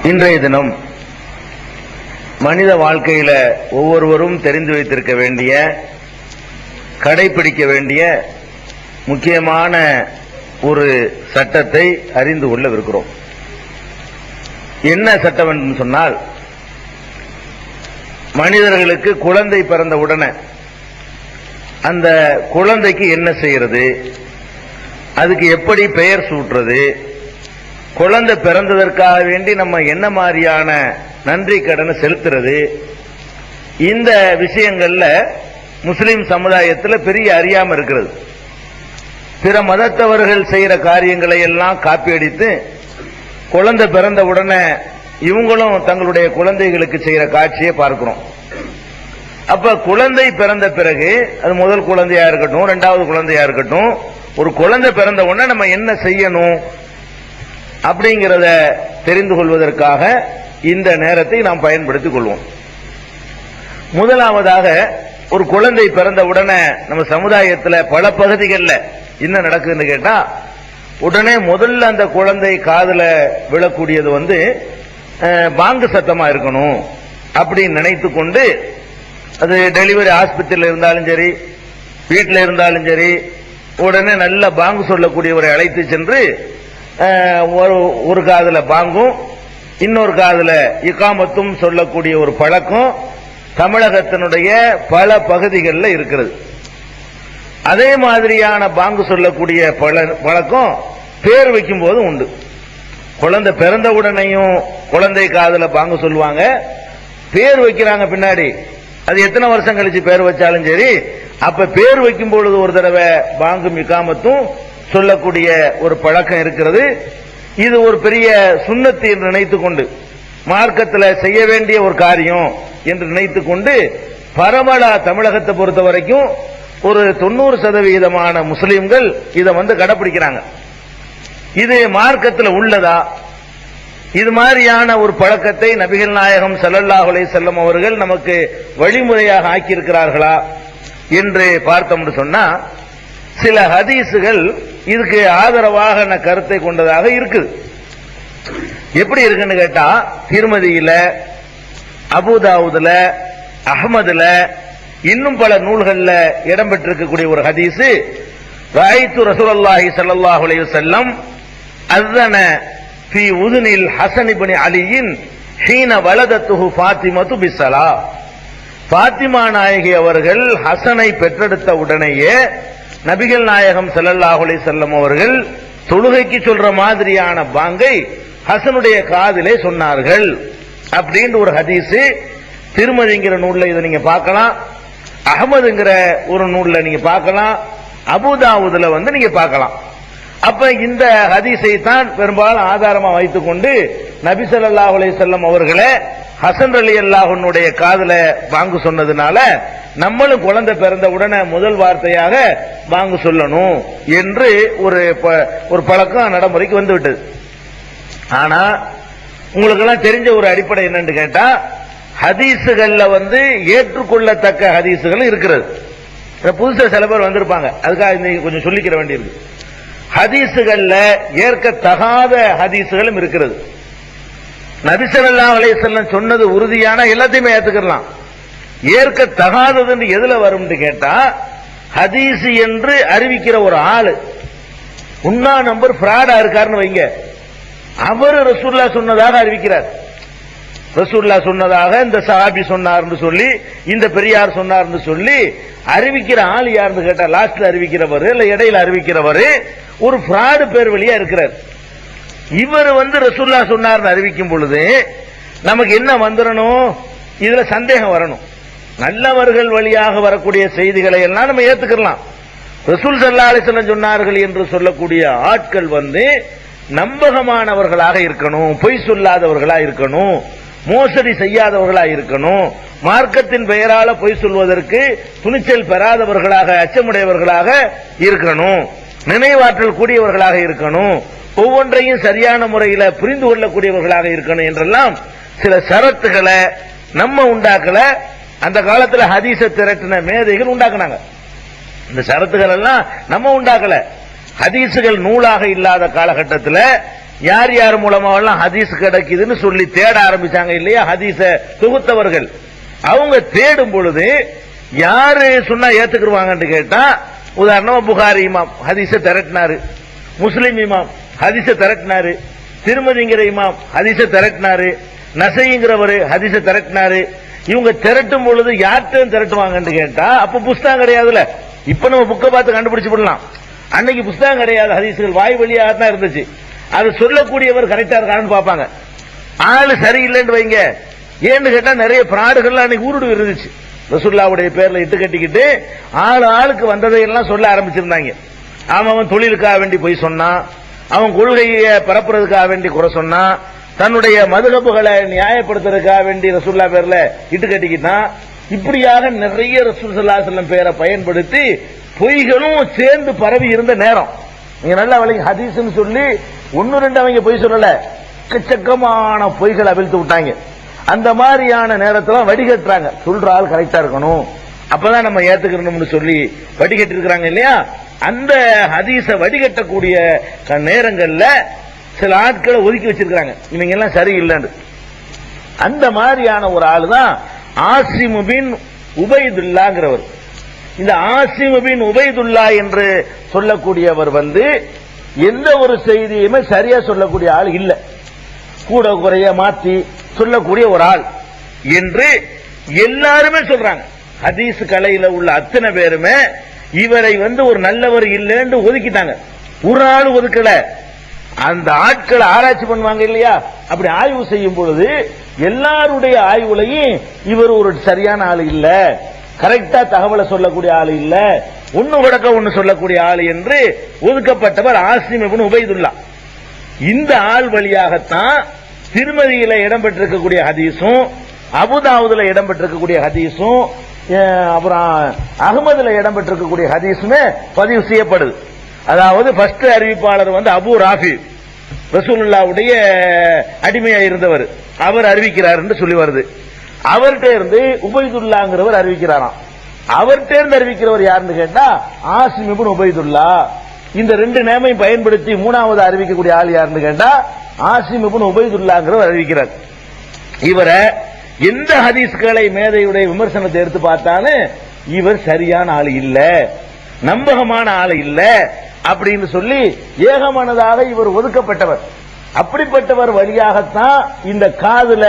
இன்றைய தினம் மனித வாழ்க்கையில ஒவ்வொருவரும் தெரிந்து வைத்திருக்க வேண்டிய, கடைபிடிக்க வேண்டிய முக்கியமான ஒரு சட்டத்தை அறிந்து கொள்ளவிருக்கிறோம். என்ன சட்டம் என்று சொன்னால், மனிதர்களுக்கு குழந்தை பிறந்த உடனே அந்த குழந்தைக்கு என்ன செய்யறது, அதுக்கு எப்படி பெயர் சூட்டுறது, குழந்தை பிறந்ததற்காக வேண்டி நம்ம என்ன மாதிரியான நன்றி கடனை செலுத்துறது, இந்த விஷயங்கள்ல முஸ்லிம் சமுதாயத்தில் பெரிய அறியாம இருக்கிறது. பிற மதத்தவர்கள் செய்யற காரியங்களை எல்லாம் காப்பியடித்து குழந்தை பிறந்த உடனே இவங்களும் தங்களுடைய குழந்தைகளுக்கு செய்யற காட்சியை பார்க்கிறோம். அப்ப குழந்தை பிறந்த பிறகு, அது முதல் குழந்தையா இருக்கட்டும், இரண்டாவது குழந்தையா இருக்கட்டும், ஒரு குழந்தை பிறந்த உடனே நம்ம என்ன செய்யணும் அப்படிங்கிறத தெரிந்து கொள்வதற்காக இந்த நேரத்தை நாம் பயன்படுத்திக் கொள்வோம். முதலாவதாக, ஒரு குழந்தை பிறந்த உடனே நம்ம சமுதாயத்தில் பல பகுதிகளில் என்ன நடக்குதுன்னு கேட்டா, உடனே முதல்ல அந்த குழந்தை காதுல விழக்கூடியது பாங்கு சத்தமா இருக்கணும் அப்படின்னு நினைத்து கொண்டு, அது டெலிவரி ஆஸ்பத்திரியில் இருந்தாலும் சரி, வீட்டில் இருந்தாலும் சரி, உடனே நல்ல பாங்கு சொல்லக்கூடியவரை அழைத்து சென்று ஒரு காதுல பாங்கும் இன்னொரு காதுல இகாமத்தும் சொல்லக்கூடிய ஒரு பழக்கம் தமிழகத்தினுடைய பல பகுதிகளில் இருக்கிறது. அதே மாதிரியான பாங்கு சொல்லக்கூடிய பழக்கம் பேர் வைக்கும் போது உண்டு. குழந்தை பிறந்த உடனேயும் குழந்தை காதுல பாங்கு சொல்லுவாங்க, பேர் வைக்கிறாங்க பின்னாடி, அது எத்தனை வருஷம் கழிச்சு பேர் வச்சாலும் சரி, அப்ப பேர் வைக்கும் பொழுது ஒரு தடவை பாங்கும் இகாமத்தும் சொல்லக்கூடிய ஒரு பழக்கம் இருக்கிறது. இது ஒரு பெரிய சுன்னத்து என்று நினைத்துக் கொண்டு, மார்க்கத்தில் செய்ய வேண்டிய ஒரு காரியம் என்று நினைத்துக் கொண்டு, பரவலா தமிழகத்தை பொறுத்த வரைக்கும் ஒரு 90% முஸ்லிம்கள் இதை கடைபிடிக்கிறாங்க. இது மார்க்கத்தில் உள்ளதா? இது மாதிரியான ஒரு பழக்கத்தை நபிகள் நாயகம் ஸல்லல்லாஹு அலைஹி வஸல்லம் அவர்கள் நமக்கு வழிமுறையாக ஆக்கியிருக்கிறார்களா என்று பார்த்தோம் சொன்னா, சில ஹதீசுகள் இதுக்கு ஆதரவாக கருத்தை கொண்டதாக இருக்குது. எப்படி இருக்குன்னு கேட்டா, திர்மிதியில, அபூதாவுதுல, அஹ்மதுல, இன்னும் பல நூல்கள்ல இடம்பெற்றிருக்கக்கூடிய ஒரு ஹதீஸ், ரஅய்து ரசூலுல்லாஹி ஸல்லல்லாஹு அலைஹி வஸல்லம் அஸன ஃபீ உதுனில் ஹஸன் இப்னு அலியின் ஹீன வலதத்துஹு ஃபாத்திமத்து பிஸ்ஸலா. ஃபாத்திமா நாயகி அவர்கள் ஹசனை பெற்றெடுத்த உடனேயே நபிகள் நாயகம் ஸல்லல்லாஹு அலைஹி வஸல்லம் அவர்கள் தொழுகைக்கு சொல்ற மாதிரியான பாங்கை ஹசனுடைய காதிலே சொன்னார்கள் அப்படின்னு ஒரு ஹதீஸ் திருமதிங்கிற நூல்ல இதை நீங்க பார்க்கலாம், அஹ்மதுங்கிற ஒரு நூல்ல நீங்க பார்க்கலாம், அபூதாவுதுல நீங்க பார்க்கலாம். அப்ப இந்த ஹதீஸை தான் பெரும்பாலும் ஆதாரமா வைத்துக் கொண்டு நபி ஸல்லல்லாஹு அலைஹி வஸல்லம் அவர்களே ஹசன் ரலியல்லாஹு அன்ஹுடைய காதுல பாங்கு சொன்னதுனால நம்மளும் குழந்தை பிறந்த உடனே முதல் வார்த்தையாக பாங்கு சொல்லணும் என்று ஒரு பழக்கம் நடைமுறைக்கு வந்து விட்டது. ஆனா உங்களுக்கு எல்லாம் தெரிஞ்ச ஒரு அடிப்படை என்னன்னு கேட்டா, ஹதீசுகள்ல ஏற்றுக்கொள்ளத்தக்க ஹதீசுகள் இருக்கிறது. புதுசா சில பேர் வந்திருப்பாங்க, அதுக்காக இன்னைக்கு கொஞ்சம் சொல்லிக்கிற வேண்டியிருக்கு. ஹதீசுகள்ல ஏற்கத்தகாத ஹதீசுகளும் இருக்கிறது. நபி ஸல்லல்லாஹு அலைஹி வஸல்லம் சொன்னது உறுதியான எல்லாத்தையுமே ஏத்துக்கலாம். ஏற்கத்தகாதது எதுல வரும் கேட்டா, ஹதீஸ் என்று அறிவிக்கிற ஒரு ஆளு உன்னா நம்பர் ஃப்ராடா இருக்காருன்னு வைங்க, அவர் ரசூலுல்லாஹ் சொன்னதாக அறிவிக்கிறார். ரசூலுல்லாஹ் சொன்னதாக இந்த சஹாபி சொன்னார்னு சொல்லி, இந்த பெரியார் சொன்னார்னு சொல்லி அறிவிக்கிற ஆள் யாருன்னு கேட்டா, லாஸ்ட்ல அறிவிக்கிறவர் இல்ல இடையில அறிவிக்கிறவர் ஒரு ஃப்ராடு பேர் வழியா இருக்கிறார். இவர் ரசூலுல்லாஹ் சொன்னார்னு அறிவிக்கும் பொழுது நமக்கு என்ன வந்துடணும், இதுல சந்தேகம் வரணும். நல்லவர்கள் வழியாக வரக்கூடிய செய்திகளை எல்லாம் நம்ம ஏத்துக்கலாம். ரசூல் ஸல்லல்லாஹு அலைஹி வஸல்லம் சொன்னார்கள் என்று சொல்லக்கூடிய ஆட்கள் நம்பகமானவர்களாக இருக்கணும், பொய் சொல்லாதவர்களா இருக்கணும், மோசடி செய்யாதவர்களா இருக்கணும், மார்க்கத்தின் பெயரால பொய் சொல்வதற்கு துணிச்சல் பெறாதவர்களாக, அச்சமுடையவர்களாக இருக்கணும், நினைவாற்றல் கூடியவர்களாக இருக்கணும், ஒவ்வொன்றையும் சரியான முறையில் புரிந்து கொள்ளக்கூடியவர்களாக இருக்கணும் என்றெல்லாம் சில ஷரத்துகளை நம்ம உண்டாக்கல. அந்த காலத்தில் ஹதீஸ திரட்டின மேதைகள் உண்டாக்குனாங்க. இந்த ஷரத்துகள் எல்லாம் நம்ம உண்டாக்கல. ஹதீசுகள் நூலாக இல்லாத காலகட்டத்தில் யார் யார் மூலமாவெல்லாம் ஹதீஸ் கிடைக்குதுன்னு சொல்லி தேட ஆரம்பிச்சாங்க இல்லையா, ஹதீஸ தொகுத்தவர்கள். அவங்க தேடும் பொழுது யாரு சொன்னா ஏத்துக்குருவாங்கன்னு கேட்டா, உதாரணமா புகாரி இமாம் ஹதீஸ திரட்டினாரு, முஸ்லிம் இமாம் ஹதீஸ திரட்டினாரு, திருமதிங்கிற இமாம் ஹதீஸ திரட்டினாரு, நசைங்கிறவரு ஹதீஸ திரட்டினாரு. இவங்க திரட்டும் பொழுது யார்கிட்ட திரட்டுவாங்கன்னு கேட்டா, அப்ப புஸ்தகம் கிடையாதுல. இப்ப நம்ம புக்கை பார்த்து கண்டுபிடிச்சு விடலாம். அன்னைக்கு புஸ்தகம் கிடையாது, ஹதீஸ்கள் வாய் வழியாக தான் இருந்துச்சு. அது சொல்லக்கூடியவர் கரெக்டா இருக்கான்னு பார்ப்பாங்க. ஆளு சரியில்லைன்னு வைங்க, ஏன்னு கேட்டா நிறைய பிராடுகள் அன்னைக்கு ஊருடு இருந்துச்சு. ரசூலுல்லாஹ்வுடைய பேர்ல இட்டு கட்டிக்கிட்டு ஆளுக்கு வந்ததையெல்லாம் சொல்ல ஆரம்பிச்சிருந்தாங்க. அவன் தொழிலுக்காக வேண்டி போய் சொன்னான், அவன் கொள்கையை பரப்புறதுக்காக வேண்டி குறை சொன்னான், தன்னுடைய மதுஹபுகளை நியாயப்படுத்துறதுக்காக வேண்டி ரசூலுல்லாஹ் பேர்ல இட்டு கட்டிக்கிட்டான். இப்படியாக நிறைய ரசூல் ஸல்லல்லாஹு அலைஹி வஸல்லம் பேரை பயன்படுத்தி பொய்களும் சேர்ந்து பரவி இருந்த நேரம். நீங்க நல்லா வழி ஹதீஸ்னு சொல்லி ஒன்னு ரெண்டு அவங்க பொய் சொல்லல, எக்கச்சக்கமான பொய்கள் அவிழ்த்து விட்டாங்க. அந்த மாதிரியான நேரத்தில் வடிகட்டுறாங்க. சொல்ற ஆள் கரெக்டா இருக்கணும், அப்பதான் நம்ம ஏத்துக்கணும்னு சொல்லி வடிகட்டி இருக்கிறாங்க இல்லையா. அந்த ஹதீஸ வடிகட்டக்கூடிய நேரங்கள்ல சில ஆட்களை ஒதுக்கி வச்சிருக்காங்க, இவங்க எல்லாம் சரியில்லைன்னு. அந்த மாதிரியான ஒரு ஆளு தான் ஆசிம் பின் உபைதுல்லாங்கிறவர். இந்த ஆசிம் பின் உபைதுல்லா என்று சொல்லக்கூடியவர் எந்த ஒரு செய்தியுமே சரியா சொல்லக்கூடிய ஆள் இல்ல, கூட குறைய மாத்தி சொல்லக்கூடிய ஒரு ஆள் என்று எல்லாருமே சொல்றாங்க. ஹதீஸ் கலையில உள்ள அத்தனை பேருமே இவரை ஒரு நல்லவர் இல்லைன்னு ஒதுக்கிட்டாங்க. ஒரு ஆள் ஒதுக்கல, அந்த ஆட்களை ஆராய்ச்சி பண்ணுவாங்க இல்லையா, அப்படி ஆய்வு செய்யும் பொழுது எல்லாருடைய ஆய்வுலையும் இவர் ஒரு சரியான ஆள் இல்ல, கரெக்டா தகவலை சொல்லக்கூடிய ஆள் இல்ல, ஒன்னு விடக்க ஒன்னு சொல்லக்கூடிய ஆள் என்று ஒதுக்கப்பட்டவர் ஆசிம் இப்னு உபைதுல்லா. இந்த ஆள் வழியாகத்தான் திருமதியில இடம்பெற்றிருக்கக்கூடிய ஹதீஸும், அபுதாவுதுல இடம்பெற்றிருக்கக்கூடிய ஹதீஸும், அப்புறம் அகமதுல இடம்பெற்றிருக்கக்கூடிய ஹதீஸுமே பதிவு செய்யப்படுது. அதாவது ஃபர்ஸ்ட் அறிவிப்பாளர் அபு ராஃபி, ரசூலுல்லாஹ்வுடைய அடிமையா இருந்தவர், அவர் அறிவிக்கிறார் என்று சொல்லி வருது. அவர்கிட்ட இருந்து உபைதுல்லாங்கிறவர் அறிவிக்கிறாராம். அவர்கிட்ட இருந்து அறிவிக்கிறவர் யாருன்னு கேட்டா ஆசிம் இப்னு உபைதுல்லா. இந்த ரெண்டு நேமையும் பயன்படுத்தி மூணாவது அறிவிக்கக்கூடிய ஆள் யாருன்னு கேட்டா ஆசிம் இப்னு உபைதுல்லாங்கிறவர் அறிவிக்கிறார். இவரை எந்த ஹதீஸ்களை மேதையுடைய விமர்சனத்தை எடுத்து பார்த்தாலும் இவர் சரியான ஆள் இல்ல, நம்பகமான ஆள் இல்ல அப்படின்னு சொல்லி ஏகமானதாக இவர் ஒதுக்கப்பட்டவர். அப்படிப்பட்டவர் வழியாகத்தான் இந்த காதுல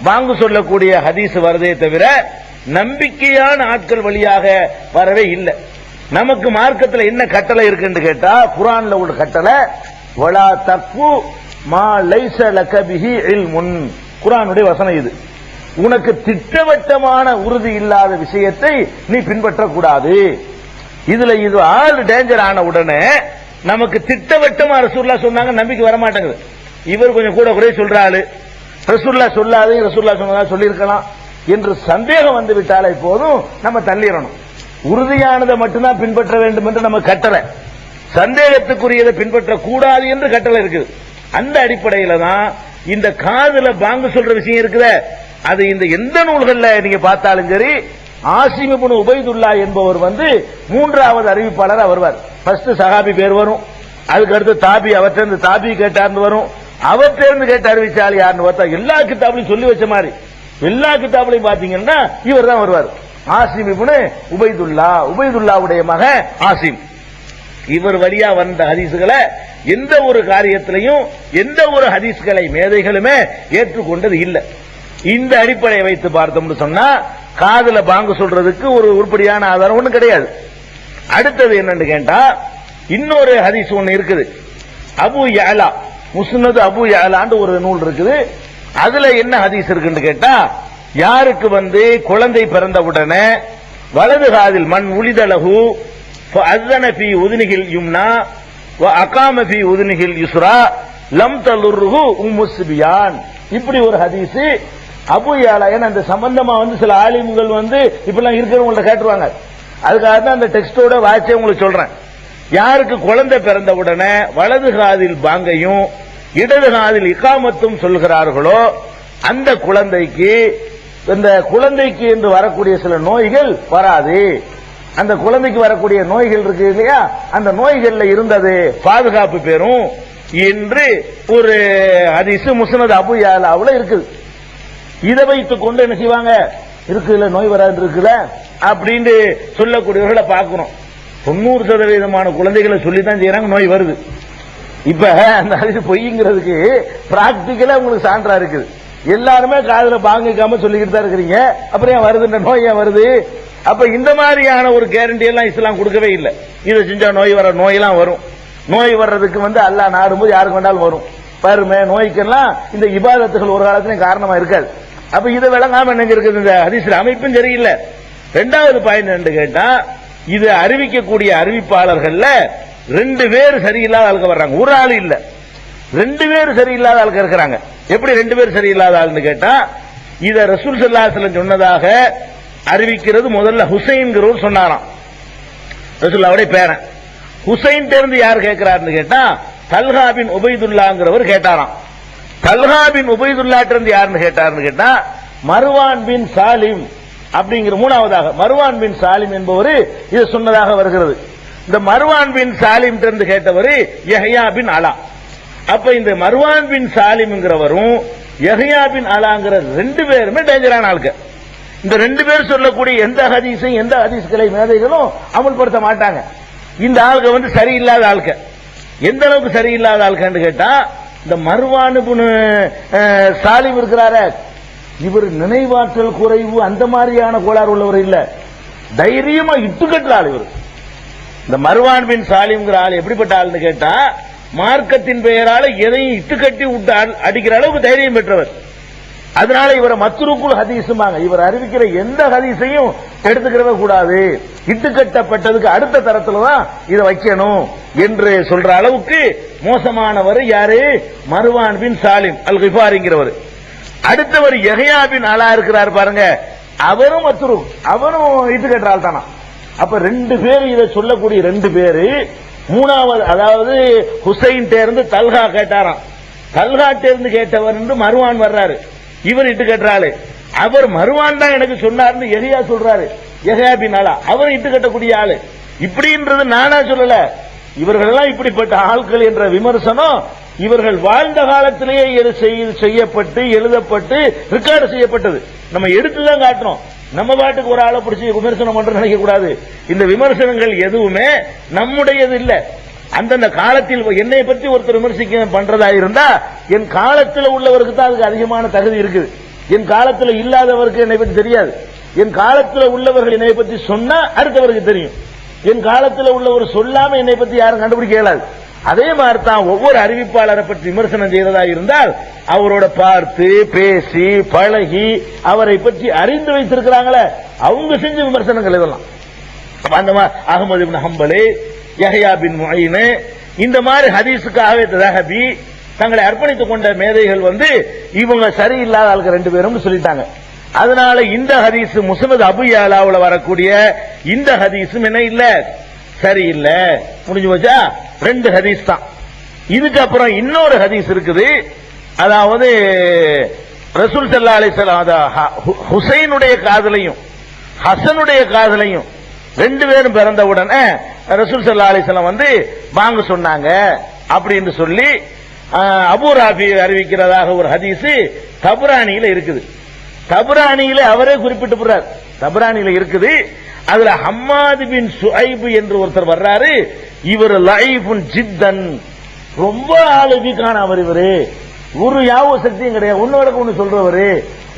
வாங்கு சொல்லக்கூடிய ஹதீஸ் வரதே தவிர நம்பிக்கையான ஆட்கள் வழியாக வரவே இல்லை. நமக்கு மார்க்கத்தில் என்ன கட்டளை இருக்குன்னு கேட்டா, குர்ஆன்ல உள்ள கட்டளை வலா தக்கு மா லைஸ லக பிஹி இல்முன். குர்ஆனுடைய வசனம் இது. உனக்கு திட்டவட்டமான உறுதி இல்லாத விஷயத்தை நீ பின்பற்றக்கூடாது. இதுல இது ஆள் டேஞ்சர் ஆன உடனே நமக்கு திட்டவட்டமா ரசூலுல்லாஹ் சொன்னாங்க நம்பிக்கை வர மாட்டேங்குது. இவர் கொஞ்சம் கூட குறைய சொல்றாரு, ரசூலுல்லாஹ் சொல்லாதே ரசூலுல்லாஹ் சொன்னதா சொல்லியிருக்கலாம் என்று சந்தேகம் வந்து விட்டாலே போதும் நம்ம தள்ளிடணும். உறுதியானதை மட்டும்தான் பின்பற்ற வேண்டும் என்று நம்ம கட்டளை, சந்தேகத்துக்குரியதை பின்பற்ற கூடாது என்று கட்டளை இருக்குது. அந்த அடிப்படையில தான் இந்த காதுல பாங்கு சொல்ற விஷயம் இருக்குது. அது இந்த எந்த நூல்கள்ல நீங்க பார்த்தாலும் சரி, ஆசிம் இப்னு உபைதுல்லா என்பவர் மூன்றாவது அறிவிப்பாளர் வருவார். ஃபர்ஸ்ட் சஹாபி பேர் வரும், அதுக்கு அடுத்து தாபி, அவற்றிலிருந்து தாபி கேட்டார்னு வரும், அவற்றிலிருந்து கேட்டு அறிவிச்சால் யாருன்னு பார்த்தா எல்லா கிதாபையும் சொல்லி வச்ச மாதிரி எல்லா கிதாபையும் பாத்தீங்கன்னா இவர் தான் வருவார். ஆசிம் இப்னு உபைதுல்லா, உபைதுல்லாவுடைய மகன் ஆசிம். இவர் வழியா வந்த ஹதீஸ்களை எந்த ஒரு காரியத்திலையும் எந்த ஒரு ஹதீஸ்களை மேதைகளுமே ஏற்றுக்கொண்டது இல்லை. இந்த அடிப்படையை வைத்து பார்த்தோம்னு சொன்னா காதுல பாங்கு சொல்றதுக்கு ஒரு உருப்படியான ஆதாரம் ஒண்ணு கிடையாது. அடுத்தது என்னன்னு கேட்டா, இன்னொரு ஹதீஸ் ஒண்ணு இருக்குது. அபு யஅலா முஸ்னது அபு யஅலான்னு ஒரு நூல் இருக்குது. அதுல என்ன ஹதீஸ் இருக்குன்னு கேட்டா, யாருக்கு குழந்தை பிறந்த உடனே வலது காதில் மண் உலிதலகு ஃபஅஸன ஃபீ உதுனிஹில் யும்னா வ அகாம ஃபீ உதுனிஹில் யுஸ்ரா லம் தலுர்ஹு உம்முஸ்பியான். இப்படி ஒரு ஹதீஸ் அபு யஅலா. அந்த சம்பந்தமா சில ஆலிம்கள் இப்பெல்லாம் இருக்கிறவங்கள்ட்ட கேட்டுருவாங்க. அதுக்காக தான் அந்த டெக்ஸ்டோட வாட்சே உங்களுக்கு சொல்றேன். யாருக்கு குழந்தை பிறந்த உடனே வலது காதில் பாங்கையும் இடது காதில் இகாமத்தும் சொல்கிறார்களோ அந்த குழந்தைக்கு என்று வரக்கூடிய சில நோய்கள் வராது. அந்த குழந்தைக்கு வரக்கூடிய நோய்கள் இருக்கு இல்லையா, அந்த நோய்கள்ல இருந்தது பாதுகாப்பு பெறும். என்று ஒரு ஹதீஸ் முஸ்னத் அபூ யஅலாவுல இருக்குது. இதை வைத்துக் கொண்டு என்ன செய்வாங்க, இருக்குல்ல நோய் வராது இருக்குல்ல அப்படின்னு சொல்லக்கூடியவர்களை பார்க்கிறோம். 90% குழந்தைகளை சொல்லித்தான் செய்யறாங்க, நோய் வருது. இப்ப அந்த ஹதீஸ் பொய்ங்கிறதுக்கு பிராக்டிக்கலா உங்களுக்கு சான்றா இருக்குது. எல்லாருமே காதுல பாங்கிக்காம சொல்லிக்கிட்டு தான் இருக்கிறீங்க, அப்புறம் ஏன் வருது நோய், ஏன் வருது? அப்ப இந்த மாதிரியான ஒரு கேரண்டி எல்லாம் இஸ்லாம் கொடுக்கவே இல்லை. இதை செஞ்சா நோய் வர நோயெல்லாம் வரும். நோய் வர்றதுக்கு அல்லாஹ் நாடும்போது யாருக்கு வேண்டாலும் வரும். பருமை நோய்க்கெல்லாம் இந்த இபாதத்துகள் ஒரு காலத்திலும் காரணமா இருக்காது. அப்ப இதை விளங்காம என்ன இருக்குது, இந்த ஹதீஸ்ல அமைப்பும் சரியில்லை. ரெண்டாவது பாயிண்ட் என்ன கேட்டா, இது அறிவிக்கக்கூடிய அறிவிப்பாளர்கள்ல 2 பேர் சரியில்லாத ஆளுக்கு வர்றாங்க, ஒரு ஆள் இல்ல, 2 பேர் சரியில்லாத ஆளுக்கு இருக்கிறாங்க. எப்படி 2 பேர் சரியில்லாத ஆளுன்னு கேட்டா, இத ரசூல் ஸல்லல்லாஹு அலைஹி வஸல்லம் சொன்னதாக அறிவிக்கிறது முதல்ல ஹுசைன்கிறவர் சொன்னாராம், ரசூலுல்லாஹ்வுடைய பேரன். ஹுசைன் தெரிந்து யார் கேட்கிறாருன்னு கேட்டா, தல்ஹா பின் உபைதுல்லாங்கிறவர் கேட்டாராம். தல்ஹா பின் உபைதுல்லா இருந்து யாருன்னு கேட்டாருன்னு கேட்டா, மர்வான் பின் சாலிம் அப்படிங்கிற மூணாவதாக மர்வான் பின் சாலிம் என்பவர் இது சொன்னதாக வருகிறது. இந்த மர்வான் பின் சாலிம் இருந்து கேட்டவர் யஹ்யா பின் அலா. அப்ப இந்த மர்வான் பின் சாலிம்ங்கிறவரும் யஹ்யா பின் அலாங்கிற 2 பேருமே டேஞ்சரான ஆளுங்க. இந்த 2 பேர் சொல்லக்கூடிய எந்த ஹதீஸையும் எந்த ஹதீஸ்களை மேதைகளும் அமல்படுத்த மாட்டாங்க. இந்த ஆளுங்க சரியில்லாத ஆளுங்க. எந்த அளவுக்கு சரியில்லாத ஆளுக்கன்னு கேட்டா, இந்த மர்வான் பின் சாலிம் இருக்கிறாரு, இவர் நினைவாற்றல் குறைவு அந்த மாதிரியான கோளாறு உள்ளவர் இல்ல, தைரியமா இட்டுக்கட்டுற ஆள் இவர். இந்த மர்வான் பின் சாலிம்ங்கிற ஆள் எப்படிப்பட்ட ஆள்னு கேட்டா, மார்க்கத்தின் பெயரால எதையும் இட்டுக்கட்டி விட்டு அடிக்கிற அளவுக்கு தைரியம் பெற்றவர். அதனால இவரை மத்ரூக்குல் ஹதீஸுமாங்க. இவர் அறிவிக்கிற எந்த ஹதீஸையும் எடுத்துக்கிறவே கூடாது, இட்டுக்கட்டப்பட்டதுக்கு அடுத்த தரத்துல தான் இதை வைக்கணும் என்று சொல்ற அளவுக்கு மோசமானவர் யாரு, மர்வான் பின் சாலிம் அல் கிஃபாரிங்கிறவர். அடுத்தவர் யஹ்யா பின் அலா இருக்கிறார் பாருங்க, அவரும் மத்ரூக், அவரும் இட்டுக்கட்டால் தானா. அப்ப 2 பேர் இதை சொல்லக்கூடிய 2 பேரு. மூணாவது அதாவது ஹுசைன் தேர்ந்து தல்ஹா கேட்டாராம், தல்ஹா தேர்ந்து கேட்டவர் என்று மர்வான் வர்றாரு, இவர் இட்டு கட்டுறாரு. அவர் மர்வான் தான் எனக்கு சொன்னார்னு யஹ்யா சொல்றாரு, யஹ்யா பின் அலா அவர் இட்டு கட்டக்கூடிய ஆளு. இப்படின்றது நானா சொல்லல, இவர்கள் எல்லாம் இப்படிப்பட்ட ஆட்கள் என்ற விமர்சனம் இவர்கள் வாழ்ந்த காலத்திலேயே செய்யப்பட்டு எழுதப்பட்டு ரெக்கார்டு செய்யப்பட்டது. நம்ம எடுத்துதான் காட்டுறோம், நம்ம பாட்டுக்கு ஒரு ஆளை பிடிச்சி விமர்சனம் பண்ற நினைக்க கூடாது. இந்த விமர்சனங்கள் எதுவுமே நம்முடையது இல்ல. அந்தந்த காலத்தில் என்னை பற்றி ஒருத்தர் விமர்சிக்க பண்றதா இருந்தா, என் காலத்தில் உள்ளவருக்கு தான் அதுக்கு அதிகமான தகுதி இருக்குது. என் காலத்தில் இல்லாதவருக்கு என்னை பற்றி தெரியாது. என் காலத்தில் உள்ளவர்கள் என்னை பற்றி சொன்னா அடுத்தவருக்கு தெரியும். என் காலத்தில் உள்ளவர் சொல்லாம என்னை பற்றி யாரும் கண்டுபிடிக்க இயலாது. அதே மாதிரி தான் ஒவ்வொரு அறிவிப்பாளரை பற்றி விமர்சனம் செய்யறதா இருந்தால் அவரோட பார்த்து பேசி பழகி அவரை பற்றி அறிந்து வைத்திருக்கிறாங்களே அவங்க செஞ்ச விமர்சனங்கள் இதெல்லாம். அந்த அஹ்மது இப்னு ஹம்பல், யஹ்யா பின் முயின், இந்த மாதிரி ஹதீஸுக்காகவே தஹபி தங்களை அர்ப்பணித்துக் கொண்ட மேதைகள் இவங்க சரியில்லாத ஆளுக்கு 2 பேரும் சொல்லிட்டாங்க. அதனால இந்த ஹதீஸ் முஸ்னத் அபூ யஅலாவுல வரக்கூடிய இந்த ஹதீஸும் என்ன இல்ல, சரியில்லை, முடிஞ்சு போச்சா. 2 ஹதீஸ் தான். இதுக்கப்புறம் இன்னொரு ஹதீஸ் இருக்குது. அதாவது ரசூல் ஸல்லல்லாஹு அலைஹி வஸல்லம் ஹுசைனுடைய காதலையும் ஹசனுடைய காதலையும் 2 பேரும் பிறந்த உடனே ரசூல் ஸல்லல்லாஹு அலைஹி வஸல்லம் வாங்க சொன்னாங்க அப்படின்னு சொல்லி அபூ ராஃபி அறிவிக்கிறதாக ஒரு ஹதீஸ் தபரானியில இருக்குது. தபரானியில அவரே குறிப்பிட்டு போறார், தபரானியில இருக்குது. அதுல ஹம்மாத் பின் சுஐப் என்று ஒருத்தர் வர்றாரு, இவர் லைஃபுன் ஜித்தன், ரொம்ப ஆளுக்கான அவர். இவரு ஒரு யாவ சக்தியும் கிடையாது, ஒன்னோட ஒண்ணு சொல்றவரு,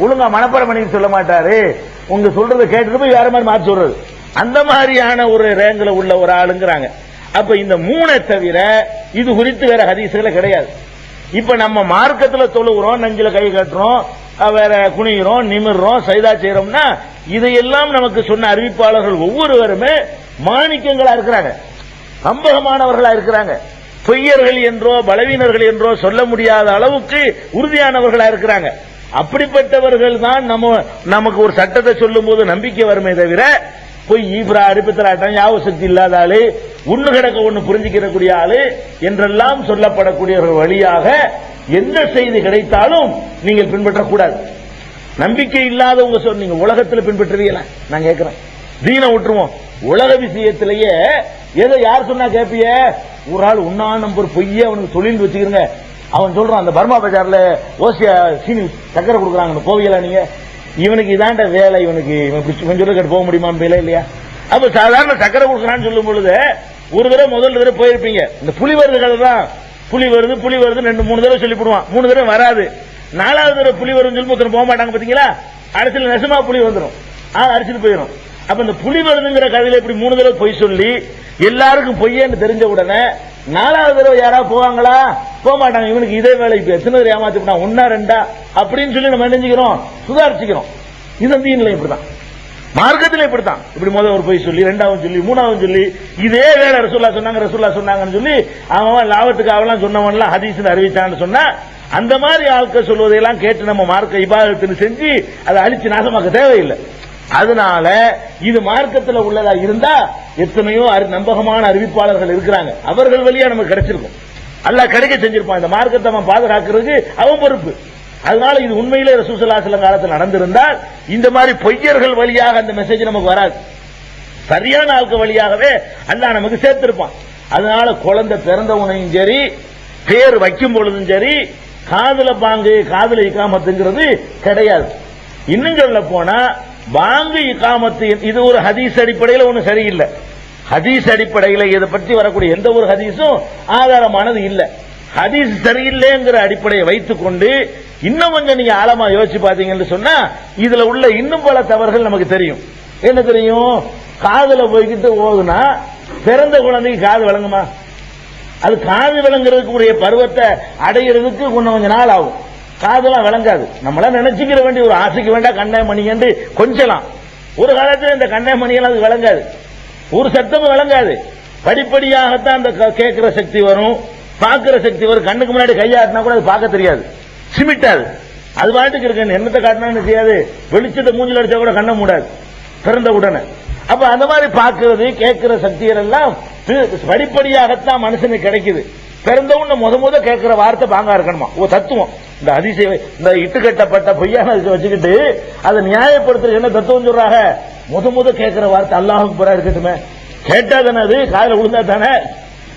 ஒழுங்கா மனப்பாடம் பண்ணி சொல்ல மாட்டாரு, உங்க சொல்றதை கேட்டுட்டு போய் வேற மாதிரி மாற்றி சொல்றது, அந்த மாதிரியான ஒரு ரேங்க்ல உள்ள ஒரு ஆளுங்கிறாங்க. அப்ப இந்த 3 தவிர இது குறித்து வேற ஹதீஸ்களே கிடையாது. இப்ப நம்ம மார்க்கத்துல தொழுகிறோம், நெஞ்சில கை கட்டுறோம், வேற குனிகிறோம், நிமிர்றோம், சைதா செய்யறோம்னா இதையெல்லாம் நமக்கு சொன்ன அறிவிப்பாளர்கள் ஒவ்வொருவருமே மாணிக்கங்களா இருக்கிறாங்க, நம்பகமானவர்களா இருக்கிறாங்க. பொய்யர்கள் என்றோ பலவீனர்கள் என்றோ சொல்ல முடியாத அளவுக்கு உறுதியானவர்களா இருக்கிறாங்க. அப்படிப்பட்டவர்கள் தான் நமக்கு ஒரு சட்டத்தை சொல்லும் போது நம்பிக்கை வருமே தவிர, பொய் ஈப்ரா அடிப்பத்தலாட்டம் யாவ சக்தி இல்லாத ஆளு, ஒண்ணு கிடக்க ஒண்ணு புரிஞ்சுக்கிறக்கூடிய ஆளு என்றெல்லாம் சொல்லப்படக்கூடியவர்கள் வழியாக எந்த செய்தி கிடைத்தாலும் நீங்கள் பின்பற்றக்கூடாது. நம்பிக்கை இல்லாதவங்க சொன்னீங்க உலகத்தில் பின்பற்றுவீங்களா? நான் கேட்கிறேன், தீன விட்டுருவோம். உலக விஷயத்திலேயே எதை யார் சொன்னா கேட்பிய, ஒரு ஆள் உண்ணா நம்பர் பொய்யே அவனுக்கு தொழில் வச்சுக்கிறங்க. அவன் சொல்றான் அந்த பர்மா பஜார்ல ஓசியா சீனி சக்கரை கொடுக்குறாங்க போவீங்களா நீங்க, இவனுக்கு இதாண்ட வேலை, இவனுக்கு கொஞ்சம் போக முடியுமா வேலை இல்லையா? அப்ப சாதாரண சக்கரை கொடுக்குறான்னு சொல்லும் பொழுது ஒரு தடவை முதல் தடவை போயிருப்பீங்க. இந்த புலி வருது கதை தான், புலி வருது 2-3 தடவை சொல்லி போடுவான், 3 தடவை வராது. 4வது தடவை புலி வருதுன்னு சொல்லி ஒருத்தர் போக மாட்டாங்க பாத்தீங்களா? அரசியல் நெசமா புலி வந்துடும், அடிச்சுட்டு போயிடும். அப்ப இந்த புலி வருதுங்கிற கதையில இப்படி 3 தடவை பொய் சொல்லி எல்லாருக்கும் பொய்யன்னு தெரிஞ்ச உடனே 4வது தடவை யாராவது போவாங்களா? போக மாட்டாங்க. இவனுக்கு இதே வேலை, இப்ப எத்தனை பேர் ஏமாத்தினா 1-2 அப்படின்னு சொல்லி நம்ம நினைச்சுக்கிறோம், சுதாரிச்சுக்கிறோம். இது தீன்ல இப்படிதான், மார்க்கத்தில் இப்படித்தான். இப்படி முதல் ஒரு பொய் சொல்லி 2வது சொல்லி 3வது சொல்லி இதே வேலை ரசூலுல்லாஹ் சொன்னாங்கன்னு சொல்லி அவன் லாபத்துக்கு அவெல்லாம் சொன்னவன்லாம் ஹதீஸ் அறிவிச்சான்னு சொன்னா அந்த மாதிரி ஆட்கள் சொல்வதையெல்லாம் கேட்டு நம்ம மார்க்க இபாதத்துன்னு செஞ்சு அதை அழிச்சு நாசமாக்க தேவையில்லை. அதனால இது மார்க்கத்தில் உள்ளதா இருந்தா எத்தனையோ நம்பகமான அறிவிப்பாளர்கள் இருக்கிறாங்க, அவர்கள் வழியா நமக்கு கிடைச்சிருக்கும், அல்லாஹ் கிடைக்க செஞ்சிருப்பான். இந்த மார்க்கத்தை அவன் பாதுகாக்கிறதுக்கு அவன் பொறுப்பு. அதனால இது உண்மையிலே ரசூல் ஸல்லல்லாஹு அலைஹி வஸல்லம் காலத்தில் நடந்திருந்தால் இந்த மாதிரி பொய்யர்கள் வழியாக அந்த மெசேஜ் நமக்கு வராது, சரியான ஆட்கள் வழியாகவே அல்லாஹ் நமக்கு சேர்த்திருப்பான். அதனால குழந்தை பிறந்த உடனேயும் சரி, பேர் வைக்கும் பொழுதும் சரி, காதுல பாங்கு காதுல இகாமத்துங்கிறது கிடையாது. இன்னும் சொல்ல போனா பாங்கு இகாமத்து இது ஒரு ஹதீஸ் அடிப்படையில் ஒன்றும் சரியில்லை. ஹதீஸ் அடிப்படையில் இதை பற்றி வரக்கூடிய எந்த ஒரு ஹதீஸும் ஆதாரமானது இல்லை. ஹதீஸ் சரியில்லைங்கிற அடிப்படையை வைத்துக் கொண்டு இன்னும் கொஞ்சம் நீங்க ஆழமா யோசிச்சு பாத்தீங்கன்னு சொன்னா இதுல உள்ள இன்னும் பல தவறுகள் நமக்கு தெரியும். என்ன தெரியும்? காதுல போய்கிட்டு ஓதுனா பிறந்த குழந்தைக்கு காது விளங்குமா? அது காது விளங்குறதுக்குரிய பருவத்தை அடையிறதுக்கு கொஞ்சம் நாள் ஆகும். காதெல்லாம் விளங்காது. நம்மள நினைச்சுக்கிற வேண்டிய ஒரு ஆசைக்கு வேண்டாம் கண்ணை மணிக்கண்டு கொஞ்சலாம். ஒரு காலத்தில் இந்த கண்ணை மணியெல்லாம் அது விளங்காது, ஒரு சத்தமும் விளங்காது. படிப்படியாகத்தான் அந்த கேட்கிற சக்தி வரும், பார்க்கிற சக்தி வரும். கண்ணுக்கு முன்னாடி கையாட்டினா கூட அது பார்க்க தெரியாது, சிமிட்டாது, அது பாட்டுக்கு இருக்கு. என்னத்தை காட்டினா செய்யாது, வெளிச்சத்தை மூஞ்சில் அடிச்சா கூட கண்ணை மூடாது பிறந்த உடனே. அப்ப அந்த மாதிரி பார்க்கிறது கேட்கிற சக்திகள் எல்லாம் படிப்படியாகத்தான் மனுஷனுக்கு கிடைக்குது. பிறந்தவன் முத கேட்கிற வார்த்தை பாங்கா இருக்கணுமா, ஓ தத்துவம். இந்த அதிசய இந்த இட்டுக்கட்டப்பட்ட பொய்யான வச்சுக்கிட்டு அதை நியாயப்படுத்துறது என்ன தத்துவம் சொல்றாங்க? முத கேட்கிற வார்த்தை அல்லாஹுக்கு புறா இருக்கட்டுமே, கேட்டா தானே அது காதல விழுந்தா தானே,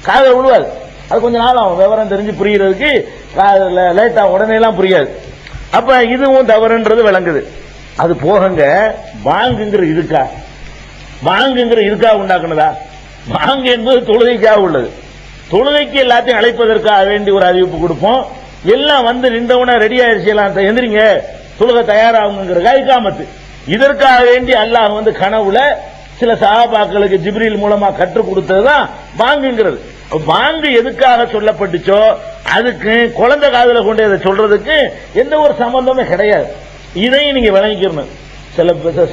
காதல விழுவாது. அது கொஞ்ச நாள் ஆகும் விவரம் தெரிஞ்சு புரிகிறதுக்கு, லேட்டா உடனே எல்லாம் புரியாது. அப்ப இதுவும் தவறுன்றது விளங்குது. அது போகங்க வாங்குங்கிற இருக்கா, வாங்குங்கிற இருக்கா உண்டாக்குனதா? வாங்கு என்பது தொழுகைக்காக உள்ளது. தொழுகைக்கு எல்லாத்தையும் அழைப்பதற்காக வேண்டி ஒரு அறிவிப்பு கொடுப்போம். எல்லாம் வந்து நின்றவன ரெடி ஆயிடுச்சு, எல்லாம் எந்திரிங்க தொழுகை தயாராகுங்கிற இகாமத்து. இதற்காக வேண்டி அல்லாஹ் வந்து கனவுல சில சஹாபாக்களுக்கு ஜிப்ரீல் மூலமா கற்றுக் கொடுத்ததுதான் வாங்குங்கிறது. வாங்கு எதுக்காக சொல்லப்பட்டுச்சோ அதுக்கு குழந்தை காதல கொண்டு அதை சொல்றதுக்கு எந்த ஒரு சம்பந்தமே கிடையாது. இதையும் நீங்க விளங்கிக்கணும்.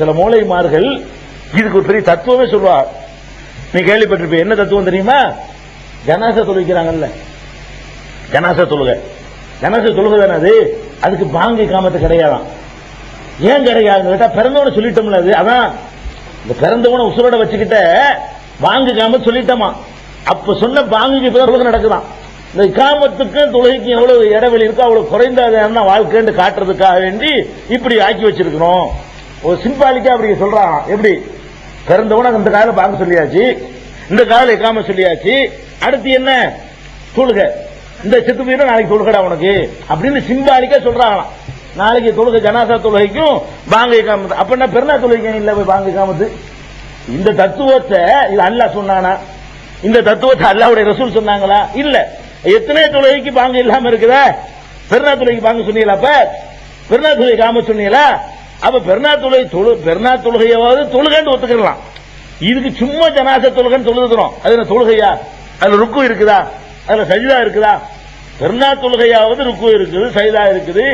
சில மூளைமார்கள் இதுக்கு ஒரு பெரிய தத்துவமே சொல்லுவார். நீ கேள்விப்பட்டிருப்ப, என்ன தத்துவம் தெரியுமா? ஜனாசா தொழுகிறாங்கல்ல, ஜனாசா தொழுகை, ஜனாசா தொழுகை தானே அது, அதுக்கு பாங்கு காமத்து கிடையாதான். ஏன் கிடையாது கேட்டா பிறந்தவனை சொல்லிட்டோம்ல, அது அதான் இந்த பிறந்தவனை உசுரோட வச்சுக்கிட்ட வாங்கு காமத்து சொல்லிட்டோமா. அப்ப சொன்ன பாங்குக்கு இப்பதான் நடக்குதான். இந்த காமத்துக்கு தொழுகைக்கு எவ்வளவு இடைவெளி இருக்கோ அவ்வளவு குறைந்த வாழ்க்கைன்னு காட்டுறதுக்காக வேண்டி இப்படி ஆக்கி வச்சிருக்கிறோம். ஒரு சிம்பாலிக்கா அப்படி சொல்றான். எப்படி பிறந்தவன இந்த கால பாங்க சொல்லியாச்சு, இந்த கால இக்காம சொல்லியாச்சு, அடுத்து என்ன தொழுகை, இந்த செத்து போயிடும் நாளைக்கு தொழுகடா உனக்கு அப்படின்னு சிம்பாலிக்கா சொல்றாங்களாம். நாளைக்கு தொழுகை ஜனாசா தொழுகைக்கும் பாங்க இக்காமத்து. அப்படின்னா பெருநா தொழுகை இல்ல போய் பாங்க இக்காமத்து. இந்த தத்துவத்தை இது அல்லாஹ் சொன்னானா? இந்த தத்துவத்தை அல்லாஹ்வுடைய ரசூல் சொன்னாங்களா? இல்ல. எத்தனை தொழுகைக்கு பாங்க இல்லாம இருக்குதா? பெருநா தொழுகைக்கு பாங்க சொன்னீங்களா? அப்ப பெருநா தொழுகை காம சொன்னீங்களா? அப்ப பெருநா தொழுகையாவது தொழுகைன்னு ஒத்துக்கலாம். இதுக்கு சும்மா ஜனாசா தொழுகைன்னு சொல்லுகிறோம். அது என்ன தொழுகையா? அதுல ருக்கு இருக்குதா? அதுல சஜிதா இருக்குதா? பெருநா தொழுகையாவது ருக்கு இருக்குது, சஜிதா இருக்குது,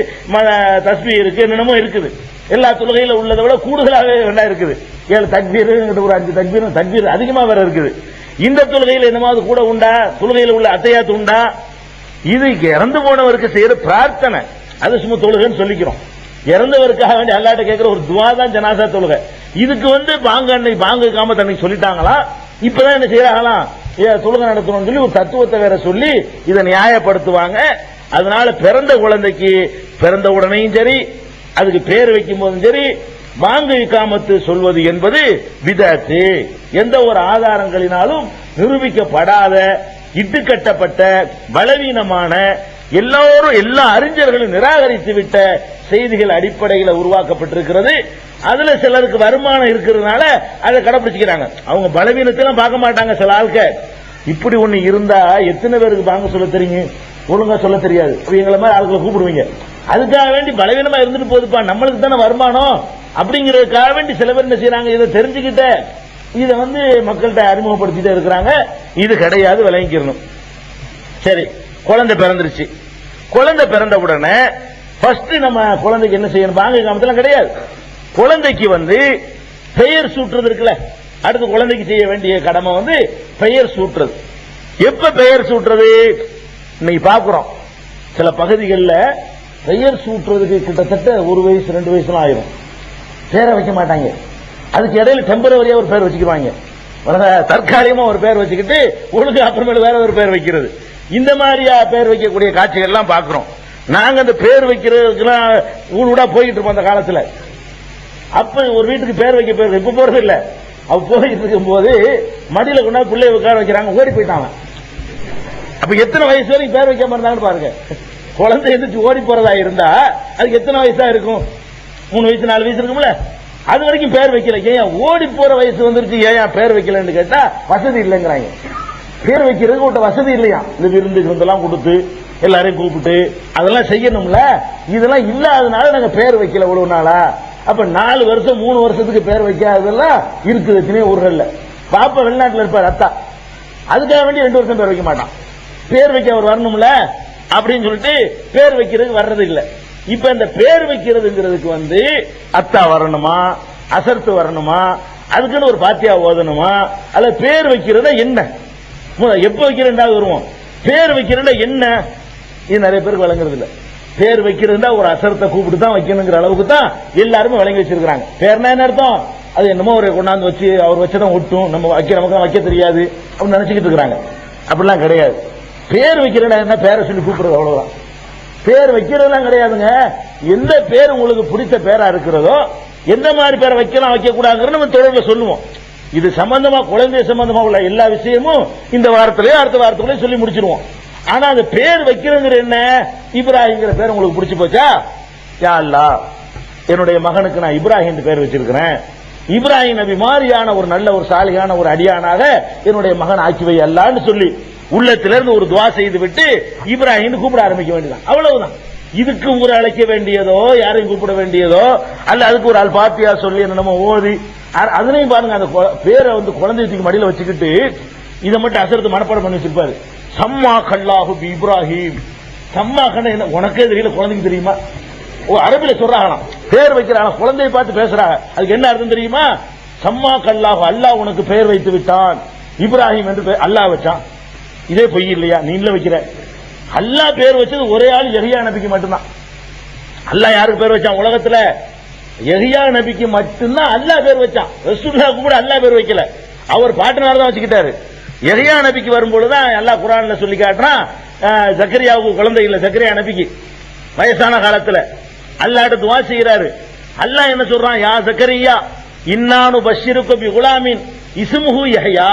தஸ்பீ இருக்கு, என்னென்னமோ இருக்குது. எல்லா தொழுகையில உள்ளதை விட கூடுதலாகவே வேண்டா இருக்குது. 7 தக்பீர், ஒரு 5 தக்பீர், தக்பீர் அதிகமா வேற இருக்குது. இந்த தொழுகையில் என்னமாவது கூட உண்டா? தொழுகையில் உள்ள அத்தையாத்து உண்டா? இது இறந்து போனவருக்கு செய்யற பிரார்த்தனை, அது சும்மா தொழுகைன்னு சொல்லிக்கிறோம். இறந்தவருக்காக வேண்டி அல்லாஹ்ட்ட கேட்கிற ஒரு துவா தான் ஜனாசா தொழுகை. இதுக்கு வந்து பாங்கு காம தன்னைக்கு சொல்லிட்டாங்களா? இப்பதான் என்ன செய்யறாங்களாம், தொழுகை நடத்தணும்னு சொல்லி ஒரு தத்துவத்தை வேற சொல்லி இதை நியாயப்படுத்துவாங்க. அதனால பிறந்த குழந்தைக்கு பிறந்த உடனேயும் சரி, அதுக்கு பேர் வைக்கும் போதும் சரி, பாங்கு இகாமத்து சொல்வது என்பது பிதஅத். எந்த ஒரு ஆதாரங்களினாலும் நிரூபிக்கப்படாத இட்டுக்கட்டப்பட்ட பலவீனமான எல்லோரும் எல்லா அறிஞர்களும் நிராகரித்து விட்ட செய்திகள் அடிப்படையில் உருவாக்கப்பட்டிருக்கிறது. அதுல சிலருக்கு வருமானம் இருக்கிறதுனால அதை கடைபிடிச்சுக்கிறாங்க. அவங்க பலவீனத்தெல்லாம் பார்க்க மாட்டாங்க. சில ஆட்கள் இப்படி ஒண்ணு இருந்தா எத்தனை பேருக்கு பாங்க சொல்ல தெரியும், ஒழுங்கா சொல்ல தெரியாது. எங்களை மாதிரி ஆட்களை கூப்பிடுவீங்க. அதுக்காக வேண்டி பலவீனமா இருந்துட்டு போகுதுப்பா, நம்மளுக்கு தானே வருமானம் அப்படிங்கறதுக்காக வேண்டி சில பேர் என்ன செய்யறாங்க, இதை தெரிஞ்சுக்கிட்ட இதை மக்கள்கிட்ட அறிமுகப்படுத்திட்டே இருக்கிறாங்க. இது கிடையாது, விளங்கிக்கணும். சரி, குழந்தை பிறந்துருச்சு. குழந்தை பிறந்த உடனே ஃபர்ஸ்ட் நம்ம குழந்தைக்கு என்ன செய்யணும், பாங்க காமத்தெல்லாம் கிடையாது. குழந்தைக்கு பெயர் சூட்டுறது இருக்குல்ல, அடுத்து குழந்தைக்கு செய்ய வேண்டிய கடமை பெயர் சூட்டுறது. எப்ப பெயர் சூட்டுறது இன்னைக்கு பாக்குறோம். சில பகுதிகளில் பெயர் சூட்டுறதுக்கு கிட்டத்தட்ட 1 வயசு 2 வயசுலாம் ஆயிரும். பேரை வைக்க மாட்டாங்க. அதுக்கு இடையில டெம்பரவரியா ஒரு பேர் வச்சுக்குவாங்க. தற்காலிகமா ஒரு பேர் வச்சுக்கிட்டு ஒழுங்கு அப்புறமேல வேற ஒரு பேர் வைக்கிறது. இந்த மாதிரியா பேர் வைக்கக்கூடிய காட்சிகள் எல்லாம் பாக்குறோம். நாங்க அந்த பேர் வைக்கிறதுக்குலாம் ஊடா போயிட்டு இருப்போம் அந்த காலத்துல. அப்ப ஒரு வீட்டுக்கு பேர் வைக்க பேர் இப்ப போறது இல்ல. அவ போயிட்டு இருக்கும் போது மடியில கொண்டாந்து பிள்ளைய உட்கார வைக்கிறாங்க, ஓடி போயிட்டாங்க. அப்ப எத்தனை வயசு வரைக்கும் பேர் வைக்காம இருந்தாங்கன்னு பாருங்க. குழந்தை எந்திரிச்சு ஓடி போறதா இருந்தா அதுக்கு எத்தனை வயசா இருக்கும்? 3 வயசு 4 வயசு இருக்கும்ல. அது வரைக்கும் பேர் வைக்கல. ஏன் ஓடி போற வயசு வந்துருச்சு, ஏன் பேர் வைக்கலன்னு கேட்டா வசதி இல்லைங்கிறாங்க. பேர் வைக்கிறதுக்கு ஒரு வசதி இல்லையா? இந்த விருந்துலாம் கொடுத்து எல்லாரையும் கூப்பிட்டு அதெல்லாம் செய்யணும்ல. இதெல்லாம் இல்லாதனால நாங்க பேர் வைக்கல இவ்வளவு நாளா. அப்ப 4 வருஷம் 3 வருஷத்துக்கு பேர் வைக்காததெல்லாம் இருக்குது எத்தனையோ ஊர்கள்ல. பாப்பா வெளிநாட்டுல இருப்பார் அத்தா, அதுக்காக வேண்டி 2 வருஷம் பேர் வைக்க மாட்டான். பேர் வைக்க அவர் வரணும்ல அப்படின்னு சொல்லிட்டு பேர் வைக்கிறதுக்கு வர்றது இல்ல. இப்ப இந்த பேர் வைக்கிறதுங்கிறதுக்கு அத்தா வரணுமா, அசர்த்து வரணுமா, அதுக்குன்னு ஒரு பாத்தியா ஓதணுமா, அல்ல பேர் வைக்கிறத என்ன, எப்ப வைக்கிறதா வருவோம். பேர் வைக்கிறதா என்ன, இது நிறைய பேருக்கு வழங்குறது இல்ல. பேர் வைக்கிறதா ஒரு அசரத்தை கூப்பிட்டு தான் வைக்கணுங்கிற அளவுக்கு தான் எல்லாருமே வழங்கி வச்சிருக்காங்க. பேர்னா என்ன அர்த்தம், அது என்னமோ ஒரு கொண்டாந்து வச்சு அவர் வச்சதான் ஒட்டும், நம்ம நமக்கு வைக்க தெரியாது அப்படின்னு நினைச்சுக்கிட்டு இருக்காங்க. அப்படிலாம் கிடையாது. பேர் வைக்கிறதா என்ன, பேரை சொல்லி கூப்பிடுறது அவ்வளவுதான். பேர் வைக்கிறதெல்லாம் கிடையாதுங்க. எந்த பேர் உங்களுக்கு பிடித்த பேரா இருக்கிறதோ, எந்த மாதிரி பேரை வைக்கலாம் வைக்க கூடாதுன்னு நம்ம தொடர்பில் சொல்லுவோம். இது சம்பந்தமா குழந்தை சம்பந்தமா உள்ள எல்லா விஷயமும் இந்த வாரத்திலேயே அடுத்த வாரத்திலேயே சொல்லி முடிச்சிருவோம். ஆனா அந்த பேர் வைக்கிறதுங்கிற என்ன, இப்ராஹிம்ங்கிற பேர் உங்களுக்கு பிடிச்சு போச்சா, யா அல்லாஹ் என்னுடைய மகனுக்கு நான் இப்ராஹிம் பேர் வச்சிருக்கிறேன், இப்ராஹிம் நபி மாதிரியான ஒரு நல்ல ஒரு சாலிகான ஒரு அடியானாக என்னுடைய மகன் ஆக்கி வை அல்லாஹ்னு சொல்லி உள்ளத்திலிருந்து ஒரு துவா செய்து விட்டு இப்ராஹிம் கூப்பிட ஆரம்பிக்க வேண்டியதான். அவ்வளவுதான். இதுக்கு ஊரை அழைக்க வேண்டியதோ யாரையும் கூப்பிட வேண்டியதோ அல்ல அதுக்கு ஒரு அல் பாத்தியா சொல்லி நம்ம ஓதி அதனையும் பாருங்க. அந்த பேரை குழந்தைக்கு மடியில வச்சுக்கிட்டு இதை மட்டும் அசரத்து மனப்பாடம் பண்ணி வச்சிருப்பாரு. சம்மா கல்லாஹு பி இப்ராஹிம். சம்மா கண்ண என்ன உனக்கே தெரியல, குழந்தைக்கு தெரியுமா? அரபில சொல்றாங்களாம், பேர் வைக்கிறாங்க, குழந்தையை பார்த்து பேசுறாங்க. அதுக்கு என்ன அர்த்தம் தெரியுமா? சம்மா கல்லாஹு, அல்லாஹ் உனக்கு பெயர் வைத்து விட்டான், இப்ராஹிம் என்று அல்லாஹ் வச்சான். இதே பொய் இல்லையா? நீங்களே வைக்கிற. அல்லாஹ் பேர் வச்சது ஒரே ஆள் யஹ்யா நபிக்கு மட்டும்தான். அல்லாஹ் யாருக்கு பேர் வச்சான் உலகத்துல? யஹ்யா நபிக்கு மட்டும்தான் அல்லாஹ் பேர் வச்சான். ரசூலுல்லாஹ்க்கு கூட அல்லாஹ் பேர் வைக்கல. அவர் பாட்டனார் தான் வச்சுக்கிட்டாரு. யஹ்யா நபிக்கு வரும்பொழுதுதான் அல்லாஹ் குர்ஆன்ல சொல்லி காட்டுறான், ஜக்கரியாவுக்கு குழந்தை இல்ல, ஜக்கரியா நபிக்கு வயசான காலத்துல அல்லாஹ்ட்ட துஆ செய்யறாரு. அல்லாஹ் என்ன சொல்றான், யா ஜக்கரியா இன்னானு பஷ்ஷிருக பி குலாமின் இஸ்முஹு யஹ்யா.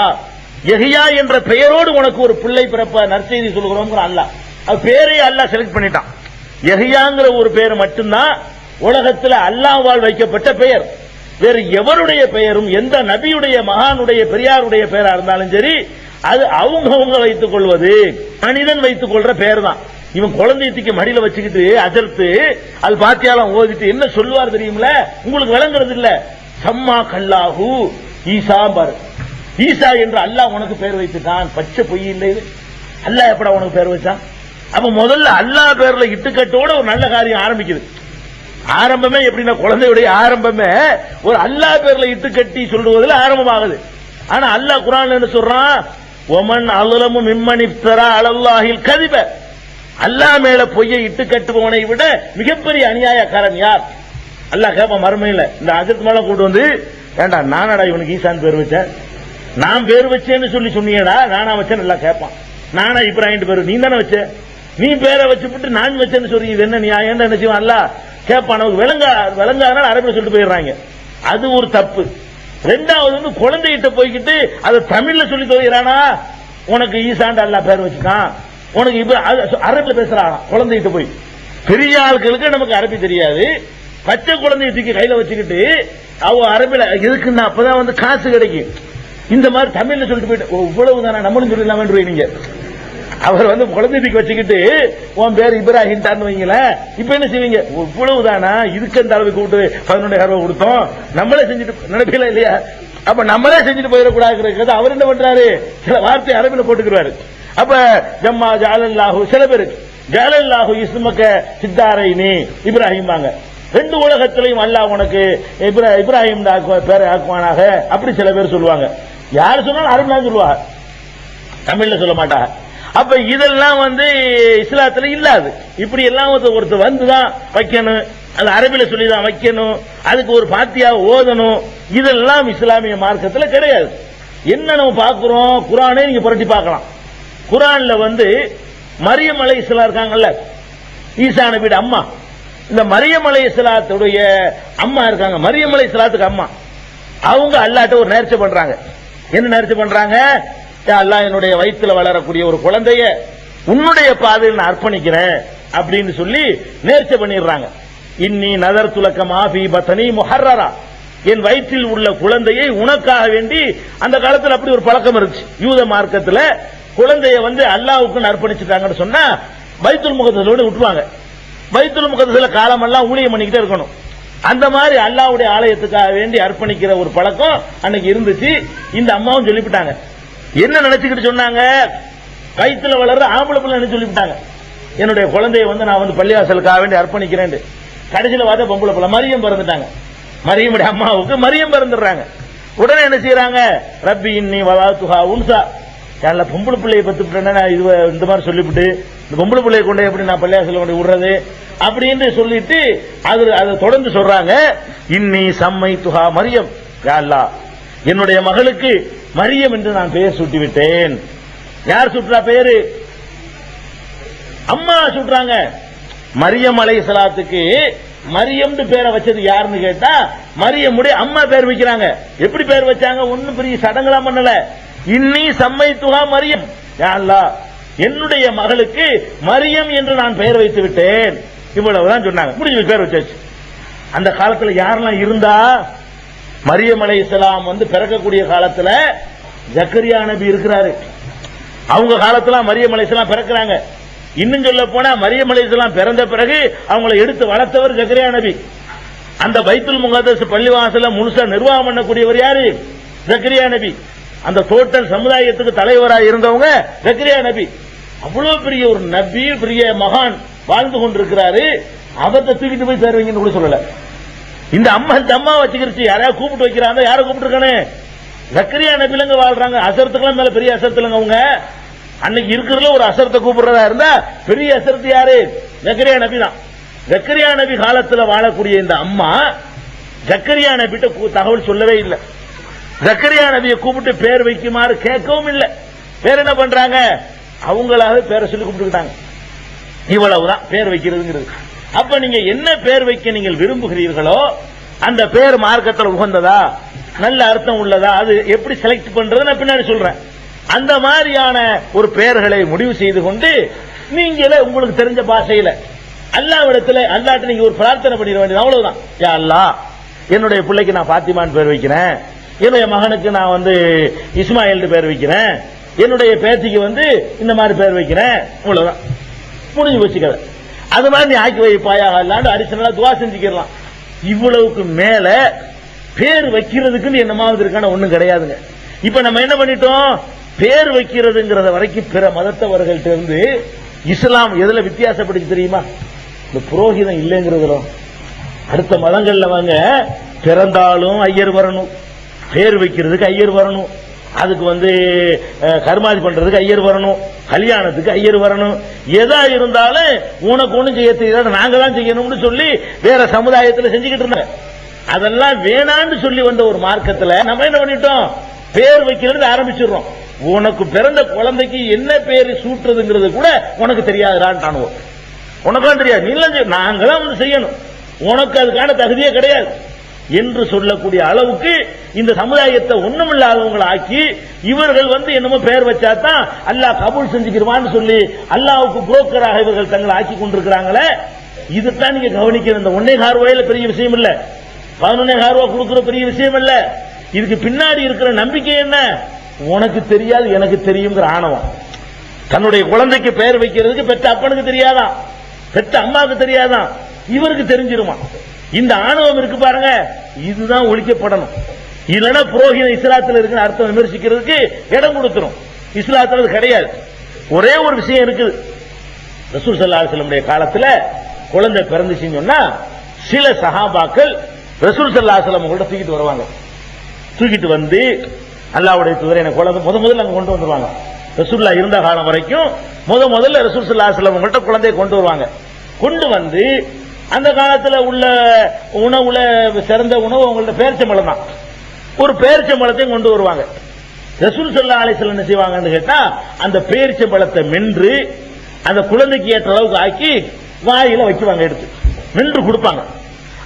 யஹ்யா என்ற பெயரோடு உனக்கு ஒரு பிள்ளை பிறப்ப நற்செய்தி சொல்கிறோம். அல்லாஹ் அது பேரே அல்லாஹ் செலக்ட் பண்ணிட்டான். யஹ்யாங்கிற ஒரு பெயர் மட்டும்தான் உலகத்தில் அல்லாஹ்வால் வைக்கப்பட்ட பெயர். வேறு எவருடைய பெயரும் எந்த நபியுடைய மகானுடைய பெரியாருடைய பெயரா இருந்தாலும் சரி அது அவங்க வைத்துக் கொள்வது, மனிதன் வைத்துக் கொள்ற பெயர் தான். இவன் குழந்தைக்கு மடியில வச்சுக்கிட்டு அஜர்த்து அது பாத்தியாலாம் ஓதிட்டு என்ன சொல்லுவார் தெரியுமில்ல, உங்களுக்கு விளங்குறது இல்ல. சம்மா கல்லாஹு ஈசா பாரு, ஈசா என்று அல்லாஹ் உனக்கு பெயர் வைத்துட்டான். பச்சை பொய் இல்லை. அல்லாஹ் எப்படா உனக்கு பெயர் வச்சான்? அப்ப முதல்ல அல்லாஹ் பேர்ல இட்டுக்கட்டோட ஒரு நல்ல காரியம் ஆரம்பிக்குது. ஆரம்பமே எப்படின்னா, குழந்தையுடைய ஆரம்பமே ஒரு அல்லாஹ் பேர்ல இட்டுக்கட்டி சொல்றதுல ஆரம்பமாகுது. ஆனா அல்லாஹ் குர்ஆன்ல என்ன சொல்றான், ஒமன் அலமு மிம்மன் இஃப்தரா அலல்லாஹில் கதிப. அல்லாஹ் மேல பொய்யை இட்டு கட்டுபவனை விட மிகப்பெரிய அநியாயக்காரன் யார்? அல்லாஹ் கேட்பான் மறுமையில. இந்த அஜத் மேல கூட்டு ஏண்டா நானடா இவனுக்கு ஈசான் பேர் வச்சேன், நான் பேர் வச்சேன்னு சொல்லி சொன்னியடா, நானா வச்சேன்னு எல்லாம் கேட்பான். நானா இப்ராஹிம் பேரு, நீ தானே வச்ச, நீ பேரை வச்சுட்டு நான் வச்சேன்னு சொல்லி இது என்ன நியாயம் என்ன செய்வான்? அல்ல கேட்பான். நமக்கு விளங்காதனால அரபில் சொல்லிட்டு போயிடுறாங்க. அது ஒரு தப்பு. ரெண்டாவது குழந்தைகிட்ட போய்கிட்டு அதை தமிழ்ல சொல்லி தோகிறானா, உனக்கு ஈசாண்டு அல்லாஹ் பேர் வச்சுட்டான், உனக்கு இப்ப அரபில பேசுறான் குழந்தைகிட்ட போய். பெரிய ஆட்களுக்கு நமக்கு அரபி தெரியாது, பச்சை குழந்தைய தூக்கி கையில வச்சுக்கிட்டு அவ அரபில எதுக்குன்னா அப்பதான் வந்து காசு கிடைக்கும். இந்த மாதிரி தமிழ்ல சொல்லிட்டு போயிட்டு இவ்வளவு தானே நம்மளும் சொல்லிடலாமே நீங்க. அவர் வந்து குழந்தை தூக்கி வச்சுக்கிட்டு உன் பேர் இப்ராஹிம் தான் வைங்களேன், இப்ப என்ன செய்வீங்க? இவ்வளவு தானா, இதுக்கு அந்த அளவுக்கு கூட்டு 11,000 ரூபாய் கொடுத்தோம், நம்மளே செஞ்சுட்டு நினைப்பீங்களா இல்லையா? அப்ப நம்மளே செஞ்சுட்டு போயிடக்கூடாது. அவர் என்ன பண்றாரு, சில வார்த்தை அரபில போட்டுக்கிறாரு. அப்ப ஜம்மா ஜாலல்லாஹு, சில பேரு ஜாலல்லாஹு இஸ்மக்க சித்தாரைனி இப்ராஹிம் வாங்க, ரெண்டு உலகத்திலையும் அல்லாஹ் உனக்கு இப்ராஹிம் பேரை ஆக்குவானாக, அப்படி சில பேர் சொல்லுவாங்க. யாரு சொன்னாலும் அரபில சொல்லுவாங்க, தமிழ்ல சொல்ல மாட்டாங்க. அப்ப இதெல்லாம் வந்து இஸ்லாத்துல இல்லாது. இப்படி எல்லாம் ஒருத்தர் வந்துதான் வைக்கணும், அது அரபில சொல்லிதான் வைக்கணும், அதுக்கு ஒரு பாத்தியா ஓதணும், இதெல்லாம் இஸ்லாமிய மார்க்கத்துல கிடையாது. என்ன நம்ம பார்க்கிறோம், குர்ஆனே நீங்க புரட்டி பார்க்கலாம். குர்ஆன்ல வந்து மரியம் அலைஹிஸ்ஸலாம் இருக்காங்கல்ல, ஈசா நபியோட அம்மா, இந்த மரியம் அலைஹிஸ்ஸலாத்துடைய அம்மா இருக்காங்க, மரியம் அலைஹிஸ்ஸலாத்துக்கு அம்மா, அவங்க அல்லாஹ்ட்ட ஒரு நேர்ச்சை பண்றாங்க. என்ன நேர்ச்சை பண்றாங்க? அல்லாஹ் என்னுடைய வயிற்றுல வளரக்கூடிய ஒரு குழந்தைய உன்னுடைய பாதையில் நான் அர்ப்பணிக்கிறேன் அப்படின்னு சொல்லி நேர்ச்சை பண்ணிடுறாங்க. இன்னி நதர் துலக்கம் ஆஃபி பத்தனி முஹர்ரரா, என் வயிற்றில் உள்ள குழந்தையை உனக்காக வேண்டி. அந்த காலத்தில் அப்படி ஒரு பழக்கம் இருந்துச்சு யூத மார்க்கத்தில். குழந்தைய வந்து அல்லாஹ்வுக்கு அர்ப்பணிச்சுட்டாங்கன்னு சொன்னா பைத்துல் முகத்தஸோட விட்டுருவாங்க. பைத்துல் முகத்தஸில் காலமெல்லாம் ஊழியம் பண்ணிக்கிட்டே இருக்கணும். அந்த மாதிரி அல்லாஹ்வுடைய ஆலயத்துக்காக வேண்டி அர்ப்பணிக்கிற ஒரு பழக்கம் அன்னைக்கு இருந்துச்சு. இந்த அம்மாவும் சொல்லிவிட்டாங்க. என்ன நினைச்சுக்கிட்டு சொன்னாங்க, வயிற்றுல வளர்ற ஆம்பளை பிள்ளை சொல்லிவிட்டாங்க, என்னுடைய குழந்தைய வந்து நான் வந்து பள்ளிவாசலுக்காக வேண்டி அர்ப்பணிக்கிறேன். கடைசியில் வாத பொம்பளை பிள்ளை மரியம் பிறந்துட்டாங்க. மரியமுடைய அம்மாவுக்கு மரியம் பிறந்துடுறாங்க. உடனே என்ன செய்யறாங்க, ரப்பி இன்னி வலாத்துஹா உன்சா, யார பொம்பளை பிள்ளையை பத்துட்டேன்னா இது இந்த மாதிரி சொல்லிவிட்டு இந்த பொம்பளை பிள்ளையை கொண்டு எப்படி நான் பள்ளிவாசல கொண்டு விடுறது அப்படின்னு சொல்லிட்டு அதை தொடர்ந்து சொல்றாங்க. இன்னி சம்மை துஹா மரியம், யா அல்லாஹ் என்னுடைய மகளுக்கு மரியம் என்று நான் பெயர் சூட்டி விட்டேன். யார் சுற்றா பெயரு? அம்மா சுட்டுறாங்க. மரியம் அலைஹிஸ்ஸலாத்துக்கு மரியம் பேரை வச்சது யாருன்னு கேட்டா மரியமுடைய அம்மா பேர் வைக்கிறாங்க. எப்படி பேர் வச்சாங்க? ஒன்னும் பெரிய சடங்கெல்லாம் பண்ணல. இன்னி சம்மை துஹா மரியம், யா அல்லாஹ் என்னுடைய மகளுக்கு மரியம் என்று நான் பெயர் வைத்து விட்டேன். இவ்வளவுதான் சொன்னாங்க, முடிஞ்சு பேர் வச்சாச்சு. அந்த காலத்துல யாரெல்லாம் இருந்தா, மரியம் அலைஹிஸ்ஸலாம் வந்து பிறக்கக்கூடிய காலத்துல ஜக்கரியா நபி இருக்கிறாரு. அவங்க காலத்துல மரியம் அலைஹிஸ்ஸலாம் பிறக்கிறாங்க. இன்னும் சொல்ல போனா மரியம் அலைஹிஸ்ஸலாம் பிறந்த பிறகு அவங்களை எடுத்து வளர்த்தவர் ஜக்கரியா நபி. அந்த பைத்துல் முகத்தஸ் பள்ளிவாசல முழுசா நிர்வாகம் பண்ணக்கூடியவர் யாரு? ஜக்கரியா நபி. அந்த டோட்டல் சமுதாயத்துக்கு தலைவராக இருந்தவங்க ஜக்கரியா நபி. அவ்வளவு பெரிய ஒரு நபி, பெரிய மகான் வாழ்ந்து கொண்டிருக்கிறாரு. அவத்தை தூக்கிட்டு போய் சேருவீங்கன்னு கூட சொல்லல. இந்த அம்மா வச்சுக்கிருச்சு, யாரையா கூப்பிட்டு வைக்கிறாங்க, யாரை கூப்பிட்டுருக்கானே? ஜக்கரியா நபிலங்க வாழ்றாங்க. அசரத்துக்கெல்லாம் மேல பெரிய அசரத்துலங்க அவங்க. அன்னைக்கு இருக்கிறதுல ஒரு அசரத்தை கூப்பிடுறதா இருந்தா பெரிய அசரத்து யாரு? ஜக்கரியா நபி தான். ஜக்கரியா நபி காலத்துல வாழக்கூடிய இந்த அம்மா ஜக்கரியா நபிட்ட தகவல் சொல்லவே இல்லை. ஜக்கரியா நபியை கூப்பிட்டு பேர் வைக்குமாறு கேட்கவும் இல்லை. பேர் என்ன பண்றாங்க, அவங்களாவே பேரை சொல்லி கூப்பிட்டுக்கிட்டாங்க. இவ்வளவுதான் பேர் வைக்கிறதுங்கிறது. அப்ப நீங்க என்ன பேர் வைக்க நீங்கள் விரும்புகிறீர்களோ அந்த பேர் மார்க்கத்தில் உகந்ததா, நல்ல அர்த்தம் உள்ளதா, அது எப்படி செலக்ட் பண்றது நான் பின்னாடி சொல்றேன். அந்த மாதிரியான ஒரு பெயர்களை முடிவு செய்து கொண்டு நீங்களே உங்களுக்கு தெரிஞ்ச பாஷையில அல்லாஹ்விடத்துல அல்லாஹ்ட்ட நீங்க ஒரு பிரார்த்தனை பண்ணிட வேண்டியது, அவ்வளவுதான். யா அல்லாஹ் என்னுடைய பிள்ளைக்கு நான் பாத்திமான் பேர் வைக்கிறேன், என்னுடைய மகனுக்கு நான் வந்து இஸ்மாயில் பேர் வைக்கிறேன், என்னுடைய பேத்திக்கு வந்து இந்த மாதிரி பேர் வைக்கிறேன், அவ்வளவுதான், முடிஞ்சு வச்சுக்கல. அது மாதிரி நீ ஆக்கி வைப்பாயாக அல்லாண்டு அடிஷனலா துவா செஞ்சுக்கலாம். இவ்வளவுக்கு மேல பேர் வைக்கிறதுக்கு என்னமாவது இருக்கான ஒண்ணும் கிடையாதுங்க. இப்ப நம்ம என்ன பண்ணிட்டோம், பேர் வைக்கிறதுங்கிறத வரைக்கும் பிற மதத்தவர்கள்ட்ட இருந்து இஸ்லாம் எதுல வித்தியாசப்படுச்சு தெரியுமா? இந்த புரோகிதம் இல்லைங்கிறதுல. அடுத்த மதங்கள்ல வாங்க பிறந்தாலும் ஐயர் வரணும், பேர் வைக்கிறதுக்கு ஐயர் வரணும், அதுக்கு வந்து கர்மாதி பண்றதுக்கு ஐயர் வரணும், கல்யாணத்துக்கு ஐயர் வரணும், எதா இருந்தாலும் உனக்கு ஒண்ணு செய்ய தெரியாது, நாங்க தான் செய்யணும்னு சொல்லி வேற சமுதாயத்தில் செஞ்சுக்கிட்டு இருந்தாங்க. அதெல்லாம் வேணான்னு சொல்லி வந்த ஒரு மார்க்கத்துல நம்ம என்ன பண்ணிட்டோம், பேர் வைக்கிறது ஆரம்பிச்சிடுறோம். உனக்கு பிறந்த குழந்தைக்கு என்ன பேர் சூட்டுறதுங்கிறது கூட உனக்கு தெரியாதுடான்னு, உனக்கும் தெரியாது, நீ நாங்களாம் வந்து செய்யணும், உனக்கு அதுக்கான தகுதியே கிடையாது. என்று சொல்லக்கூடிய அளவுக்கு இந்த சமுதாயத்தை ஒண்ணுமில்லாதவங்களை ஆக்கி இவர்கள் என்னமோ பெயர் வச்சாதான் அல்லாஹ் கபூல் செஞ்சுக்கிறான்னு சொல்லி அல்லாஹ்வுக்கு புரோக்கராக இவர்கள் தங்களை ஆக்கி கொண்டிருக்கிறாங்களே. இதுதான் நீங்க கவனிக்கிற இந்த 1.25 ரூபாயில பெரிய விஷயம் இல்ல, 11.25 ரூபாய் கொடுக்கிற பெரிய விஷயம் இல்ல. இதுக்கு பின்னாடி இருக்கிற நம்பிக்கை என்ன? உனக்கு தெரியாது எனக்கு தெரியுங்கிற ஆணவம். தன்னுடைய குழந்தைக்கு பெயர் வைக்கிறதுக்கு பெற்ற அப்பனுக்கு தெரியாதான், பெற்ற அம்மாவுக்கு தெரியாதான், இவருக்கு தெரிஞ்சிருமா. இந்த ஆணவம் இருக்கு பாருங்க, இதுதான் ஒழிக்கப்படணும். இல்லைன்னா புரோகித இஸ்லாத்தில் இருக்கிற அர்த்தம் விமர்சிக்கிறதுக்கு இடம் கொடுத்துரும். இஸ்லாத்தில் அது கிடையாது. ஒரே ஒரு விஷயம் இருக்குது. ரசூல் ஸல்லல்லாஹு அலைஹி வஸல்லம் காலத்துல குழந்தை பிறந்துச்சுன்னு சொன்னா சில சஹாபாக்கள் ரசூல் ஸல்லல்லாஹு அலைஹி வஸல்லம் கூட தூக்கிட்டு வருவாங்க. தூக்கிட்டு வந்து அல்லாஹ்வுடைய தூதரே எனக்கு குழந்தை முதல்ல அங்க கொண்டு வந்துருவாங்க. ரசூலுல்லாஹ் இருந்த காலம் வரைக்கும் முதல்ல ரசூல் ஸல்லல்லாஹு அலைஹி வஸல்லம் கிட்ட குழந்தையை கொண்டு வருவாங்க. கொண்டு வந்து அந்த காலத்துல உள்ள உணவுல சிறந்த உணவு அவங்களோட பேரிச்சம்பழம் தான். ஒரு பேரிச்சம்பழத்தையும் கொண்டு வருவாங்க. ரசூல் ஸல்லல்லாஹு அலைஹி வஸல்லம் என்ன செய்வாங்கன்னு கேட்டா அந்த பேரிச்சம்பழத்தை மென்று அந்த குழந்தைக்கு ஏற்ற அளவுக்கு ஆக்கி வாயில வைக்குவாங்க, எடுத்து மென்று கொடுப்பாங்க.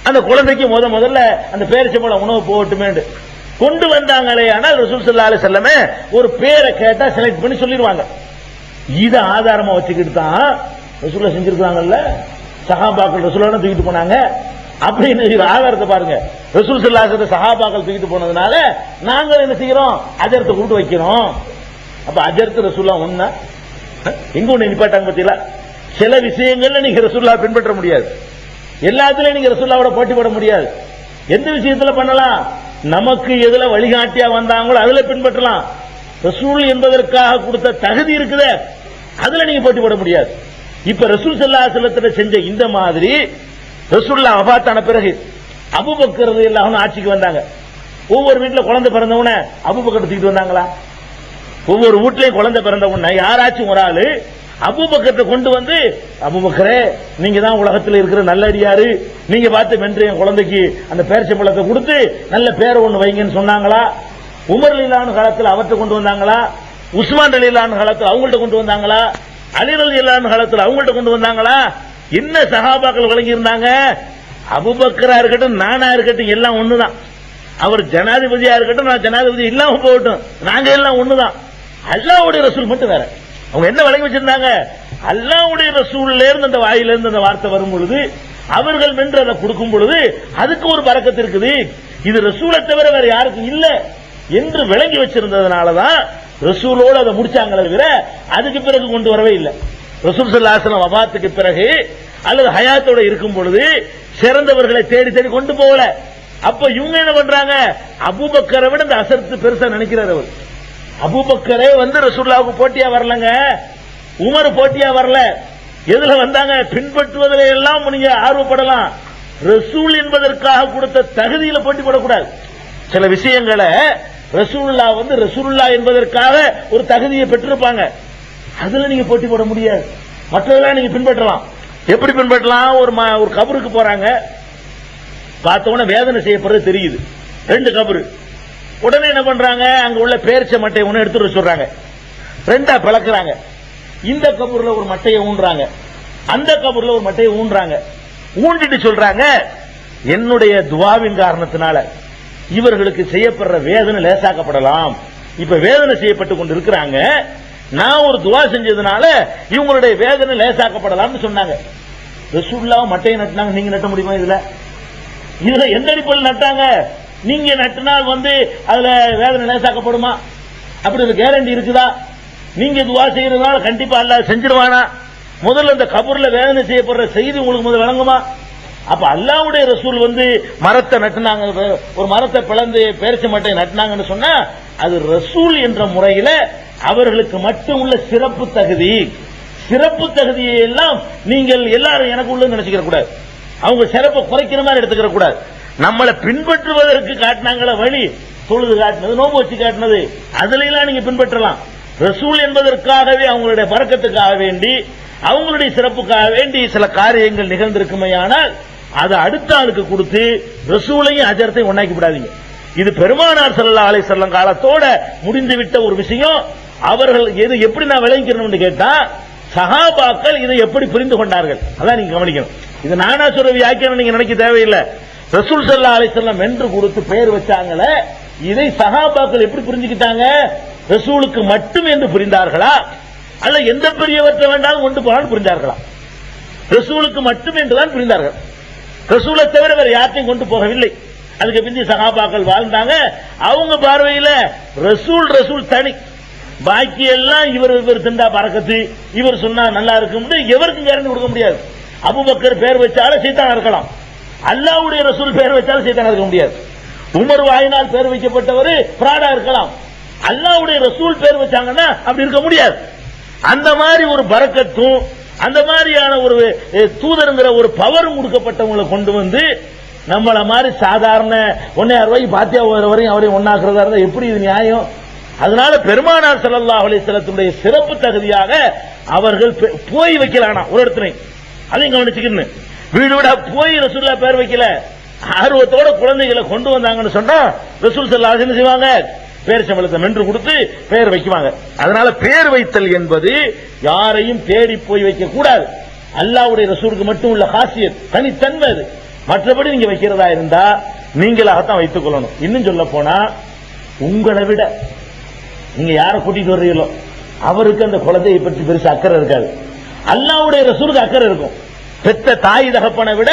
அந்த குழந்தைக்கு முதல்ல அந்த பேரிச்சம்பழம் உணவு போகட்டுமே கொண்டு வந்தாங்களே. ஆனால் ரசூல் ஸல்லல்லாஹு அலைஹி வஸல்லம் ஒரு பேரை கேட்டா செலக்ட் பண்ணி சொல்லிடுவாங்க. இத ஆதாரமா வச்சுக்கிட்டு தான் ரசூலுல்லாஹ் செஞ்சிருக்காங்கல்ல, சஹாபாக்கள் ரசூலுல்லாஹ் தூக்கிட்டு போனாங்க அப்படின்னு ஆதாரத்தை பாருங்க. ரசூல் ஸல்லல்லாஹு அலைஹி வஸல்லம் சஹாபாக்கள் தூக்கிட்டு போனதுனால நாங்க என்ன செய்யறோம், அஜரத்தை கூட்டு வைக்கிறோம். அப்ப அஜரத்து ரசூலுல்லாஹ் ஒண்ணா எங்க ஒண்ணு நிப்பாட்டாங்க பத்தியில. சில விஷயங்கள்ல நீங்க ரசூலுல்லாஹ் பின்பற்ற முடியாது, எல்லாத்துலயும் நீங்க ரசூலுல்லாஹ்வோட போட்டி போட முடியாது. எந்த விஷயத்துல பண்ணலாம், நமக்கு எதுல வழிகாட்டியா வந்தாங்களோ அதுல பின்பற்றலாம். ரசூல் என்பதற்காக கொடுத்த தகுதி இருக்குதே அதுல நீங்க போட்டி போட முடியாது. இப்ப ரசூல் ஸல்லல்லாஹு அலைஹி வஸல்லம் செஞ்ச இந்த மாதிரி ரசூலுல்லாஹ் வஃபாத்தான பிறகு அபூபக்கர் ரலியல்லாஹு அன்ஹு ஆட்சிக்கு வந்தாங்க. ஒவ்வொரு வீட்டுல குழந்தை பிறந்தவன அபூபக்கர் தூக்கிட்டு வந்தாங்களா? ஒவ்வொரு வீட்லயும் குழந்தை பிறந்த உடனே யாராச்சும் ஒரு ஆளு அபூபக்கரை கொண்டு வந்து, அபூபக்கரே நீங்க தான் உலகத்தில் இருக்கிற நல்ல அடியாரு, நீங்க பார்த்து வென்று என் குழந்தைக்கு அந்த பேரிச்சம்பழத்தை கொடுத்து நல்ல பேரை ஒண்ணு வைங்கன்னு சொன்னாங்களா? உமர் ரலியல்லாஹு அன்ஹு காலத்தில் அவர்கிட்ட கொண்டு வந்தாங்களா? உஸ்மான் ரலியல்லாஹு அன்ஹு காலத்தில் அவங்கள்ட்ட கொண்டு வந்தாங்களா? அலி ரலியல்லாஹு அன்ஹு காலத்தில் அவங்கள்ட்ட கொண்டு வந்தாங்களா? என்ன சஹாபாக்கள் வழங்கி இருந்தாங்க? அபூபக்கரா இருக்கட்டும் நானா இருக்கட்டும் எல்லாம் ஒண்ணுதான். அவர் ஜனாதிபதியா இருக்கட்டும் நான் ஜனாதிபதி இல்லாம போகட்டும், நாங்க எல்லாம் ஒண்ணுதான். அல்லாஹ்வுடைய ரசூல் மட்டும் வேற. அவங்க என்ன வழங்கி வச்சிருந்தாங்க? அல்லாஹ்வுடைய ரசூல்ல இருந்து அந்த வாயில இருந்து அந்த வார்த்தை வரும் பொழுது அவர்கள் வென்று அதை கொடுக்கும் பொழுது அதுக்கு ஒரு பரக்கத்து இருக்குது. இது ரசூலை தவிர வேற யாருக்கும் இல்ல என்று விளங்கி வச்சிருந்ததுனாலதான் ரசூலோடு அதை முடிச்சாங்களே தவிர அதுக்கு பிறகு கொண்டு வரவே இல்லை. ரசூல் ஸல்லல்லாஹு அலைஹி வஸல்லம் வஃபாத்துக்கு பிறகு அல்லது ஹயாத்தோட இருக்கும் பொழுது சிறந்தவர்களை தேடி தேடி கொண்டு போகல. அப்ப இவங்க என்ன பண்றாங்க, அபூபக்கரை விட இந்த அசரத்து பெருசா நினைக்கிறார். அவர் அபூபக்கரே ரசூலுல்லாஹ்வுக்கு போட்டியா வரலங்க, உமர் போட்டியா வரல. எதுல வந்தாங்க, பின்பற்றுவதில் எல்லாம் நீங்க ஆர்வப்படலாம், ரசூல் என்பதற்காக கொடுத்த தகுதியில போட்டி போடக்கூடாது. சில விஷயங்களை ரசூலுல்லாஹ் ரசூலுல்லாஹ் என்பதற்காக ஒரு தகுதியை பெற்றிருப்பாங்க, அதுல நீங்க போட்டி போட முடியாது. மற்றதெல்லாம் நீங்க பின்பற்றலாம். எப்படி பின்பற்றலாம்? ஒரு கபருக்கு போறாங்க, பார்த்தவன வேதனை செய்யப்படுறது தெரியுது, 2 கபரு. உடனே என்ன பண்றாங்க, அங்க உள்ள பேரிச்ச மட்டையை ஒண்ணு எடுத்துட்டு சொல்றாங்க, 2 பிளக்குறாங்க. இந்த கபூர்ல ஒரு மட்டையை ஊன்றாங்க, அந்த கபூர்ல ஒரு மட்டையை ஊன்றாங்க. ஊண்டிட்டு சொல்றாங்க, என்னுடைய துவாவின் காரணத்தினால இவர்களுக்கு செய்யப்படுற வேதனை லேசாக்கப்படலாம். இப்ப வேதனை செய்யப்பட்டு கொண்டு இருக்கிறாங்க, நான் ஒரு துவா செஞ்சதுனால இவங்களுடைய வேதனை லேசாக்கப்படலாம்னு சொன்னாங்க. ரசூலுல்லாஹ் மட்டையை நட்டினாங்க, நீங்க நட்ட முடியுமா? இதுல எந்த அடிப்படையில் நட்டாங்க? நீங்க நட்டினால் அதுல வேதனை லேசாக்கப்படுமா? அப்படி ஒரு கேரண்டி இருக்குதா? நீங்க துவா செய்யறதுனால கண்டிப்பா அல்லாஹ் செஞ்சிருவானா? முதல்ல இந்த கபூர்ல வேதனை செய்யப்படுற செய்தி உங்களுக்கு முதல்ல விளங்குமா? அப்ப அல்லாஹ்வுடைய ரசூல் மரத்தை நட்டினாங்க, ஒரு மரத்தை பிளந்து பேரிச்ச மட்டையை நட்டினாங்கன்னு சொன்னா அது ரசூல் என்ற முறையில அவர்களுக்கு மட்டும் உள்ள சிறப்பு தகுதி. சிறப்பு தகுதியை எல்லாம் நீங்கள் எல்லாரும் எனக்கு உள்ள நினைச்சுக்கிற கூடாது, அவங்க சிறப்பை குறைக்கிற மாதிரி எடுத்துக்கிற கூடாது. நம்மளை பின்பற்றுவதற்கு காட்டினாங்களே வழி, தொழுது காட்டினது, நோம்பு வச்சு காட்டினது, அதுல எல்லாம் நீங்க பின்பற்றலாம். ரசூல் என்பதற்காகவே அவங்களுடைய பரக்கத்துக்காக வேண்டி அவங்களுடைய சிறப்புக்காக வேண்டி சில காரியங்கள் நிகழ்ந்திருக்குமையானால் அதை அடுத்த ஆளுக்கு கொடுத்து ரசூலையும் அஜரத்தையும் ஒன்னாக்கி விடாதீங்க. இது பெருமானார் ஸல்லல்லாஹு அலைஹி வஸல்லம் காலத்தோட முடிந்துவிட்ட ஒரு விஷயம். அவர்கள் எது எப்படி நான் விளங்கிக்கணும்னு கேட்டா, சஹாபாக்கள் இதை எப்படி புரிந்து கொண்டார்கள் அதான் நீங்க கவனிக்கணும். இது நானா சொல்ற வியாக்கியானம் நீங்க நினைக்க தேவையில்லை. ரசூல் ஸல்லல்லாஹு அலைஹி வஸல்லம் என்று கொடுத்து பெயர் வச்சாங்களே, இதை சஹாபாக்கள் எப்படி புரிஞ்சுக்கிட்டாங்க? ரசூலுக்கு மட்டும் என்று புரிந்தார்களா, அல்ல எந்த பெரியவற்றை வேண்டாலும் கொண்டு போனாலும் புரிந்தார்களா? ரசூலுக்கு மட்டும் என்றுதான் புரிந்தார்கள். ரசூலை தவிர வேற யார்ட்டையும் கொண்டு போகவில்லை. அதுக்கு பிந்தி சஹாபாக்கள் வாழ்ந்தாங்க. அவங்க பார்வையில ரசூல் தனி, பாக்கி எல்லாம் இவர் திண்டா பறக்கத்து, இவர் சொன்னா நல்லா இருக்கும், எவருக்கும் கேரண்டி கொடுக்க முடியாது. அபூபக்கர் பேர் வச்சாலும் சைத்தான் இருக்கலாம், அல்லாஹ்வுடைய ரசூல் பேர் வச்சாலும் சைத்தான் இருக்க முடியாது. உமர் வாயினால் பேர் வைக்கப்பட்டவர் பிராடா இருக்கலாம், அல்லாஹ்வுடைய ரசூல் பேர் வச்சாங்கன்னா அப்படி இருக்க முடியாது. அந்த மாதிரி ஒரு பரக்கத்தும் அந்த மாதிரியான ஒரு தூதருங்கிற ஒரு பவரும் கொடுக்கப்பட்டவங்களை கொண்டு வந்து நம்மள மாதிரி சாதாரண 1000 ரூபாய்க்கு பாத்தியா வரையும் அவரையும் ஒன்னாக்குறதா இருந்தா எப்படி இது நியாயம்? அதனால பெருமானார் ஸல்லல்லாஹு அலைஹி வஸல்லத்துடைய சிறப்பு தகுதியாக அவர்கள் போய் வைக்கலானா ஒரு இடத்துல, அதையும் கவனிச்சுக்கணும். வீடு வீடா போய் ரசூலுல்லாஹ் பேர் வைக்கல, ஆர்வத்தோட குழந்தைகளை கொண்டு வந்தாங்கன்னு சொன்னா ரசூல் ஸல்லல்லாஹு அலைஹி வஸல்லம் செய்வாங்க, பேர் சம்பளத்தை மென்று கொடுத்து பெயர் வைக்குவாங்க. அதனால பேர் வைத்தல் என்பது யாரையும் தேடி போய் வைக்க கூடாது. அல்லாஹ்வுடைய ரசூலுக்கு மட்டும் உள்ள காசியத், தனித்தன்மை அது. மற்றபடி நீங்க வைக்கிறதா இருந்தா நீங்களாகத்தான் வைத்துக் கொள்ளணும். இன்னும் சொல்ல போனா உங்களை விட நீங்க யாரை கூட்டிட்டு வர்றீங்களோ அவருக்கு அந்த குழந்தையை பற்றி பெருசு அக்கறை இருக்காது. அல்லாஹ்வுடைய ரசூலுக்கு அக்கறை இருக்கும். பெத்த தாய் தகப்பனை விட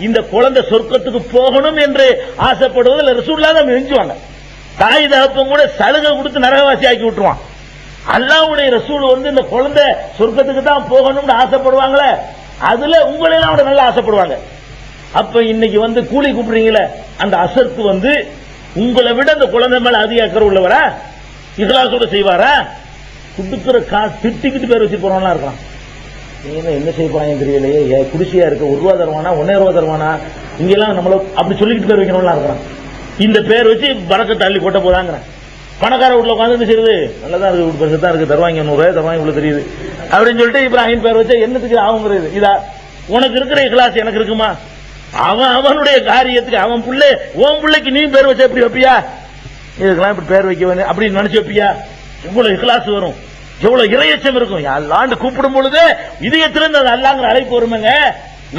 இந்த குழந்தை சொர்க்கத்துக்கு போகணும் என்று ஆசைப்படுவதில் ரசூலுல்லாஹ் தான் மிஞ்சுவாங்க. தாய் தகப்பன் கூட சலுகை கொடுத்து நரகவாசி ஆக்கி விட்டுருவான். அல்லாஹ்வுடைய ரசூல் இந்த குழந்தை சொர்க்கத்துக்கு தான் போகணும்னு ஆசைப்படுவாங்களே, அதுல உங்களெல்லாம் விட நல்லா ஆசைப்படுவாங்க. அப்ப இன்னைக்கு கூலி கூப்பிடுறீங்களே, அந்த அசர்த்து உங்களை விட அந்த குழந்தை மேல அதிக அக்கறை உள்ளவரா, இஹ்லாஸோட செய்வாரா? குடுக்கிற காசு திட்டிக்கிட்டு பேர் வச்சு போறவனா இருக்கான். என்ன செய்ய போறாங்க தெரியலையே, குடிசையா இருக்க 1 ரூபா தருவானா 1.5 ரூபா தருவானா, இங்கெல்லாம் நம்மள அப்படி சொல்லிக்கிட்டு பேர் வைக்கணும்லாம் இருக்கிறான். இந்த பேர் வச்சு பறக்க தள்ளி கொட்ட போதாங்க. பணக்கார வீட்டுல உட்காந்து செய்யுது, நல்லதான் இருக்கு, பெருசா தான் இருக்கு, தருவாங்க 100 ரூபாய் தருவாங்க, இவ்வளவு தெரியுது அப்படின்னு சொல்லிட்டு இப்ராஹிம் பேர் வச்சா என்னத்துக்கு ஆகுங்கிறது? இதா உனக்கு இருக்கிற இஹ்லாஸ் எனக்கு இருக்குமா? அவனுடைய காரியத்துக்கு அவன் புள்ள, உன் பிள்ளைக்கு நீ பேர் வச்சா எப்படி வைப்பியா? இதுக்கெல்லாம் இப்படி பேர் வைக்க வேணும் அப்படின்னு நினைச்சு வைப்பியா? எவ்வளவு இஹ்லாஸ் வரும், எவ்வளவு இறையச்சம் இருக்கும். அல்லாண்டு கூப்பிடும் பொழுது இதயத்திலிருந்து அது அல்லாங்கிற அழைப்பு வருமேங்க.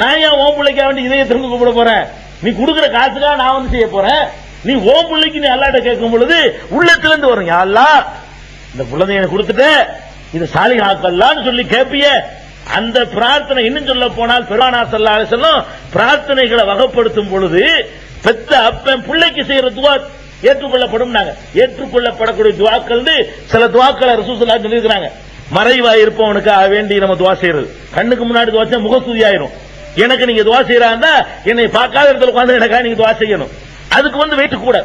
நான் ஏன் உன் பிள்ளைக்க வேண்டி இதயத்திலிருந்து கூப்பிட போறேன்? நீ கொடுக்கிற காசுக்காக நான் செய்ய போறேன். நீ ஓம் பிள்ளைக்கு நீ அல்லாட்ட கேட்கும் பொழுது உள்ளத்திலிருந்து வரும், யா அல்லாஹ் இந்த குழந்தைய கொடுத்துட்டு இது சாலிஹாக்கல்லான்னு சொல்லி கேட்பிய அந்த பிரார்த்தனை. இன்னும் சொல்ல போனால் பெருமானார் ஸல்லல்லாஹு அலைஹி வஸல்லம் பிரார்த்தனைகளை வகைப்படுத்தும் பொழுது பெத்த அப்பன் பிள்ளைக்கு செய்யற துஆ ஏற்றுக்கொள்ளப்படும். ஏற்றுக்கொள்ளப்படக்கூடிய துஆக்கள் சில துஆக்களை ரசூல் ஸல்லல்லாஹு அலைஹி வஸல்லம் சொல்லியிருக்காங்க. மறைவா இருப்பவனுக்காக வேண்டி நம்ம துஆ செய்யறது, கண்ணுக்கு முன்னாடி துஆ செஞ்சா முகஸ்துதி ஆயிரும். எனக்கு நீங்க துஆ செய்யறாந்தா என்னை பார்க்காத இடத்துல உட்கார்ந்து எனக்காக நீங்க துஆ செய்யணும். அதுக்கு வெயிட் கூட.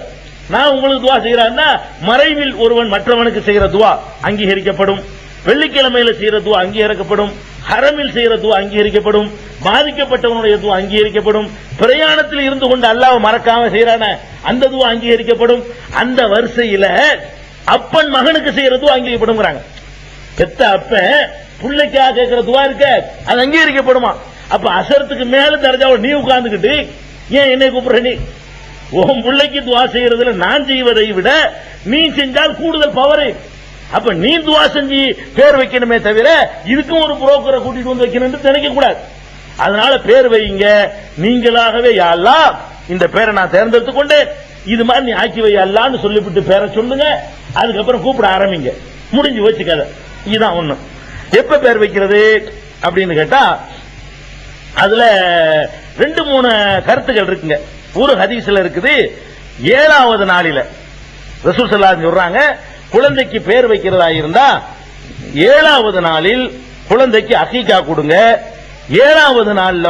நான் உங்களுக்கு துஆ செய்யறான்னா மறைவில் ஒருவன் மற்றவனுக்கு செய்யற துஆ அங்கீகரிக்கப்படும். வெள்ளிக்கிழமையில செய்யற துஆ அங்கீகரிக்கப்படும். ஹரமில் செய்யற துஆ அங்கீகரிக்கப்படும். பாதிக்கப்பட்டவனுடைய துஆ அங்கீகரிக்கப்படும். பிரயாணத்தில் இருந்து கொண்டு அல்லாஹ்வை மறக்காம செய்யறான அந்த துஆ அங்கீகரிக்கப்படும். அந்த வரிசையில அப்பன் மகனுக்கு செய்யற துஆ அங்கீகரிக்கப்படும்ங்கறாங்க. பெத்த அப்பன் பிள்ளைக்காக கேட்கிற துஆ இருக்க அது அங்கீகரிக்கப்படுமா? அப்ப அசரத்துக்கு மேல தரஜாவோட நீ உட்கார்ந்துக்கிட்டு ஏன் என்னை கூப்பிடுற? நீ உன் பிள்ளைக்கு துஆ செய்யறதுல நான் செய்வதை விட நீ செஞ்சால் கூடுதல் பவர். அப்ப நீ துஆ செஞ்சு பேர் வைக்கணுமே தவிர இதுக்கும் ஒரு புரோக்கரை கூட்டிட்டு வந்து வைக்கணும்னு நினைக்க கூடாது. அதனால பேர் வைங்க நீங்களாகவே, யா அல்லாஹ் இந்த பேரை நான் தேர்ந்தெடுத்துக் கொண்டேன், இது மாதிரி நீ ஆக்கி வை அல்லாஹ்னு சொல்லிவிட்டு பேரை சொல்லுங்க. அதுக்கப்புறம் கூப்பிட ஆரம்பிங்க, முடிஞ்சு வச்சு கதை. இதுதான் ஒண்ணு. எப்ப பேர் வைக்கிறது அப்படின்னு கேட்டா அதுல 2-3 கருத்துக்கள் இருக்குங்க. ஒரு ஹதீஸ்ல இருக்குது 7வது நாளில ரசூல் ஸல்லல்லாஹு அலைஹி வஸல்லம் சொல்றாங்க, குழந்தைக்கு பேர் வைக்கிறதா இருந்தா 7வது நாளில் குழந்தைக்கு அகீகா கொடுங்க. 7வது நாள்ல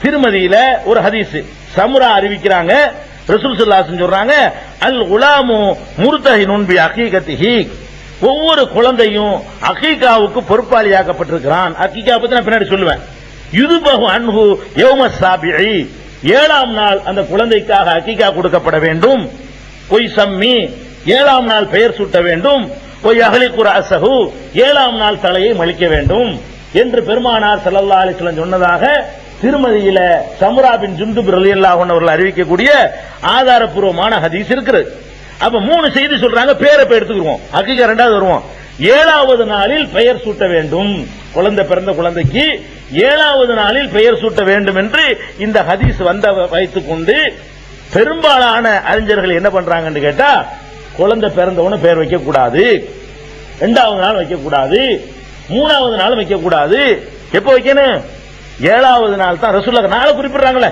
திருமதியில ஒரு ஹதீஸ் சமுரா அறிவிக்கிறாங்க, ரசூல் ஸல்லல்லாஹு அலைஹி வஸல்லம் சொல்றாங்க, அல் குலாமு முர்தஹினுன் பி அகீகத்திஹி, ஒவ்வொரு குழந்தையும் அகீகாவுக்கு பொறுப்பாளியாக்கப்பட்டிருக்கிறான். அகீகா பத்தி நான் பின்னாடி சொல்லுவேன். யுதுபஹு அன்ஹு யௌம ஸாபிஇ, 7ஆம் நாள் அந்த குழந்தைக்காக அகீகா கொடுக்கப்பட வேண்டும். பொய் சம்மி, 7ஆம் நாள் பெயர் சூட்ட வேண்டும். பொய் அஹ்லிகு ரஅஸஹு, 7ஆம் நாள் தலையை மலிக்க வேண்டும் என்று பெருமானார் ஸல்லல்லாஹு அலைஹி வஸல்லம் சொன்னதாக திருமதியில சமுரா பின் ஜுந்துப் ரலியல்லாஹு அன்ஹு அவர்கள் அறிவிக்கக்கூடிய ஆதாரப்பூர்வமான ஹதீஸ் இருக்குது. அப்ப 3 செய்தி சொல்றாங்க. பேரை எடுத்துக்குவோம், அகீகா 2வது வருவோம். 7வது நாளில் பெயர் சூட்ட வேண்டும். குழந்தை பிறந்த குழந்தைக்கு 7வது நாளில் பெயர் சூட்ட வேண்டும் என்று இந்த ஹதீஸ் வந்த வைத்துக் கொண்டு பெரும்பாலான அறிஞர்கள் என்ன பண்றாங்கன்னு கேட்டா, குழந்தை பிறந்தவன பெயர் வைக்க கூடாது, 2வது நாள் வைக்க கூடாது, 3வது நாள் வைக்க கூடாது. எப்ப வைக்கணும்? 7வது நாள் தான். ரசூலுல்லாஹ் நாளை குறிப்பிடுறாங்களே,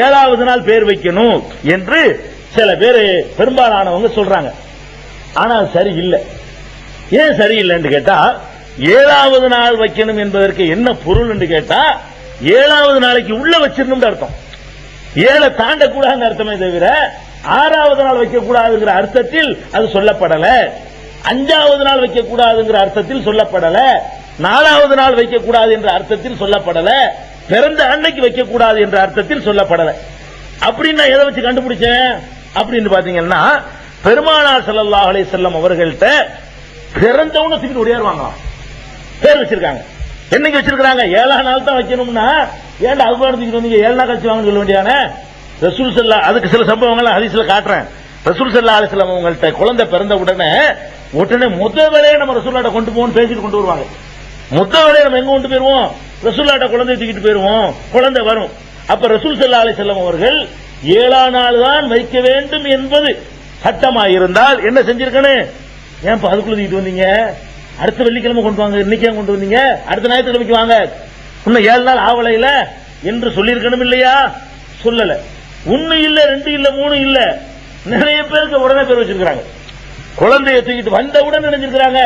7வது நாள் பெயர் வைக்கணும் என்று சில பேர் பெரும்பாலானவங்க சொல்றாங்க. ஆனா சரி இல்லை. ஏன் சரியில்லைன்னு கேட்டா, 7வது நாள் வைக்கணும் என்பதற்கு என்ன பொருள் என்று கேட்டா, 7வது நாளைக்கு உள்ள வச்சிடணும் அர்த்தம். 7 தாண்டக்கூடாதுன்னு அர்த்தமே தவிர 6வது நாள் வைக்கக்கூடாதுங்கிற அர்த்தத்தில் அது சொல்லப்படல. 5வது நாள் வைக்கக்கூடாதுங்கிற அர்த்தத்தில் சொல்லப்படல. 4வது நாள் வைக்கக்கூடாது என்ற அர்த்தத்தில் சொல்லப்படல. பிறந்த அன்னைக்கு வைக்கக்கூடாது என்ற அர்த்தத்தில் சொல்லப்படல. அப்படின்னு நான் எதை வச்சு கண்டுபிடிச்சேன் அப்படின்னு பாத்தீங்கன்னா, பெருமானார் ஸல்லல்லாஹு அலைஹி வஸல்லம் அவர்கள்ட்ட பிறந்தவன தூக்கிட்டு ஓடியாருவாங்களாம். பேர் வச்சிருக்காங்க. என்னைக்கு வச்சிருக்காங்க? 7ஆம் நாள் தான் வைக்கணும்னா ஏன்டா அதுக்கு தூக்கிட்டு வந்தீங்க, 7 நாள் கழிச்சு வாங்கன்னு சொல்ல வேண்டியானே. ரசூல் ஸல்லல்லாஹு, அதுக்கு சில சம்பவங்கள் ஹதீஸ்ல காட்டுறேன். ரசூல் ஸல்லல்லாஹு அலைஹி வஸல்லம் அவங்கள்ட்ட குழந்தை பிறந்த உடனே முதல் வேலையை நம்ம ரசூலுல்லாஹ்ட்ட கொண்டு போவோம் பேசிட்டு கொண்டு வருவாங்க. முதல் வேலையை நம்ம எங்க கொண்டு போயிருவோம்? ரசூலுல்லாஹ்ட்ட குழந்தை தூக்கிட்டு போயிருவோம். குழந்தை வரும். அப்ப ரசூல் ஸல்லல்லாஹு அலைஹி வஸல்லம் அவர்கள் 7ஆம் நாள் தான் வைக்க வேண்டும் என்பது சட்டமாயிருந்தால் என்ன செஞ்சிருக்கணும்? ஏன் அதுக்குள்ள தூக்கிட்டு வந்தீங்க? அடுத்த வெள்ளிக்கிழமை கொண்டு வாங்க, இன்னைக்கு ஏன் கொண்டு வந்தீங்க? அடுத்த ஞாயிற்றுக்கிழமைக்கு வாங்க, இன்னும் 7 நாள் ஆவலையில என்று சொல்லியிருக்கணும் இல்லையா? சொல்லல. 1 இல்ல, 2 இல்ல, 3 இல்ல, நிறைய பேருக்கு உடனே பேர் வச்சிருக்காங்க. குழந்தையை தூக்கிட்டு வந்தவுடன் நினைச்சிருக்காங்க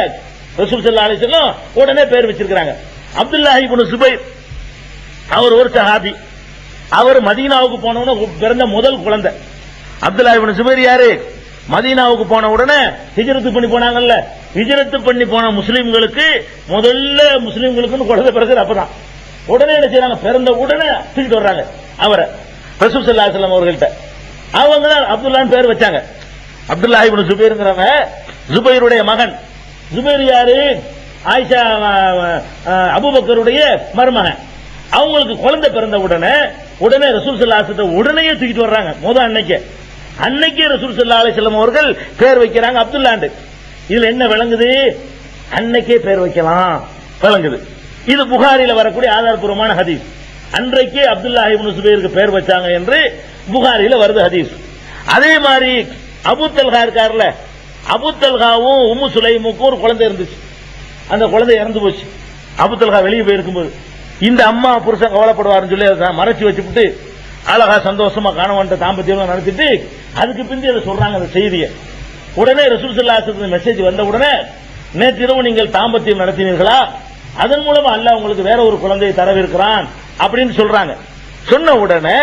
ரசூல் ஸல்லல்லாஹு அலைஹி வஸல்லம், உடனே பேர் வச்சிருக்காங்க. அப்துல்லாஹ் இப்னு சுபைர் அவர் ஒரு சஹாபி. அவர் மதீனாவுக்கு போனவன பிறந்த முதல் குழந்தை. அப்துல்லாஹ் இப்னு சுபைர் யாரு? மதீனாவுக்கு போன உடனே ஹிஜ்ரத் பண்ணி போனாங்கல்ல, ஹிஜ்ரத் பண்ணி போன முஸ்லிம்களுக்கு முதல்ல முஸ்லிம்களுக்கு குழந்தை பிறகு அப்பதான் உடனே என்ன செய்யறாங்க? பிறந்த உடனே தூக்கிட்டு வர்றாங்க அவரை ரசூல் ஸல்லல்லாஹு அலைஹி வஸல்லம் அவர்கள்ட்ட. அவங்க அப்துல்லாஹ் பேர் வச்சாங்க. அப்துல்லாஹ் இப்னு சுபைர்ங்கறவன் ஜுபைருடைய மகன். ஜுபைர் யாரு? ஆயிஷா அபூபக்கருடைய மருமகன். அவங்களுக்கு குழந்தை பிறந்த உடனே ரசூல் ஸல்லல்லாஹு அலைஹி வஸல்லம் உடனே தூக்கிட்டு வர்றாங்க. அன்னைக்கே ரசூல் ஸல்லல்லாஹு அலைஹி வஸல்லம் அவர்கள் பேர் வைக்கிறாங்க அப்துல்லாஹ். இதுல என்ன விளங்குது? அன்னைக்கே பேர் வைக்கலாம் விளங்குது. இது புகாரில வரக்கூடிய ஆதாரபூர்வமான ஹதீஸ். அன்றைக்கே அப்துல்லாஹ் இப்னு சுபைருக்கு பேர் வச்சாங்க என்று புகாரில வருது ஹதீஸ். அதே மாதிரி அபூ தல்ஹா இருக்கார்ல, அபூ தல்ஹாவும் உம்மு சுலைமுக்கும் ஒரு குழந்தை இருந்துச்சு. அந்த குழந்தை இறந்து போச்சு. அபூ தல்ஹா வெளியே போயிருக்கும்போது இந்த அம்மா புருஷன் கவலைப்படுவாருன்னு சொல்லி அதை மறைச்சு வச்சுட்டு அழகா சந்தோஷமா காணவன்ட்ட தாம்பத்தியம் நடத்திட்டு அதுக்கு பிந்தி அதை சொல்றாங்க அந்த செய்தியை. உடனே ரசூல் ஸல்லல்லாஹு அலைஹி வஸல்லம் மெசேஜ் வந்த உடனே, நேற்றிரவு நீங்கள் தாம்பத்தியம் நடத்தினீர்களா, அதன் மூலமா அல்லாஹ் உங்களுக்கு வேற ஒரு குழந்தையை தரவிருக்கிறான் அப்படின்னு சொல்றாங்க. சொன்ன உடனே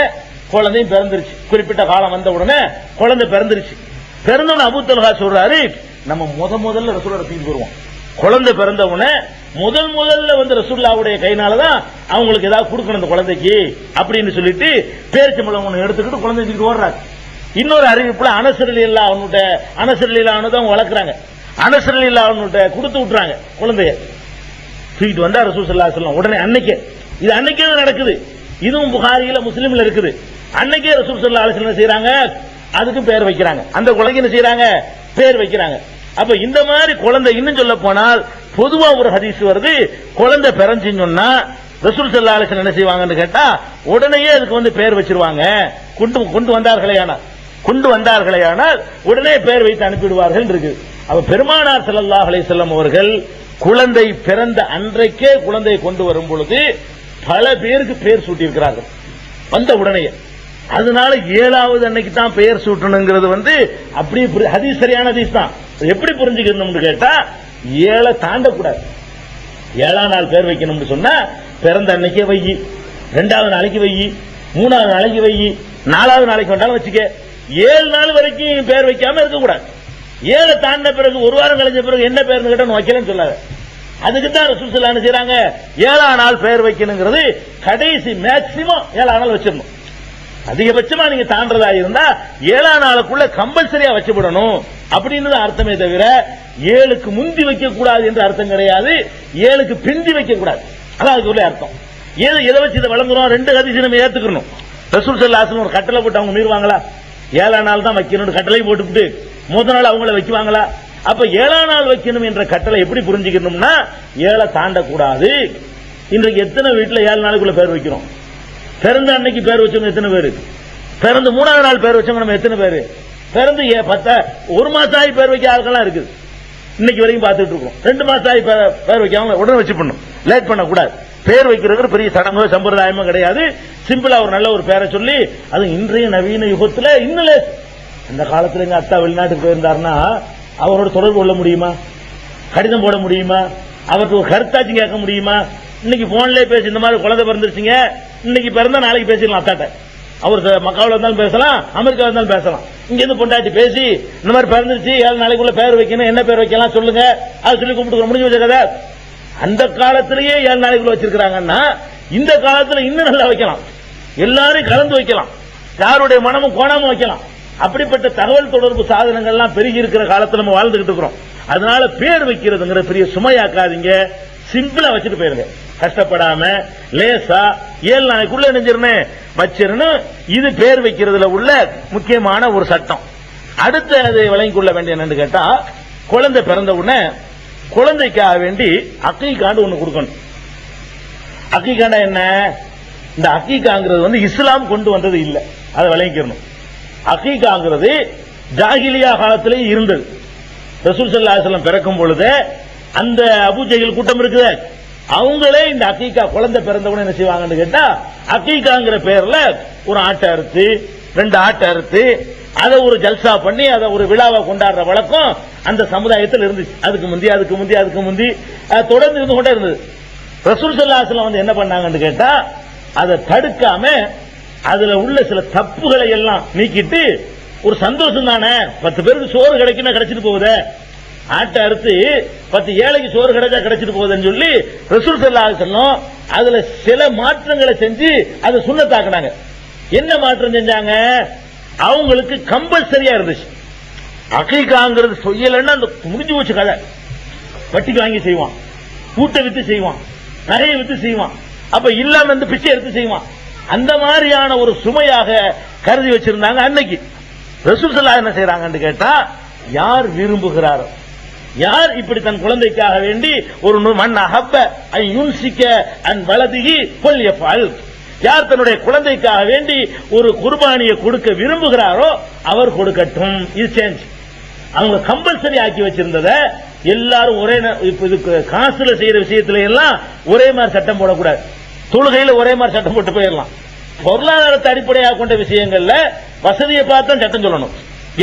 குழந்தையும் பிறந்துருச்சு. குறிப்பிட்ட காலம் வந்த உடனே குழந்தை பிறந்துருச்சு. பிறந்தவன அபூ தல்ஹா சொல்றாரு, நம்ம முதல்ல ரசூலுல்லாஹ் தூக்கிட்டு வருவோம். குழந்தை பிறந்த உடனே முதல்ல வந்து ரசூலுல்லாஹ்வுடைய கையினாலதான் அவங்களுக்கு ஏதாவது கொடுக்கணும் அந்த குழந்தைக்கு அப்படின்னு சொல்லிட்டு பேரிச்சம்பழம் ஒண்ணு எடுத்துக்கிட்டு குழந்தை தூக்கிட்டு ஓடுறாங்க. இன்னொரு அறிவிப்புல அனஸ் ரலியல்லாஹு தான் வளர்க்குறாங்க. அனஸ் ரலியல்லாஹு கொடுத்து விட்டுறாங்க குழந்தைய. தூக்கிட்டு வந்தா ரசூல் ஸல்லல்லாஹு அலைஹி வஸல்லம் உடனே அன்னைக்கே நடக்குது. இதுவும் புகாரியில முஸ்லிம்ல இருக்குது. அன்னைக்கே ரசூல் ஸல்லல்லாஹு அலைஹி வஸல்லம் செய்றாங்க, அதுக்கு பேர் வைக்கிறாங்க. அந்த குழந்தைக்கு என்ன செய்றாங்க? பேர் வைக்கிறாங்க. அப்ப இந்த மாதிரி குழந்தை இன்னும் சொல்ல போனால் பொதுவா ஒரு ஹதீஸ் வருது, குழந்தை பிறந்துன்னு சொன்னா ரசூல் ஸல்லல்லாஹு அலைஹி வஸல்லம் என்ன செய்வாங்கன்னு கேட்டா உடனே அதுக்கு வந்து பேர் வச்சிருவாங்க. கொண்டு வந்தார்களேயானால் உடனே பேர் வைத்து அனுப்பிடுவார்கள் இருக்கு. அப்ப பெருமானார் ஸல்லல்லாஹு அலைஹி வஸல்லம் அவர்கள் குழந்தை பிறந்த அன்றைக்கே குழந்தையை கொண்டு வரும் பொழுது பல பேருக்கு பேர் சூட்டியிருக்கிறார்கள் வந்த உடனே. அதனால 7வது அன்னைக்கு தான் பெயர் சூட்டணுங்கிறது வந்து அப்படி ஹதீஸ் சரியான ஹதீஸ் தான். எப்படி புரிஞ்சுக்கணும்னு கேட்டா 7 தாண்டக்கூடாது. 7ஆம் நாள் பேர் வைக்கணும்னு சொன்னா பிறந்த அன்னைக்கே வை, 2வது நாளைக்கு வை, 3வது நாளைக்கு வை, 4வது நாளைக்கு வந்தாலும் வச்சுக்க. 7 நாள் வரைக்கும் பேர் வைக்காம இருக்கக்கூடாது. 7 தாண்ட பிறகு ஒரு வாரம் கழிஞ்ச பிறகு என்ன பேர்னு கேட்டா வைக்கலன்னு சொல்லாத. அதுக்கு தான் ரசூல் ஸல்லல்லாஹு அலைஹி வஸல்லம் செய்றாங்க, 7ஆம் நாள் பெயர் வைக்கணுங்கிறது கடைசி மேக்சிமம் 7ஆம் நாள் வச்சிடணும். அதிகபட்சமா நீங்க தாண்டதா இருந்தா 7ஆம் நாளுக்குள்ள கம்பல்சரியா வச்சுவிடணும் அப்படின்னு அர்த்தமே தவிர 7க்கு முந்தி வைக்க கூடாது என்று அர்த்தம் கிடையாது. 7க்கு பிந்தி வைக்க கூடாது, அதான் அதுக்கு உள்ள அர்த்தம். எதை வச்சு இதை வழங்குறோம்? 2 ஹதீஸ் நம்ம ஏத்துக்கணும். ரசூல் ஸல்லல்லாஹு அலைஹி வஸல்லம் ஒரு கட்டளை போட்டு அவங்க மீறுவாங்களா? 7ஆம் நாள் தான் வைக்கணும்னு கட்டளை போட்டுவிட்டு முதல் நாள் அவங்கள வைக்குவாங்களா? அப்ப 7ஆம் நாள் வைக்கணும் என்ற கட்டளை எப்படி புரிஞ்சுக்கணும்னா 7 தாண்டக்கூடாது. இன்றைக்கு எத்தனை வீட்டுல 7 நாளைக்குள்ள பேர் வைக்கிறோம்? பிறந்த அன்னைக்கு பேர் வச்சவங்க எத்தனை பேரு? பிறந்த 3வது நாள் பேர் வச்சவங்க நம்ம எத்தனை பேரு? பிறந்து 1 மாசம் ஆகி பேர் வைக்க ஆட்கள்லாம் இருக்குது. இன்னைக்கு வரைக்கும் பார்த்துட்டு இருக்கோம். 2 மாசம் ஆகி பேர் வைக்காம உடனே வச்சு பண்ணும். லேட் பண்ணக்கூடாது. பேர் வைக்கிறது பெரிய சடங்கோ சம்பிரதாயமோ கிடையாது. சிம்பிளா ஒரு நல்ல ஒரு பேரை சொல்லி, அது இன்றைய நவீன யுகத்துல இன்னும் அந்த காலத்துல எங்க அத்தா வெளிநாட்டுக்கு போயிருந்தாருன்னா அவரோட தொடர்பு கொள்ள முடியுமா? கடிதம் போட முடியுமா? அவருக்கு ஒரு கருத்தாச்சும் கேட்க முடியுமா? இன்னைக்கு போன்லயே பேசி இந்த மாதிரி குழந்தை பிறந்துருச்சுங்க, இன்னைக்கு பிறந்தா நாளைக்கு பேசிடலாம் அத்தாட்ட. அவர் மக்காவில் இருந்தாலும் பேசலாம், அமெரிக்கா இருந்தாலும் பேசலாம். இங்க இருந்து பொண்டாட்டி பேசி இந்த மாதிரி பிறந்துருச்சு 7 நாளைக்குள்ள பேர் வைக்கணும், என்ன பேர் வைக்கலாம் சொல்லுங்க, அது சொல்லி கூப்பிட்டு முடிஞ்சு வச்ச கதை. அந்த காலத்திலேயே 7 நாளைக்குள்ள வச்சிருக்காங்கன்னா இந்த காலத்துல இன்னும் நல்லா வைக்கலாம். எல்லாரும் கலந்து வைக்கலாம், யாருடைய மனமும் கோணாம வைக்கலாம். அப்படிப்பட்ட தகவல் தொடர்பு சாதனங்கள்லாம் பெருகி இருக்கிற காலத்துல நம்ம வாழ்ந்துகிட்டு இருக்கிறோம். அதனால பேர் வைக்கிறதுங்கிற பெரிய சுமையாக்காதீங்க, சிம்பிளா வச்சுட்டு போயிருங்க. கஷ்டப்படாம லேசா 7 நாளைக்குள்ள நினைஞ்சிருன்னு வச்சிருன்னு. இது பேர் வைக்கிறதுல உள்ள முக்கியமான ஒரு சட்டம். அடுத்து அதை விளங்கிக் கொள்ள வேண்டிய என்னன்னு கேட்டா, குழந்தை பிறந்த உடனே குழந்தைக்காக வேண்டி அக்கீகான்னு ஒண்ணு கொடுக்கணும். அக்கீகாண்டா என்ன? இந்த அக்கீகாங்கிறது இஸ்லாம் கொண்டு வந்தது இல்ல, அதை விளங்கிக்கணும். அக்கீகாங்கிறது ஜாகிலியா காலத்திலேயே இருந்தது. ரசூல் ஸல்லல்லாஹு அலைஹி வஸல்லம் பிறக்கும் பொழுது அந்த அபூஜஹல் கூட்டம் இருக்குது, அவங்களே இந்த அக்கீகா குழந்தை பிறந்தவன என்ன செய்வாங்கன்னு கேட்டா, அக்கீகாங்கிற பேர்ல ஒரு ஆட்டை அறுத்து 2 ஆட்டை அறுத்து அதை ஒரு ஜல்சா பண்ணி அதை ஒரு விழாவை கொண்டாடுற வழக்கம் அந்த சமுதாயத்தில் இருந்துச்சு. அதுக்கு முந்தி தொடர்ந்து இருந்து கொண்டே இருந்தது. ரசூல் ஸல்லல்லாஹு அலைஹி வஸல்லம் என்ன பண்ணாங்கன்னு கேட்டா, அதை தடுக்காம அதுல உள்ள சில தப்புகளை எல்லாம் நீக்கிட்டு, ஒரு சந்தோஷம் தானே 10 பேருக்கு சோறு கிடைக்குன்னா கிடைச்சிட்டு போகுது, ஆட்டை அறுத்து 10 ஏழைக்கு சோறு கிடைச்சா கிடைச்சிட்டு போகுதுன்னு சொல்லி ரசூல் ஸல்லல்லாஹு அலைஹி வஸல்லம் அதுல சில மாற்றங்களை செஞ்சு அதை சுன்னத்தாக்குனாங்க. என்ன மாற்றம் செஞ்சாங்க? அவங்களுக்கு கம்பல்சரியா இருந்துச்சு. அகீகாங்கிறது செய்யலன்னா அந்த முடிஞ்சு போச்சு கதை. வட்டிக்கு வாங்கி செய்வான், கூட்டை வித்து செய்வான், நகையை வித்து செய்வான், அப்ப இல்லாம இந்த பிச்சை எடுத்து செய்வான். அந்த மாதிரியான ஒரு சுமையாக கருதி வச்சிருந்தாங்க அன்னைக்கு. ரசூல் ஸல்லல்லாஹு என்ன செய்றாங்கன்னு கேட்டா, யார் விரும்புகிறாரோ, யார் இப்படி தன் குழந்தைக்காக வேண்டி ஒரு மன் அஹப்ப ஐ யுன்சிக அன் வலதிஹி ஃபல்யஃபல், யார் தன்னுடைய குழந்தைக்காக வேண்டி ஒரு குர்பானியை கொடுக்க விரும்புகிறாரோ அவர் கொடுக்கட்டும். இது சேஞ்ச். அவங்க கம்பல்சரி ஆக்கி வச்சிருந்ததை எல்லாரும் ஒரே இதுக்கு காசுல செய்யற விஷயத்துல எல்லாம் ஒரே மாதிரி சட்டம் போடக்கூடாது. தொழுகையில ஒரே மாதிரி சட்டம் போட்டு போயிடலாம். பொருளாதாரத்தை அடிப்படையாக கொண்ட விஷயங்கள்ல வசதியை பார்த்தா சட்டம் சொல்லணும்.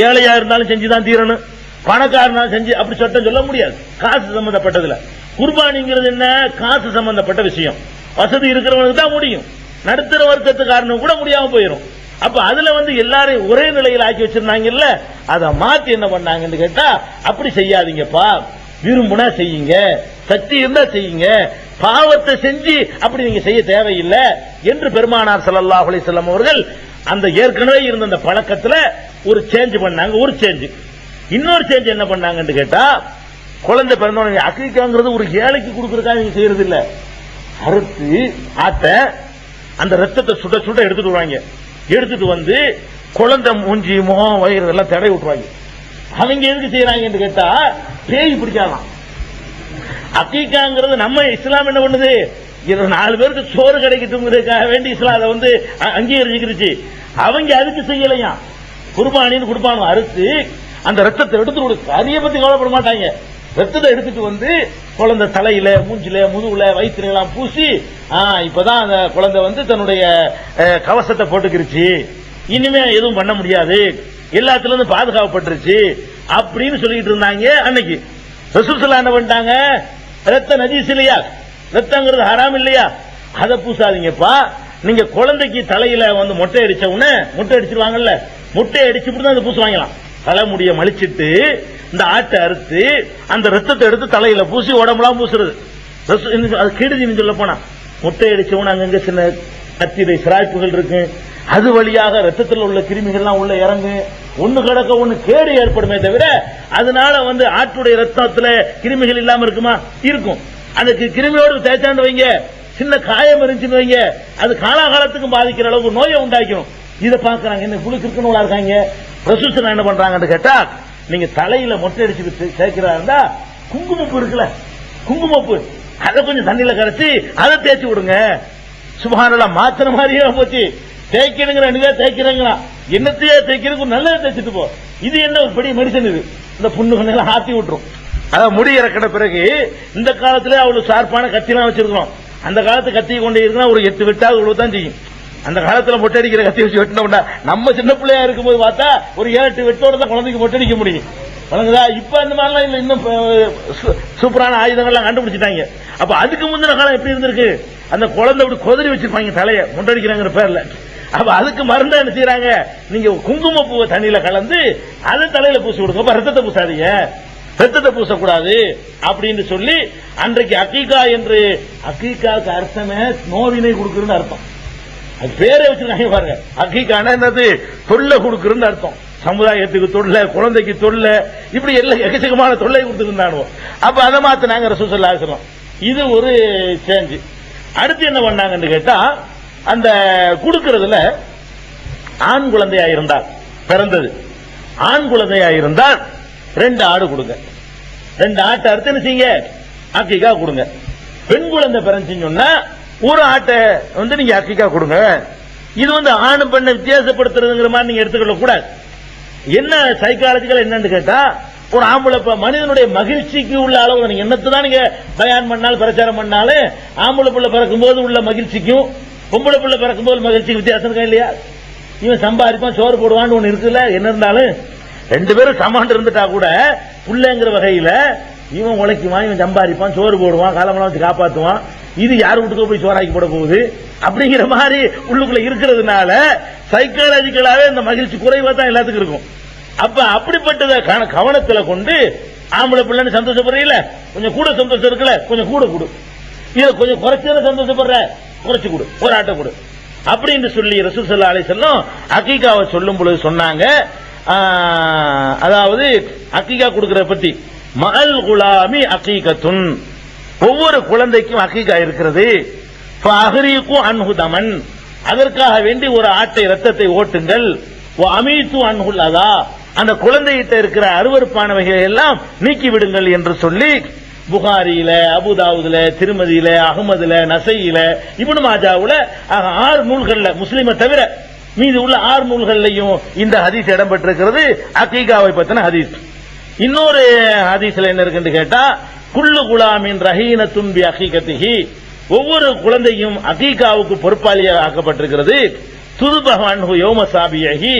ஏழையா இருந்தாலும் செஞ்சுதான் தீரணும், பணக்காரனாலும் செஞ்சு அப்படி சட்டம் சொல்ல முடியாது. காசு சம்பந்தப்பட்டதுல குர்பானிங்கிறது என்ன? காசு சம்பந்தப்பட்ட விஷயம். வசதி இருக்கிறவனுக்கு தான் முடியும், நடுத்தர வர்க்கத்துக்காரனுக்கு கூட முடியாம போயிடும். அப்ப அதுல எல்லாரையும் ஒரே நிலையில் ஆக்கி வச்சிருந்தாங்கல்ல, அதை மாத்தி என்ன பண்ணாங்கன்னு கேட்டா, அப்படி செய்யாதீங்கப்பா, விரும்புனா செய்யுங்க, சக்தி இருந்தா செய்யுங்க, பாவத்தை செஞ்சு அப்படி நீங்க செய்ய தேவையில்லை என்று பெருமானார் ஸல்லல்லாஹு அலைஹி வஸல்லம் அவர்கள் அந்த ஏற்கனவே இருந்த அந்த பழக்கத்துல ஒரு சேஞ்ச் பண்ணாங்க. ஒரு சேஞ்ச். இன்னொரு சேஞ்ச் என்ன பண்ணாங்கன்னு கேட்டா, குழந்தை பிறந்தவங்க அக்கீகாங்கிறது ஒரு ஏழைக்கு கொடுக்கறதுக்காக நீங்க செய்யறது இல்ல, அறுத்து ஆட்ட அந்த ரத்தத்தை சுட சுட எடுத்துட்டு வருவாங்க. எடுத்துட்டு குழந்தை மூஞ்சி முகம் வயிறு எல்லாம் தடை விட்டுருவாங்க. அவங்க எதுக்கு செய்யறாங்கன்னு கேட்டா, பேய் பிடிக்கலாம். அக்கீகாங்கிறது நம்ம இஸ்லாம் என்ன பண்ணுது, 4 பேருக்கு சோறு கிடைக்கட்டுங்கிறதுக்காக வேண்டி இஸ்லாம் அதை அங்கீகரிச்சுக்கிருச்சு. அவங்க அதுக்கு செய்யலையா, குர்பானின்னு கொடுப்பாங்க. அறுத்து அந்த ரத்தத்தை எடுத்து கறிய பத்தி கவலைப்பட மாட்டாங்க. ரத்தத்தை எடுத்துட்டு குழந்தை தலையில மூஞ்சில முதுகுல வயிற்றுல எல்லாம் பூசி, இப்பதான் அந்த குழந்தை தன்னுடைய கவசத்தை போட்டுக்கிருச்சு, இனிமே எதுவும் பண்ண முடியாது, எல்லாத்துல இருந்து பாதுகாக்கப்பட்டுருச்சு அப்படின்னு சொல்லிட்டு இருந்தாங்க அன்னைக்கு. ரசூல் ஸல்லல்லாஹு என்ன பண்ணிட்டாங்க, ரத்த நஜீஸ் இல்லையா, ரத்தங்கிறது ஹராம் இல்லையா, அதை பூசாதீங்கப்பா. நீங்க குழந்தைக்கு தலையில மொட்டை அடிச்ச உடனே மொட்டை அடிச்சிருவாங்கல்ல, மொட்டை அடிச்சுட்டு தான் அதை பூசுவாங்களாம். தலைமுடிய மலிச்சிட்டு இந்த ஆட்டை அறுத்து அந்த ரத்தத்தை எடுத்து தலையில பூசி உடம்புலாம் பூசுறது. அது கெடுதின்னு சொல்ல போனா, முட்டை அடிச்சவன அங்கங்க சின்ன கத்திரை சிராய்ப்புகள் இருக்கு, அது வழியாக ரத்தத்தில் உள்ள கிருமிகள்லாம் உள்ள இறங்கு, ஒண்ணு கிடக்க ஒண்ணு கேடு ஏற்படுமே தவிர அதனால ஆட்டுடைய ரத்தத்துல கிருமிகள் இல்லாம இருக்குமா? இருக்கும். அந்த கிருமியோடு தேய்ச்சாண்டு வைங்க, சின்ன காயம் இருந்துச்சுன்னு வைங்க, அது காலாகாலத்துக்கும் பாதிக்கிற அளவுக்கு நோயை உண்டாக்கணும். இதை பாக்குறாங்க. என்ன புழு கிருக்கணுங்களா இருக்காங்க. ரசூல் ஸல்லல்லாஹு என்ன பண்றாங்கன்னு கேட்டா, நீங்க தலையில மொட்டை அடிச்சுட்டு சேர்க்கிறா இருந்தா குங்குமப்பு இருக்குல்ல, குங்குமப்பு அதை கொஞ்சம் தண்ணியில கரைச்சி அதை தேய்ச்சி விடுங்க. சுபஹானல்லாஹ், மாத்திர மாதிரியே போச்சு. தேய்க்கணுங்கிற தேய்க்கிறீங்களா, என்னத்தையே தேய்க்கிறதுக்கு நல்லதை தேய்ச்சிட்டு போ. இது என்ன ஒரு பெரிய மெடிசன் இது. இந்த புண்ணுகள் ஆத்தி விட்டுரும். அதான் முடி இறக்கின பிறகு இந்த காலத்துல அவ்வளவு ஷார்ப்பான கத்திலாம் வச்சிருக்கோம். அந்த காலத்து கத்தி கொண்டே இருந்தா ஒரு 8 வெட்டாவது இவ்வளவுதான் செய்யும். அந்த காலத்துல மொட்டடிக்கிற கத்தி வச்சு வெட்டினோம்னா, நம்ம சின்ன பிள்ளையா இருக்கும்போது பார்த்தா ஒரு 7-8 வெட்டோட தான் குழந்தைக்கு மொட்டடிக்க முடியும். வழங்குதா? இப்ப அந்த மாதிரிலாம் இல்ல, இன்னும் சூப்பரான ஆயுதங்கள்லாம் கண்டுபிடிச்சிட்டாங்க. அப்ப அதுக்கு முந்தின காலம் எப்படி இருந்திருக்கு, அந்த குழந்தை அப்படி கொதறி வச்சிருப்பாங்க தலைய மொட்டடிக்கிறாங்கிற பேர்ல. அப்ப அதுக்கு மருந்தா என்ன செய்யறாங்க, நீங்க குங்குமப்பூவை தண்ணியில கலந்து அதை தலையில பூசி விடுங்க. அப்ப ரத்தத்தை பூசாதீங்க, ரத்தத்தை பூசக்கூடாது அப்படின்னு சொல்லி அன்றைக்கு அக்கீகா என்று, அக்கீகாவுக்கு அர்த்தமே நோவினை கொடுக்குறன்னு அர்த்தம். அது பேரே வச்சிருக்காங்க பாருங்க. அக்கீகான என்னது, தொல்லை கொடுக்குறன்னு அர்த்தம். சமுதாயத்துக்கு தொல்லை, குழந்தைக்கு தொல்லை, இப்படி எல்லாம் எக்கச்சக்கமான தொல்லை கொடுத்துருந்தானோ. அப்ப அதை மாத்தினாங்க ரசூலுல்லாஹி ஸல்லல்லாஹு அலைஹி வஸல்லம். இது ஒரு சேஞ்ச். அடுத்து என்ன பண்ணாங்கன்னு கேட்டா, அந்த கொடுக்கிறதுல ஆண் குழந்தையா இருந்தால், பிறந்தது ஆண் குழந்தையா இருந்தால் 2 ஆடு கொடுங்க. 2 ஆட்டை அறுத்து என்ன செய்யுங்க, அக்கீகா கொடுங்க. பெண் குழந்தை பிறந்துச்சுன்னு சொன்னா 1 ஆட்டை நீங்க அக்கீகா கொடுங்க. இது ஆணு பெண்ணை வித்தியாசப்படுத்துறதுங்கிற மாதிரி நீங்க எடுத்துக்கொள்ள கூடாது. என்ன சைக்காலஜிக்கல் என்னன்னு கேட்டா, ஒரு ஆம்பளை மனிதனுடைய மகிழ்ச்சிக்கு உள்ள அளவு, நீங்க என்னத்தான் நீங்க பயான் பண்ணாலும் பிரச்சாரம் பண்ணாலும், ஆம்பளை பிள்ளை பிறக்கும் போது உள்ள மகிழ்ச்சிக்கும் பொம்பளை பிள்ளை பிறக்கும் போது மகிழ்ச்சிக்கு வித்தியாசம் இருக்கா இல்லையா? இவன் சம்பாதிப்பான், சோறு போடுவான்னு ஒண்ணு இருக்குல்ல. என்ன இருந்தாலும் 2 பேரும் சமான் இருந்துட்டா கூட புள்ளைங்கிற வகையில இவன் உழைக்குவான், இவன் சம்பாதிப்பான், சோறு போடுவான், காலமெல்லாம் வச்சு காப்பாத்துவான். இது யார் வீட்டுக்கோ போய் சோறாக்கி போட போகுது அப்படிங்கிற மாதிரி உள்ளுக்குள்ள இருக்கிறதுனால சைக்காலஜிக்கலாவே இந்த மகிழ்ச்சி குறைவா தான் எல்லாத்துக்கும் இருக்கும். அப்ப அப்படிப்பட்டத கவனத்துல கொண்டு, ஆம்பளை பிள்ளைன்னு சந்தோஷப்படுறீங்கள, கொஞ்சம் கூட சந்தோஷம் இருக்குல்ல, கொஞ்சம் கூட கொடு. இதை கொஞ்சம் குறைச்சத சந்தோஷப்படுற, குறைச்சு கொடு, 1 ஆட்டை கொடு அப்படின்னு சொல்லி ரசூல் ஸல்லல்லாஹு அலைஹி வஸல்லம் அக்கீகாவை சொல்லும் பொழுது சொன்னாங்க. அதாவது அக்கீகா கொடுக்கிற பத்தி, மஅல் குலாமி அக்கீகத்துன், ஒவ்வொரு குழந்தைக்கும் அக்கீகா இருக்கிறது. ஃபஅஹ்ரீகு அன்ஹு தமன், அதற்காக வேண்டி 1 ஆட்டை ரத்தத்தை ஓட்டுங்கள். வஅமீது அன்ஹுல் அதா, அந்த குழந்தைகிட்ட இருக்கிற அருவருப்பானவைகளை எல்லாம் நீக்கி விடுங்கள் என்று சொல்லி புகாரியில, அபுதாவுதுல, திருமதியில, அகமதுல, நசையில, இப்னு மாஜாவுல 6 நூல்கள்ல, முஸ்லிமை தவிர மீது உள்ள 6 நூல்கள்லையும் இந்த ஹதீஸ் இடம்பெற்றிருக்கிறது. அக்கீகாவை பத்தின ஹதீஸ். இன்னொரு ஹதீஸ்ல என்ன இருக்குன்னு கேட்டா, குல்லு குலாமின் ரஹீனத்துன் பி அகீகத்திஹி, ஒவ்வொரு குழந்தையும் அகீகாவுக்கு பொறுப்பாளியாக ஆக்கப்பட்டிருக்கிறது. துதுபஹு அன்ஹு யௌம சாபியஹி,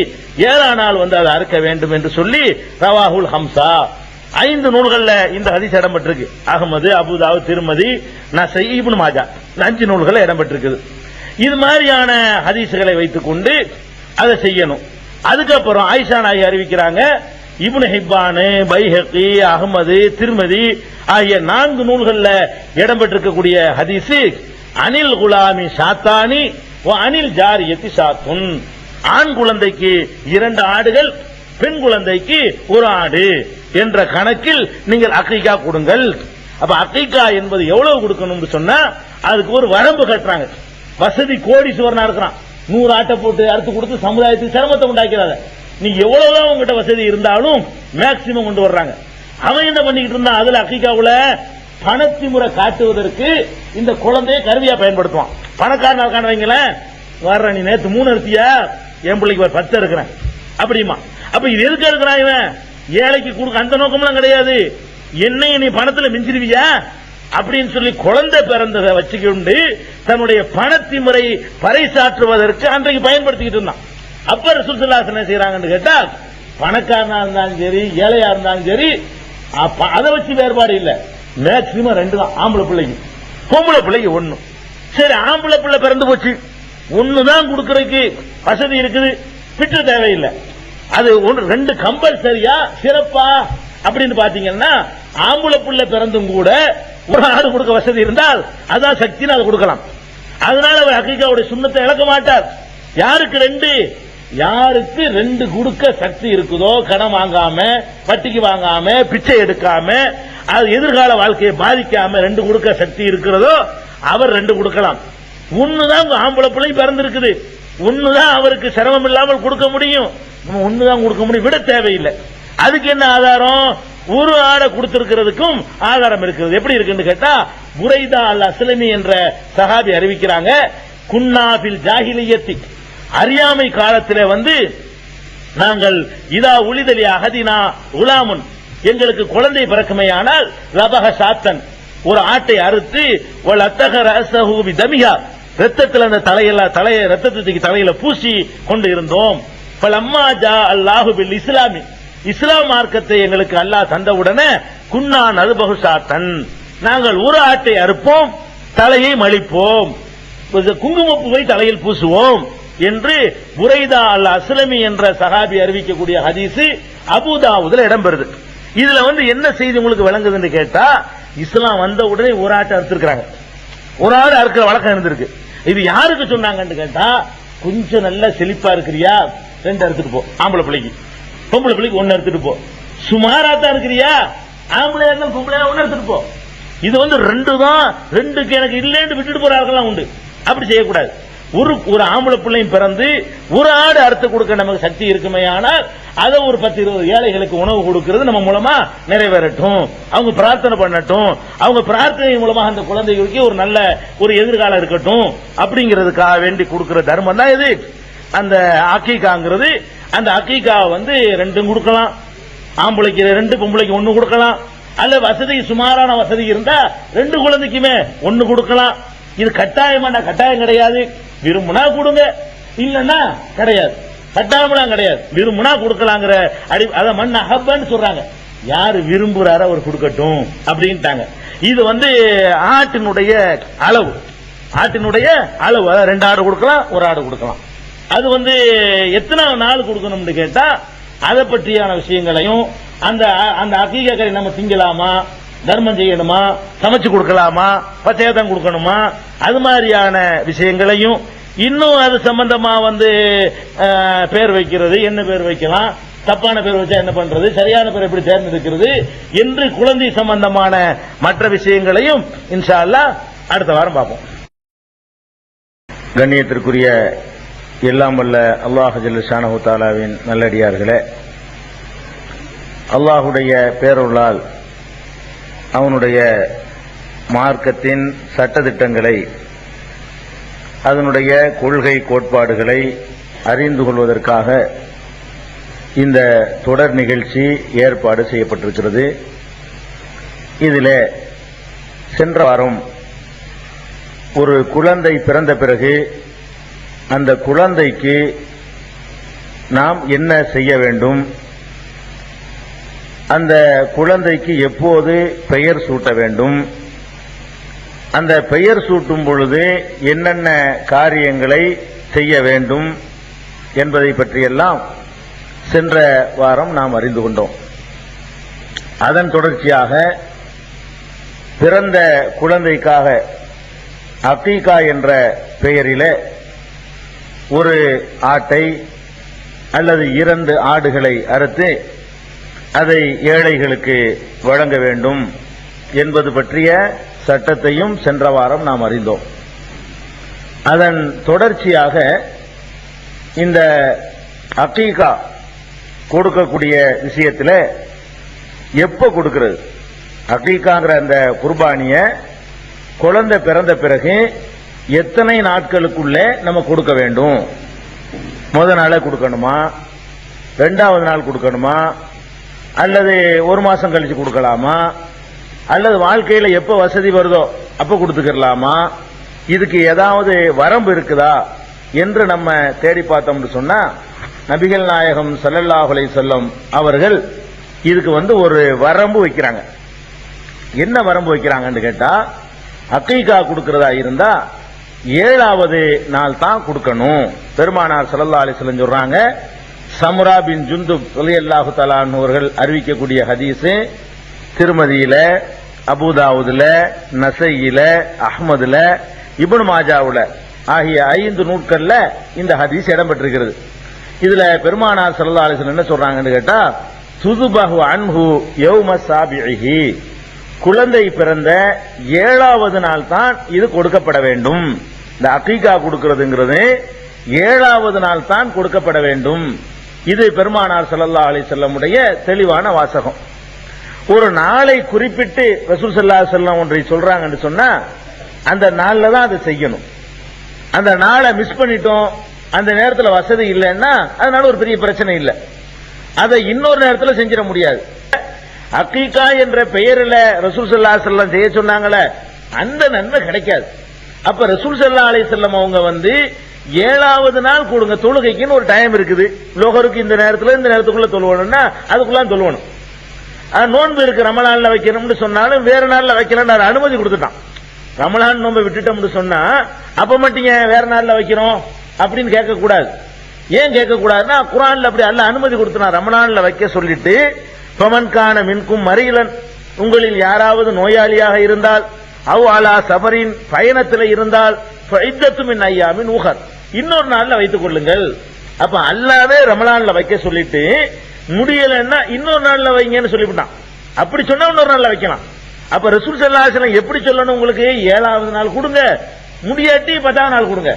7ஆம் நாள் அதை அறுக்க வேண்டும் என்று சொல்லி ரவாஹுல் ஹம்சா, 5 நூல்கள்ல இந்த ஹதீஸ் இடம்பெற்றிருக்கு. அகமது, அபுதாவுத், திருமதி, நசை, இப்னு மாஜா, 5 நூல்கள் இடம்பெற்றிருக்குது. இது மாதிரியான ஹதீஸ்களை வைத்துக் கொண்டு அதை செய்யணும். அதுக்கப்புறம் ஆயிஷா நாயகி அறிவிக்கிறாங்க, இப்னு ஹிப்பான், பைஹகி, அகமது, திருமதி ஆகிய 4 நூல்கள்ல இடம்பெற்றிருக்கக்கூடிய ஹதீஸ், அனில் குலாமி ஷாத்தானி வ அனில் ஜாரியத்தி ஷாத்துன், ஆண் குழந்தைக்கு 2 ஆடுகள், பெண் குழந்தைக்கு 1 ஆடு என்ற கணக்கில் நீங்கள் அக்கீகா கொடுங்கள். அப்ப அக்கீகா என்பது எவ்வளவு கொடுக்கணும்னு சொன்னா அதுக்கு ஒரு வரம்பு கட்டுறாங்க. வசதி கோடீஸ்வரனா இருக்கிறான், 100 ஆட்டை போட்டு அறுத்து கொடுத்து சமுதாயத்துக்கு சிரமத்தை உண்டாக்கிறாங்க. நீ எவ்வளவுதான் உங்ககிட்ட வசதி இருந்தாலும் மேக்சிமம் கொண்டு வர்றாங்க. அவன் என்ன பண்ணிக்கிட்டு இருந்தான், அதுல அக்கீகாவுல பணத்திமுறை காட்டுவதற்கு இந்த குழந்தையை கருவியா பயன்படுத்துவான். பணக்காரனா இருக்கான வைங்களேன், வர்ற நீ நேத்து 3 எடுத்தியா, என் பிள்ளைக்கு 10 இருக்கிறேன் அப்படிமா. அப்ப இது எதுக்கு இருக்கிறான் இவன், ஏழைக்கு கொடுக்க அந்த நோக்கம்லாம் கிடையாது. என்னைய நீ பணத்துல மிஞ்சிருவியா அப்படின்னு சொல்லி குழந்தை பிறந்ததை வச்சுக்கொண்டு தன்னுடைய பணத்திமுறை பறைசாற்றுவதற்கு அன்றைக்கு பயன்படுத்திக்கிட்டு இருந்தான். அப்ப ரசூல் ஸல்லல்லாஹு அலைஹி வஸல்லம் என்ன செய்யறாங்கன்னு கேட்டா, பணக்காரனா இருந்தாலும் சரி, ஏழையா இருந்தாலும் சரி, அதை வச்சு வேறுபாடு இல்ல. மேக்சிமம் 2 தான், ஆம்பளை பிள்ளைக்கு, பொம்பளை பிள்ளைக்கு 1. சரி, ஆம்பளை பிள்ளை பிறந்து போச்சு, 1 தான் கொடுக்கறதுக்கு வசதி இருக்குது, பிட்டு தேவையில்லை. அது 2 கம்பல்சரியா சிறப்பா அப்படின்னு பாத்தீங்கன்னா, ஆம்பளை பிள்ளை பிறந்தும் கூட 1 ஆடு கொடுக்க வசதி இருந்தால் அதான் சக்தின்னு அதை கொடுக்கலாம். அதனால அவர் அக்கீகாவுடைய சுன்னத்தை இழக்க மாட்டார். யாருக்கு 2, யாருக்கு 2 கொடுக்க சக்தி இருக்குதோ, கடன் வாங்காம, வட்டிக்கு வாங்காம, பிச்சை எடுக்காம, அது எதிர்கால வாழ்க்கையை பாதிக்காம 2 கொடுக்க சக்தி இருக்கிறதோ அவர் 2 கொடுக்கலாம். 1 தான் ஆம்பளை பிள்ளை பிறந்திருக்குது, 1 தான் அவருக்கு சிரமம் இல்லாமல் கொடுக்க முடியும், 1 தான் கொடுக்க முடியும், விட தேவையில்லை. அதுக்கு என்ன ஆதாரம், 1 ஆடை கொடுத்திருக்கிறதுக்கும் ஆதாரம் இருக்கிறது. எப்படி இருக்குன்னு கேட்டா, புரைதா அல் அஸ்லமி என்ற சஹாபி அறிவிக்கிறாங்க, குன்னாபில் ஜாஹிலியத்தி, அறியாமை காலத்திலே வந்து நாங்கள் இதா உளிதலி அகதினா உலாமுன், எங்களுக்கு குழந்தை பிறக்குமையானால் லபக சாத்தன், ஒரு ஆட்டை அறுத்து ஒரு அத்தக ரசஹூபி தமிகா, ரத்தத்தில் அந்த தலையை ரத்தத்துக்கு தலையில பூசி கொண்டு இருந்தோம். பலம்மா ஜா அல்லாஹு பில் இஸ்லாமி, இஸ்லாம் மார்க்கத்தை எங்களுக்கு அல்லாஹ் தந்தவுடனே குன்னா நதுபகு சாத்தன், நாங்கள் ஒரு ஆட்டை அறுப்போம், தலையை மலிப்போம், குங்குமப்பூவை தலையில் பூசுவோம் என்று புரைதா அல் அஸ்லமி என்ற சஹாபி அறிவிக்கக்கூடிய ஹதீஸ் அபூதாவுதுல இடம்பெறுது. இதுல வந்து என்ன செய்தி உங்களுக்கு விளங்குதுன்னு கேட்டா, இஸ்லாம் வந்த உடனே ஒரு ஆட்டை அறுத்திருக்கிறாங்க, ஒரு ஆடு அறுக்கிற வழக்கம் இருந்திருக்கு. இது யாருக்கு சொன்னாங்கன்னு கேட்டா, கொஞ்சம் நல்லா செழிப்பா இருக்கிறியா 2 அறுத்துட்டு போ, ஆம்பளை பிள்ளைக்கு, பொம்பளை பிள்ளைக்கு 1 அறுத்துட்டு போ, சுமாராத்தான் இருக்கிறியா ஆம்பளை பொம்பளை 1 எடுத்துட்டு போ. இது வந்து 2 தான், 2க்கு எனக்கு இல்லைன்னு விட்டுட்டு போறார்கள்லாம் உண்டு. அப்படி செய்யக்கூடாது. ஒரு ஆம்பளை பிள்ளையும் பிறந்து ஒரு ஆடு அறுத்து கொடுக்க நமக்கு சக்தி இருக்குமே, ஆனால் அதை ஒரு 10-20 ஏழைகளுக்கு உணவு கொடுக்கிறது நம்ம மூலமா நிறைவேறட்டும், அவங்க பிரார்த்தனை பண்ணட்டும், அவங்க பிரார்த்தனை மூலமாக அந்த குழந்தைகளுக்கு ஒரு நல்ல ஒரு எதிர்காலம் இருக்கட்டும் அப்படிங்கிறதுக்காக வேண்டி கொடுக்கிற தர்மம் தான் இது அந்த அக்கீகாங்கிறது. அந்த அக்கீகா வந்து 2 கொடுக்கலாம், ஆம்பளைக்கு 2, பொம்பளைக்கு 1 கொடுக்கலாம், அல்ல வசதி சுமாரான வசதி இருந்தா 2 குழந்தைக்குமே 1 கொடுக்கலாம். இது கட்டாயமான கட்டாயம் கிடையாது, விரும்புனா கொடுங்க, இல்லன்னா கிடையாது, கட்டாயம்லாம் கிடையாது, விரும்புனா கொடுக்கலாங்கிற அத மண் அஹப்பன்னு சொல்றாங்க, யாரு விரும்புறாரோ அவர் கொடுக்கட்டும் அப்படின்ட்டாங்க. இது வந்து ஆட்டினுடைய அளவு, அதாவது 2 ஆடு கொடுக்கலாம், 1 ஆடு கொடுக்கலாம். அது வந்து எத்தனை நாள் கொடுக்கணும்னு கேட்டா, அதை பற்றியான விஷயங்களையும், அந்த அந்த அகீகா கறி நம்ம திங்கலாமா, தர்மம் செய்யணுமா, சமைச்சு கொடுக்கலாமா, பச்சையத்தான் கொடுக்கணுமா, அது மாதிரியான விஷயங்களையும், இன்னும் அது சம்பந்தமா வந்து பேர் வைக்கிறது, என்ன பேர் வைக்கலாம், தப்பான பேர் வச்சா என்ன பண்றது, சரியான பேர் எப்படி தேர்ந்தெடுக்கிறது என்று குழந்தை சம்பந்தமான மற்ற விஷயங்களையும் இன்ஷா அல்லாஹ் அடுத்த வாரம் பார்ப்போம். கண்ணியத்திற்குரிய எல்லாம் வல்ல அல்லாஹ் ஜல்ல ஷானஹு தஆலாவின் நல்லடியார்களே, அல்லாஹுடைய பேரருளால் அவனுடைய மார்க்கத்தின் சட்டதிட்டங்களை, அதனுடைய கொள்கை கோட்பாடுகளை அறிந்து கொள்வதற்காக இந்த தொடர் நிகழ்ச்சி ஏற்பாடு செய்யப்பட்டிருக்கிறது. இதில் சென்ற வாரம் ஒரு குழந்தை பிறந்த பிறகு அந்த குழந்தைக்கு நாம் என்ன செய்ய வேண்டும், அந்த குழந்தைக்கு எப்போது பெயர் சூட்ட வேண்டும், அந்த பெயர் சூட்டும் பொழுது என்னென்ன காரியங்களை செய்ய வேண்டும் என்பதை பற்றியெல்லாம் சென்ற வாரம் நாம் அறிந்து கொண்டோம். அதன் தொடர்ச்சியாக பிறந்த குழந்தைக்காக அகீகா என்ற பெயரிலே ஒரு ஆட்டை அல்லது 2 ஆடுகளை அறுத்து அதை ஏழைகளுக்கு வழங்க வேண்டும் என்பது பற்றிய சட்டத்தையும் சென்ற வாரம் நாம் அறிந்தோம். அதன் தொடர்ச்சியாக இந்த அகீகா கொடுக்கக்கூடிய விஷயத்தில் எப்ப கொடுக்கிறது, அகீகாங்கிற அந்த குர்பானிய குழந்தை பிறந்த பிறகு எத்தனை நாட்களுக்குள்ளே நம்ம கொடுக்க வேண்டும், முதல் நாளே கொடுக்கணுமா, 2வது நாள் கொடுக்கணுமா, அல்லது 1 மாசம் கழிச்சு கொடுக்கலாமா, அல்லது வாழ்க்கையில எப்ப வசதி வருதோ அப்ப கொடுத்துக்கலாமா, இதுக்கு ஏதாவது வரம்பு இருக்குதா என்று நம்ம தேடி பார்த்தோம்னு சொன்னா, நபிகள் நாயகம் ஸல்லல்லாஹு அலைஹி வஸல்லம் அவர்கள் இதுக்கு வந்து ஒரு வரம்பு வைக்கிறாங்க. என்ன வரம்பு வைக்கிறாங்கன்னு கேட்டா, அகீகா கொடுக்கிறதா இருந்தா 7வது நாள் தான் கொடுக்கணும். பெருமானார் ஸல்லல்லாஹு அலைஹி வஸல்லம் சொல்றாங்க, சமுரா பின் ஜுந்துப் ரலியல்லாஹு தஆலா அவர்கள் அறிவிக்கக்கூடிய ஹதீஸ் திருமதியில, அபூதாவுதுல, நசையில, அஹ்மதுல, இப்னு மாஜாவுல ஆகிய 5 நூல்கள்ல இந்த ஹதீஸ் இடம்பெற்றிருக்கிறது. இதுல பெருமானார் ஸல்லல்லாஹு அலைஹி வஸல்லம் என்ன சொல்றாங்கன்னு கேட்டா, துதுபஹு அன்ஹு யௌம சாபிஹி, குழந்தை பிறந்த 7வது நாள் தான் இது கொடுக்கப்பட வேண்டும். இந்த அகீகா கொடுக்கிறதுங்கிறது 7வது நாள் தான் கொடுக்கப்பட வேண்டும். இது பெருமானார் ஸல்லல்லாஹு அலைஹி வஸல்லம் உடைய தெளிவான வாசகம். ஒரு நாளை குறிப்பிட்டு ரசூல் ஸல்லல்லாஹு அலைஹி வஸல்லம் ஒன்றை சொல்றாங்கன்னு சொன்னா அந்த நாள்ல தான் அதை செய்யணும். அந்த நாளை மிஸ் பண்ணிட்டோம், அந்த நேரத்தில் வசதி இல்லைன்னா அதனால ஒரு பெரிய பிரச்சனை இல்லை. அதை இன்னொரு நேரத்தில் செஞ்சிட முடியாது. அகீகா என்ற பெயரில் ரசூல் ஸல்லல்லாஹு அலைஹி வஸல்லம் செய்ய சொன்னாங்களே, அந்த நன்மை கிடைக்காது. அப்ப ரசூல் ஸல்லல்லாஹு அலைஹி வஸல்லம் அவங்க வந்து 7வது நாள் கொடுங்க, தொழுகைக்குன்னு ஒரு டைம் இருக்குது. லோகருக்கு இந்த நேரத்தில் இந்த நேரத்துக்குள்ள தொழுவணும்னா அதுக்குள்ள தொழுவணும். நோன்பு இருக்கு ரமலான்ல வைக்கணும்னு சொன்னாலும் வேற நாள்ல வைக்கணும் அனுமதி கொடுத்துட்டான். ரமலான் நோன்பை விட்டுட்டோம்னு சொன்னா அப்ப மட்டும் வேற நாள்ல வைக்கிறோம் அப்படின்னு கேட்க கூடாது. ஏன் கேட்க கூடாதுன்னா குர்ஆன்ல அப்படி அல்லாஹ் அனுமதி கொடுத்தான். ரமலான்ல வைக்க சொல்லிட்டு பமன்கான மின்கும் மரீலன், உங்களில் யாராவது நோயாளியாக இருந்தால் அவ் அலா சபரின் பயணத்தில் இருந்தால் ஃபஇத்தத்து மின் அய்யாமின் உஹர், இன்னொரு நாள்ல வைத்துக் கொள்ளுங்கள். அப்ப அல்லாஹ்வே ரமலான்ல வைக்க சொல்லிட்டு முடியலன்னா இன்னொரு நாள்ல வைங்கன்னு சொல்லிவிட்டான். அப்படி சொன்னா இன்னொரு நாள்ல வைக்கலாம். அப்ப ரசூல் ஸல்லல்லாஹு அலைஹி வஸல்லம் எப்படி சொல்லணும், உங்களுக்கு 7வது நாள் கொடுங்க, முடியாட்டி 10வது நாள் கொடுங்க,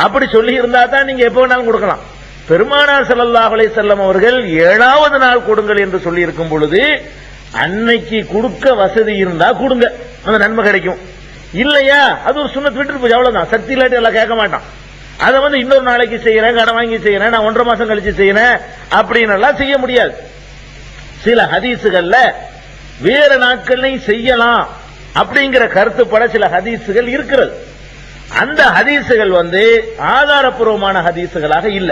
அப்படி சொல்லி இருந்தா தான் நீங்க எப்ப வேணாலும் கொடுக்கலாம். பெருமானார் ஸல்லல்லாஹு அலைஹி வஸல்லம் அவர்கள் 7வது நாள் கொடுங்கள் என்று சொல்லி இருக்கும் பொழுது அன்னைக்கு கொடுக்க வசதி இருந்தா கொடுங்க, அந்த நன்மை கிடைக்கும். இல்லையா அது ஒரு சுன்னத் விட்டு போய் அவ்வளவுதான். சக்தி இல்லாட்டி எல்லாம் கேட்க மாட்டான். அதை வந்து இன்னொரு நாளைக்கு செய்யறேன், கடன் வாங்கி செய்யறேன், நான் 1.5 மாசம் கழிச்சு செய்யறேன் அப்படின்னு எல்லாம் செய்ய முடியாது. சில ஹதீசுகள்ல வேற நாட்கள்லையும் செய்யலாம் அப்படிங்கிற கருத்துப்பட சில ஹதீசுகள் இருக்கிறது. அந்த ஹதீசுகள் வந்து ஆதாரப்பூர்வமான ஹதீசுகளாக இல்ல.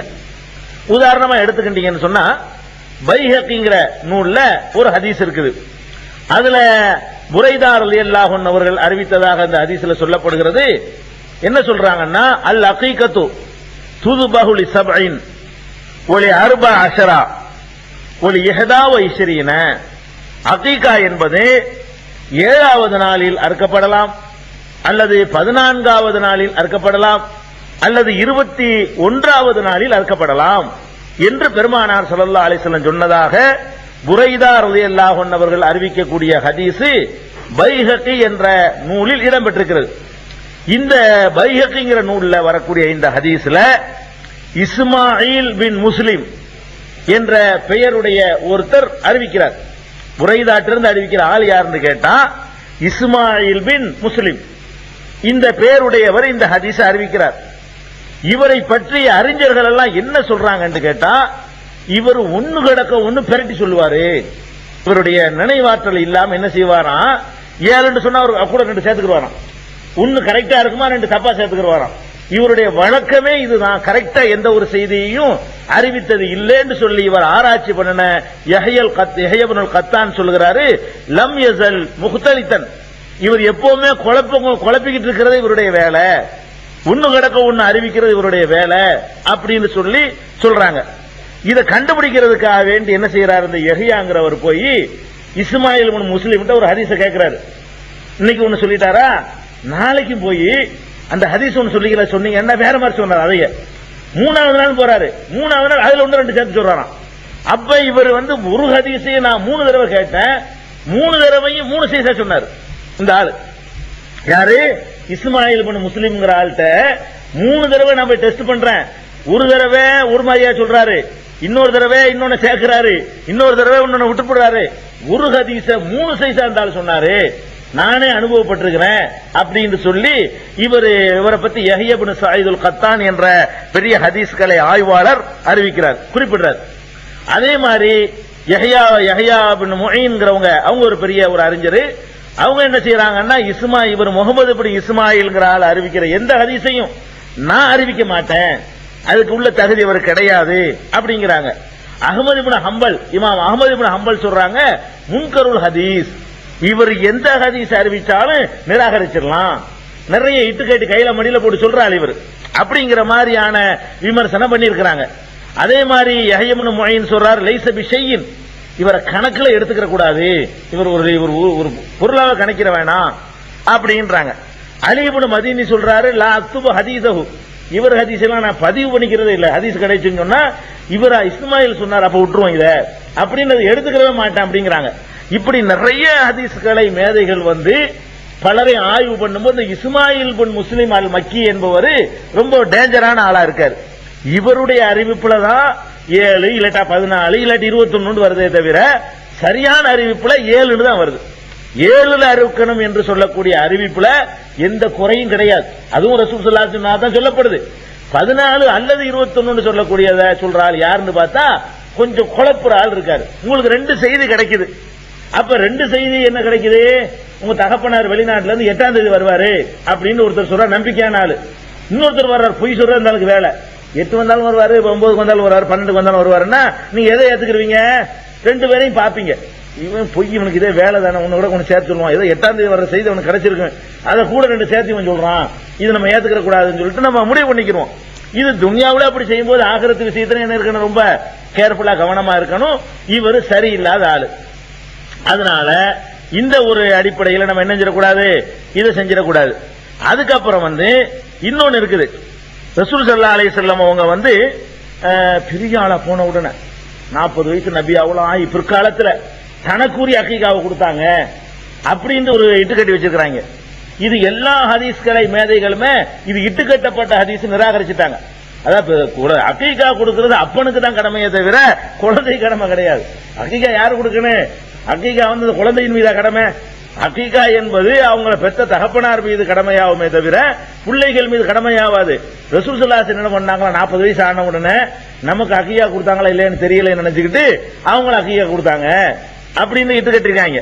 உதாரணமா எடுத்துக்கிட்டீங்கன்னு சொன்னா பைஹக்கிங்கிற நூல்ல ஒரு ஹதீஸ் இருக்குது. அதுல புரைதா ரலியல்லாஹு அன்ஹு அவர்கள் அறிவித்ததாக அந்த ஹதீஸ்ல சொல்லப்படுகிறது. என்ன சொல்றாங்கன்னா, அல் அகீகத்து துதுபஹு லி சப்இன் வலி 14 வலி 21. அகீகா என்பது 7வது நாளில் அறுக்கப்படலாம், அல்லது 14வது நாளில் அறுக்கப்படலாம், அல்லது 21வது நாளில் அறுக்கப்படலாம் என்று பெருமானார் ஸல்லல்லாஹு அலைஹி வஸல்லம் சொன்னதாக புரைதா ரலியல்லாஹு அன்ஹு அவர்கள் அறிவிக்கக்கூடிய ஹதீஸ் பைஹகி என்ற நூலில் இடம்பெற்றிருக்கிறது. இந்த பைஹகிங்கிற நூல்ல வரக்கூடிய இந்த ஹதீஸ்ல இஸ்மாயில் பின் முஸ்லிம் என்ற பெயருடைய ஒருத்தர் அறிவிக்கிறார். புரைதாட்டிலிருந்து அறிவிக்கிற ஆள் யாருன்னு கேட்டா இஸ்மாயில் பின் முஸ்லிம், இந்த பெயருடையவர் இந்த ஹதீஸை அறிவிக்கிறார். இவரை பற்றிய அறிஞர்கள் எல்லாம் என்ன சொல்றாங்கன்னு கேட்டா, இவர் ஒன்னு கிடக்க ஒன்னு பிரட்டி சொல்லுவாரு. இவருடைய நினைவாற்றல் இல்லாம என்ன செய்வாராம், 7 சொன்னா அவர் கூட 2 சேர்த்துக்குவாராம். ஒன்னு கரெக்டா இருக்குமா 2 தப்பா சேர்த்துக்குவாராம். இவருடைய வழக்கமே இதுதான், கரெக்டா எந்த ஒரு செய்தியையும் அறிவித்தது இல்லைன்னு சொல்லி இவர் ஆராய்ச்சி பண்ணின யஹ்யா இப்னுல் கத்தான் சொல்லுகிறாரு, லம் யஸல் முஹ்தலிதன், இவர் எப்பவுமே குழப்பிக்கிட்டு இருக்கிறது இவருடைய வேலை, ஒன்னு கிடக்க ஒன்னு அறிவிக்கிறது இவருடைய வேலை அப்படின்னு சொல்லி சொல்றாங்க. இதை கண்டுபிடிக்கிறதுக்காக வேண்டி என்ன செய்யறாரு, இந்த யஹ்யாங்கிறவர் போய் இஸ்மாயில் இப்னு முஸ்லிம் ஒரு ஹதீஸை கேட்கிறாரு. இன்னைக்கு ஒன்னு சொல்லிட்டாரா, நாளைக்கு போய் அந்த ஹதீஸ் ஒன்னு சொல்லிக்கிற சொன்னீங்க என்ன வேற மாதிரி சொன்னார். அதைய 3வது நாள் போறாரு, 3வது நாள் அதுல 1 2 சேர்த்து சொல்றாராம். அப்ப இவர் வந்து ஒரு ஹதீஸையும் நான் 3 தடவை கேட்டேன், 3 தடவையும் 3 சைஸா சொன்னார். இந்த ஆளு யாரு, இஸ்மாயில் இப்னு முஸ்லிம்ங்கிற ஆள்கிட்ட 3 தடவை நான் போய் டெஸ்ட் பண்றேன், ஒரு தடவை ஒரு மாதிரியா சொல்றாரு, இன்னொரு தடவை இன்னொன்னு சேர்க்கிறாரு, இன்னொரு தடவை இன்னொன்னு விட்டு போடுறாரு. ஒரு ஹதீஸ 3 சைஸா இருந்தாலும் சொன்னாரு, நானே அனுபவப்பட்டிருக்கிறேன் அப்படின்னு சொல்லி இவரை பத்தி யஹ்யா இப்னு ஸஈதுல் கத்தான் என்ற பெரிய ஹதீஸ் கலை ஆய்வாளர் அறிவிக்கிறார், குறிப்பிடுறார். அதே மாதிரி யஹ்யா இப்னு முஈன்ங்கிறவங்க, அவங்க ஒரு பெரிய ஒரு அறிஞர். அவங்க என்ன செய்யறாங்கன்னா, இவர் முகமது இப்னு இஸ்மாயில்ங்கிற ஆள் அறிவிக்கிற எந்த ஹதீஸையும் நான் அறிவிக்க மாட்டேன், அதுக்கு உள்ள தகுதி அவர் கிடையாது அப்படிங்கிறாங்க. அஹ்மது இப்னு ஹம்பல், இமாம் அஹ்மது இப்னு ஹம்பல் சொல்றாங்க, முன்கருல் ஹதீஸ், இவர் எந்த ஹதீஸ் அறிவிச்சாலும் நிராகரிச்சிடலாம், நிறைய இட்டுக்கட்டி கையில மடியில போட்டு சொல்றாள் இவர் அப்படிங்கிற மாதிரியான விமர்சனம் பண்ணியிருக்கிறாங்க. அதே மாதிரி யஹ்யா இப்னு முஈன் சொல்றார், லைஸ பிஷையின், இவரை கணக்குல எடுத்துக்கிற கூடாது, இவர் ஒரு பொருளாக கணக்கிட வேணாம் அப்படின்றாங்க. அலி இப்னு மதீனி சொல்றாரு, லா அக்துபு ஹதீஸஹு, இவர் ஹதீஸ் எல்லாம் நான் பதிவு பண்ணிக்கிறதே இல்ல, ஹதீஸ் கிடைச்சுன்னு சொன்னா இவரா இஸ்மாயில் சொன்னார் அப்ப விட்டுருவோம் இத அப்படின்னு எடுத்துக்கவே மாட்டேன் அப்படிங்கிறாங்க. இப்படி நிறைய ஹதீஸ்களை மேதைகள் வந்து பலரை ஆய்வு பண்ணும்போது இஸ்மாயில் பின் முஸ்லிம் அல் மக்கி என்பவர் ரொம்ப டேஞ்சரான ஆளா இருக்காரு. இவருடைய அறிவிப்புல தான் 7 இல்லாட்டா 14 இல்லாட்டி 21 வருதே தவிர சரியான அறிவிப்புல 7 தான் வருது. 7 அறுக்கணும் என்று சொல்லக்கூடிய அறிவிப்புல எந்த குறையும் கிடையாது. அதுவும் ரசூல் ஸல்லல்லாஹு அலைஹி வஸல்லம் தான் சொல்லப்படுது. 14 அல்லது 21 சொல்லக்கூடியத சொல்ற ஆள் யாருன்னு பார்த்தா கொஞ்சம் குழப்புற ஆள் இருக்காரு. உங்களுக்கு 2 செய்தி கிடைக்குது. அப்ப 2 செய்தி என்ன கிடைக்குது? உங்க தகப்பனார் வெளிநாட்டுல இருந்து 8ஆம் தேதி வருவாரு அப்படின்னு ஒருத்தர் சொல்ற நம்பிக்கையான ஆளு. இன்னொருத்தர் வர்றாரு பொய் சொல்ற இருந்தாலும் வேலை. 8 வந்தாலும் வருவாரு, 9 வந்தாலும் வருவாரு, 12 வந்தாலும் வருவாருன்னா நீங்க எதை ஏத்துக்குருவீங்க? 2 பேரையும் பாப்பீங்க. இவன் பொய், இவனுக்கு இதே வேலை தானே, உன்னை கூட கொஞ்சம் சேர்த்து சொல்லுவான். ஏதோ 8ஆம் தேதி வர்ற செய்தி அவனுக்கு கிடைச்சிருக்கு, அதை கூட 2 சேர்த்து இவன் சொல்றான், இது நம்ம ஏத்துக்கிற கூடாதுன்னு சொல்லிட்டு நம்ம முடிவு பண்ணிக்கிறோம். இது துன்யாவுல அப்படி செய்யும் போது ஆகிரத்து விஷயத்துல என்ன இருக்கணும்? ரொம்ப கேர்ஃபுல்லா கவனமா இருக்கணும். இவரு சரியில்லாத ஆளு. அதனால இந்த ஒரு அடிப்படையில் நம்ம என்ன செஞ்சிடக்கூடாது? இதை செஞ்சிடக்கூடாது. அதுக்கப்புறம் இன்னொன்னு இருக்குது. ரசூல் ஸல்லல்லாஹு அலைஹி வஸல்லம் அவங்க பெரிய ஆளா போன உடனே 40 வயசு நபி அவ்வளவு ஆகி பிற்காலத்துல தனக்குரிய அகீகாவை கொடுத்தாங்க அப்படின்னு ஒரு இட்டுக்கட்டி வச்சிருக்காங்க. இது எல்லா ஹதீஸ்களை மேதைகளுமே இது இட்டுக்கட்டப்பட்ட ஹதீஸ் நிராகரிச்சுட்டாங்க. அதாவது அகீகா கொடுக்கிறது அப்பனுக்கு தான் கடமையே தவிர குழந்தை கடமை கிடையாது. அகீகா யாரு கொடுக்கணும்? அகீகா குழந்தையின் மீதா கடமை. அகீகா என்பது அவங்கள பெற்ற தகப்பனார் மீது கடமையாகுமே தவிர பிள்ளைகள் மீது கடமையாவாது. ரசூல் ஸல்லல்லாஹு அலைஹி வஸல்லம் என்ன பண்ணாங்களா? 40 வயசு ஆன உடனே நமக்கு அகீகா கொடுத்தாங்களா இல்லைன்னு தெரியல நினைச்சுக்கிட்டு அவங்கள அகீகா கொடுத்தாங்க அப்படின்னு இட்டு கட்டிருக்காங்க.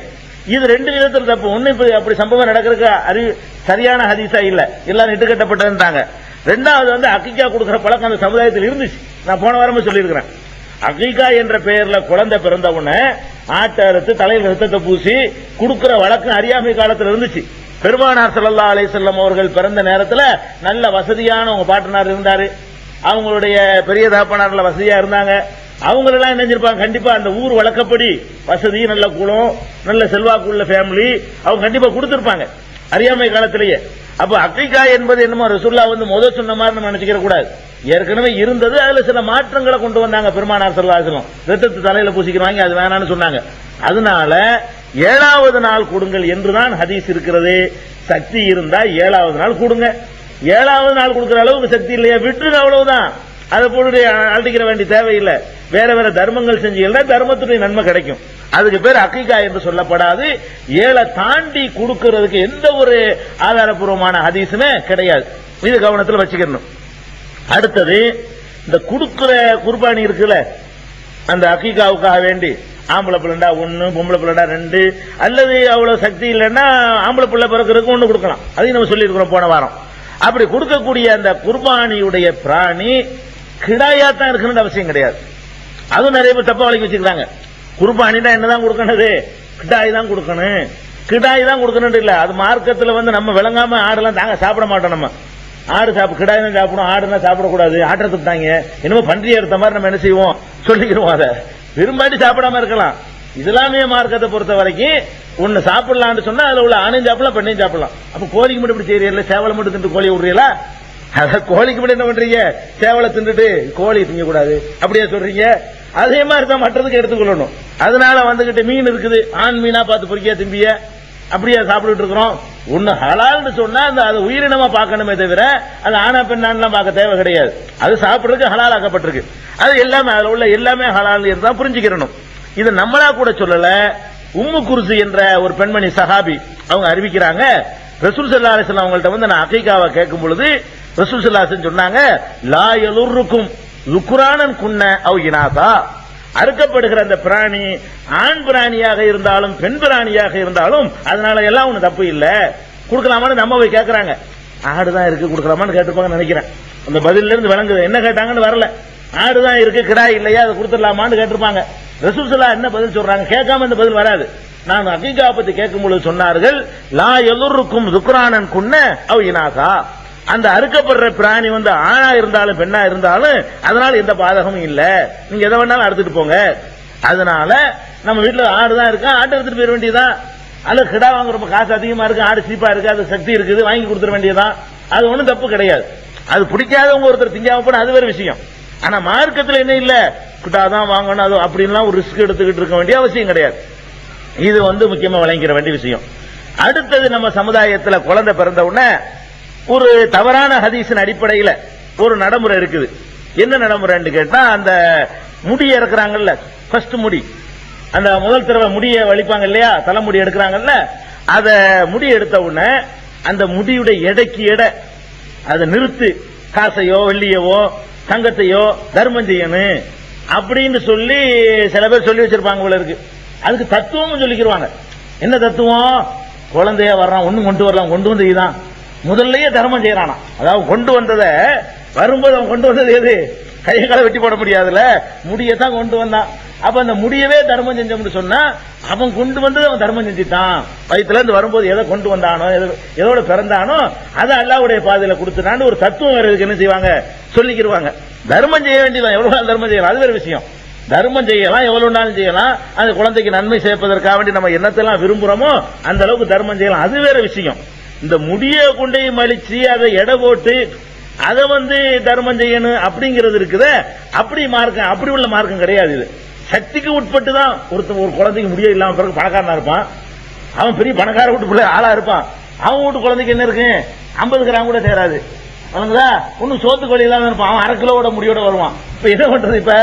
இது 2 விதத்தில் தப்பு. ஒண்ணு இப்ப அப்படி சம்பவம் நடக்கிறதுக்கு சரியான ஹதீஸா இல்ல, எல்லாரும் இட்டு கட்டப்பட்டதுட்டாங்க. 2வது அகீகா கொடுக்கிற பழக்கம் அந்த சமுதாயத்தில் இருந்துச்சு. நான் போன வாரமே சொல்லியிருக்கிறேன். அகீகா என்ற பெயர்ல குழந்தை பிறந்த உடனே ஆட்டை அறுத்து தலையில் ரத்தத்தை பூசி கொடுக்கிற வழக்கம் அறியாமை காலத்தில் இருந்துச்சு. பெருமானார் ஸல்லல்லாஹு அலைஹி வஸல்லம் அவர்கள் பிறந்த நேரத்தில் நல்ல வசதியான உங்க பாட்டனார் இருந்தாரு. அவங்களுடைய பெரிய தகப்பனார்ல வசதியா இருந்தாங்க. அவங்களெல்லாம் என்ன செஞ்சிருப்பாங்க? கண்டிப்பா அந்த ஊர் வழக்கப்படி வசதி, நல்ல குலம், நல்ல செல்வாக்குள்ள ஃபேமிலி அவங்க கண்டிப்பா கொடுத்திருப்பாங்க அறியாமை காலத்திலேயே. அப்ப அகீகா என்பது என்னமோ ரசூலுல்லாஹ் முதல் சொன்ன மாதிரி நம்ம நினைச்சுக்கிற கூடாது. ஏற்கனவே இருந்தது, அதுல சில மாற்றங்களை கொண்டு வந்தாங்க பெருமானார் ஸல்லல்லாஹு அலைஹி வஸல்லம். ரத்தத்தை தலையில பூசிக்கிறாங்க, அது வேணான்னு சொன்னாங்க. அதனால 7வது நாள் கொடுங்கள் என்றுதான் ஹதீஸ் இருக்கிறது. சக்தி இருந்தா 7வது நாள் கொடுங்க. 7வது நாள் கொடுக்கிற அளவுக்கு சக்தி இல்லையா, விட்டுருங்க, அவ்வளவுதான். அதை போட்டு அழட்டிக்கிற வேண்டிய தேவையில்லை. வேற வேற தர்மங்கள் செஞ்சீங்கன்னா தர்மத்துடைய நன்மை கிடைக்கும். அதுக்கு பேர் அகீகா என்று சொல்லப்படாது. 7 தாண்டி கொடுக்கிறதுக்கு எந்த ஒரு ஆதாரபூர்வமான ஹதீஸுமே கிடையாது. இது கவனத்தில் வச்சுக்கணும். அடுத்தது இந்த கொடுக்கிற குர்பானி இருக்குல்ல, அந்த அகீகாவுக்காக வேண்டி ஆம்பளை பிள்ளைண்டா 1, பொம்பளை பிள்ளைண்டா 2, அல்லது அவ்வளவு சக்தி இல்லைன்னா ஆம்பளை பிள்ளை பிறக்கிறதுக்கு 1 கொடுக்கலாம். அதையும் நம்ம சொல்லி இருக்கிறோம் போன வாரம். அப்படி கொடுக்கக்கூடிய அந்த குர்பானியுடைய பிராணி கிடாயா தான் இருக்கணும்னு அவசியம் கிடையாது. அதுவும் நிறைய பேர் தப்பா வழங்கி வச்சுக்கிறாங்க. குர்பானினா என்னதான் கொடுக்கணுது? கிடாய் தான் கொடுக்கணும், கிடாய் தான் கொடுக்கணும் இல்ல. அது மார்க்கத்தில் நம்ம விளங்காம ஆடெல்லாம் தாங்க சாப்பிட மாட்டோம். நம்ம ஆடு கிடாய் தான் சாப்பிடும், ஆடுனா சாப்பிடக்கூடாது, ஆட்டுறதுக்கு தாங்க என்னமோ பன்றி எடுத்த மாதிரி நம்ம என்ன செய்வோம் சொல்லிக்கிறோம். அதை விரும்பாட்டி சாப்பிடாம இருக்கலாம். இஸ்லாமிய மார்க்கத்தை பொறுத்த வரைக்கும் ஒன்னு சாப்பிடலாம்னு சொன்னா அதுல உள்ள ஆணையும் சாப்பிடலாம், பெண்ணையும் சாப்பிடலாம். அப்ப கோழிக்கு மட்டும் இப்படி செய்யறீங்களா? சேவலை மட்டும் தின்று கோழி விடுறீங்களா? கோழிக்கு மட்டும் என்ன பண்றீங்க? சேவலை தின்னுட்டு கோழி திங்க கூடாது அப்படியே சொல்றீங்க. அதே மாதிரி தான் மற்றதுக்கு எடுத்துக்கொள்ளணும். அதனால மீன் இருக்குது, ஆண் மீனா பார்த்து பொறுக்கியா திம்பிய அப்படியே சாப்பிட்டு இருக்கிறோம். ஒன்னு ஹலால்னு சொன்னா அது உயிரினமா பார்க்கணுமே தவிர அது ஆனா பெண்ணான்லாம் பார்க்க தேவை கிடையாது. அது சாப்பிடுறதுக்கு ஹலால் ஆக்கப்பட்டிருக்கு. அது எல்லாமே அதுல உள்ள எல்லாமே ஹலால் இருந்தா புரிஞ்சுக்கிறணும். இது நம்மளா கூட சொல்லல. உம்மு குர்சி என்ற ஒரு பெண்மணி சஹாபி அவங்க அறிவிக்கிறாங்க, ரசூல் ஸல்லல்லாஹு அலைஹி வஸல்லம் அவங்கள்ட்ட நான் அகீகாவை கேட்கும் பொழுது ரசூல் ஸல்லல்லாஹு அலைஹி வஸல்லம் சொன்னாங்க, லா யலுர்ருக்கும் லுக்ரானன் குன்ன அவ் இனாதா. அறுக்கப்படுகிற அந்த பிராணி ஆண் பிராணியாக இருந்தாலும் பெண் பிராணியாக இருந்தாலும் அதனால எல்லாம் ஒண்ணு தப்பு இல்ல, கொடுக்கலாமான்னு நம்ம போய் கேட்கறாங்க. ஆடுதான் இருக்கு கொடுக்கலாமான்னு கேட்டுப்பாங்கன்னு நினைக்கிறேன். அந்த பதில இருந்து விளங்குது என்ன கேட்டாங்கன்னு வரல. ஆடுதான் இருக்கு கிடாய் இல்லையா, அதை கொடுத்துடலாமான்னு கேட்டிருப்பாங்க. ரசூல் ஸல்லல்லாஹு என்ன பதில் சொல்றாங்க? கேட்காம இந்த பதில் வராது. நான் அகீகா பத்தி கேட்கும் பொழுது சொன்னார்கள், லா யலுர்ருக்கும் ذுக்ரானன் குன்ன அவ் இனாசா. அந்த அறுக்கப்படுற பிராணி ஆணா இருந்தாலும் பெண்ணா இருந்தாலும் அதனால எந்த பாதகமும் இல்ல, நீங்க எதை வேணாலும் அறுத்துட்டு போங்க. அதனால நம்ம வீட்டுல ஆடுதான் இருக்கு, ஆட்டை எடுத்துட்டு போயிட வேண்டியதான். அல்ல கிடா வாங்குறப்ப காசு அதிகமா இருக்கு, ஆடு சீப்பா இருக்கு, அது சக்தி இருக்குது, வாங்கி கொடுத்துட வேண்டியதான். அது ஒண்ணும் தப்பு கிடையாது. அது பிடிக்காதவங்க ஒருத்தர் திங்காம போன அது வேற விஷயம். ஆனா மார்க்கத்தில் என்ன இல்ல, கிட்டாதான் வாங்கணும் அது அப்படின்லாம் ஒரு ரிஸ்க் எடுத்துக்கிட்டு இருக்க வேண்டிய அவசியம் கிடையாது. இது முக்கியமா வழங்கிற வேண்டிய விஷயம். அடுத்தது நம்ம சமுதாயத்தில் குழந்தை பிறந்த உடனே ஒரு தவறான ஹதீஸின் அடிப்படையில் ஒரு நடைமுறை இருக்குது. என்ன நடைமுறைன்னு கேட்டா, அந்த முடி இறக்குறாங்கல்ல, ஃபர்ஸ்ட் முடி, அந்த முதல் தடவை முடிய வலிப்பாங்க இல்லையா, தலைமுடி எடுக்கிறாங்கல்ல, அத முடி எடுத்த உடனே அந்த முடியுடைய எடைக்கு எடை அதை நிறுத்து, காசையோ வெள்ளியவோ தங்கத்தையோ தர்மம் செய்யணும் அப்படின்னு சொல்லி சில பேர் சொல்லி வச்சிருப்பாங்க போல இருக்கு. அதுக்கு தத்துவமும் சொல்லிக்கிடுவாங்க. என்ன தத்துவம்? குழந்தைய வர்றான், ஒண்ணும் கொண்டு வரலாம், கொண்டு வந்து இதுதான் முதல்லயே தர்மம் செய்யறானா. அதாவது கொண்டு வந்ததை வரும்போது அவன் கொண்டு வந்தது எது? கையை காலை வெட்டி போட முடியாதுல, முடியத்தான் கொண்டு வந்தான். அப்ப அந்த முடியவே தர்மம் செஞ்சோம்னு சொன்னா அவன் கொண்டு வந்தது அவன் தர்மம் செஞ்சுட்டான். வயிற்றுல இருந்து வரும்போது எதை கொண்டு வந்தானோ, எதோட பிறந்தானோ அதை அல்லாஹ்வுடைய பாதையில கொடுத்துட்டான்னு ஒரு தத்துவம் வேற இருக்கு. என்ன செய்வாங்க? சொல்லிக்கிடுவாங்க. தர்மம் செய்ய வேண்டியதான், எவ்வளவு நாள் தர்மம் செய்யலாம், அது வேற விஷயம். தர்மம் செய்யலாம், எவ்வளவு நாள் செய்யலாம். அந்த குழந்தைக்கு நன்மை சேர்ப்பதற்காக வேண்டி நம்ம என்னத்தெல்லாம் விரும்புறோமோ அந்த அளவுக்கு தர்மம் செய்யலாம், அது வேற விஷயம். இந்த முடிய கொண்டே மலிச்சு அதை எடை போட்டு அதை தர்மம் செய்யணும் அப்படிங்கிறது இருக்குது. அப்படி மார்க்கம், அப்படி உள்ள மார்க்கம் கிடையாது. இது சக்திக்கு உட்பட்டு தான். ஒரு குழந்தைக்கு முடிய இல்லாம பிறகு பணக்காரனா இருப்பான், அவன் பெரிய பணக்கார வீட்டு பிள்ளை ஆளா இருப்பான். அவன் வீட்டு குழந்தைக்கு என்ன இருக்கு? 50 கிராம் கூட சேராது. ஒன்னும் சோத்து கொள்ளி இல்லாம இருப்பான், அவன் 1/2 கிலோட முடியோட வருவான். இப்ப என்ன பண்றது? இப்ப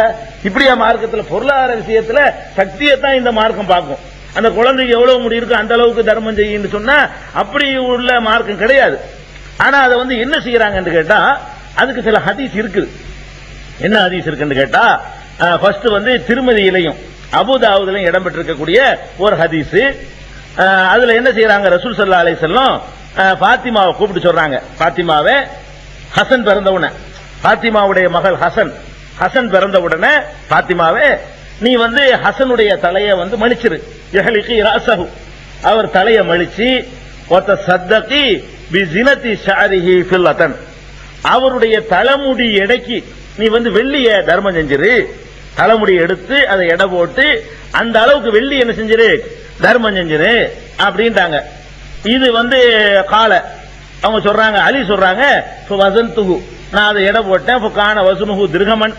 இப்படியா மார்க்கத்துல பொருளாதார விஷயத்துல சக்தியத்தான் இந்த மார்க்கம் பார்க்கும். அந்த குழந்தைக்கு எவ்வளவு முடி இருக்கு அந்த அளவுக்கு தர்மம் செய்யுன்னு சொன்னா அப்படி உள்ள மார்க்கம் கிடையாது. ஆனா அதை என்ன செய்யறாங்கன்னு கேட்டா அதுக்கு சில ஹதீஸ் இருக்குது. என்ன ஹதீஸ் இருக்குன்னு கேட்டா, ஃபர்ஸ்ட் திருமதியிலையும் அபூதாவுதுலையும் இடம்பெற்றிருக்கக்கூடிய ஒரு ஹதீஸ். அதுல என்ன செய்யறாங்க? ரசூல் ஸல்லல்லாஹு அலைஹி வஸல்லம் பாத்திமாவை கூப்பிட்டு சொல்றாங்க. பாத்திமாவே ஹசன் பிறந்தவுடனே, பாத்திமாவுடைய மகள் ஹசன் பிறந்த உடனே பாத்திமாவே நீ ஹசனுடைய தலையை மலிச்சிரு, யஹ்லிகி ரஸஹு, அவர் தலையை மலிச்சு ஒத்த சத்தகி பிஸினத்தி ஷஅரிஹி ஃபில்லதன், அவருடைய தலைமுடி எடைக்கு நீ வெள்ளிய தர்மம் செஞ்சிரு. தலைமுடி எடுத்து அதை எடை போட்டு அந்த அளவுக்கு வெள்ளி என்ன செஞ்சிரு? தர்மம் செஞ்சிரு அப்படின்ட்டாங்க. இது கால அவங்க சொல்றாங்க, அலி சொல்றாங்க, வசந்துஹு, நான் அதை எடை போட்டேன். கான வசுனுஹு திர்ஹமன்,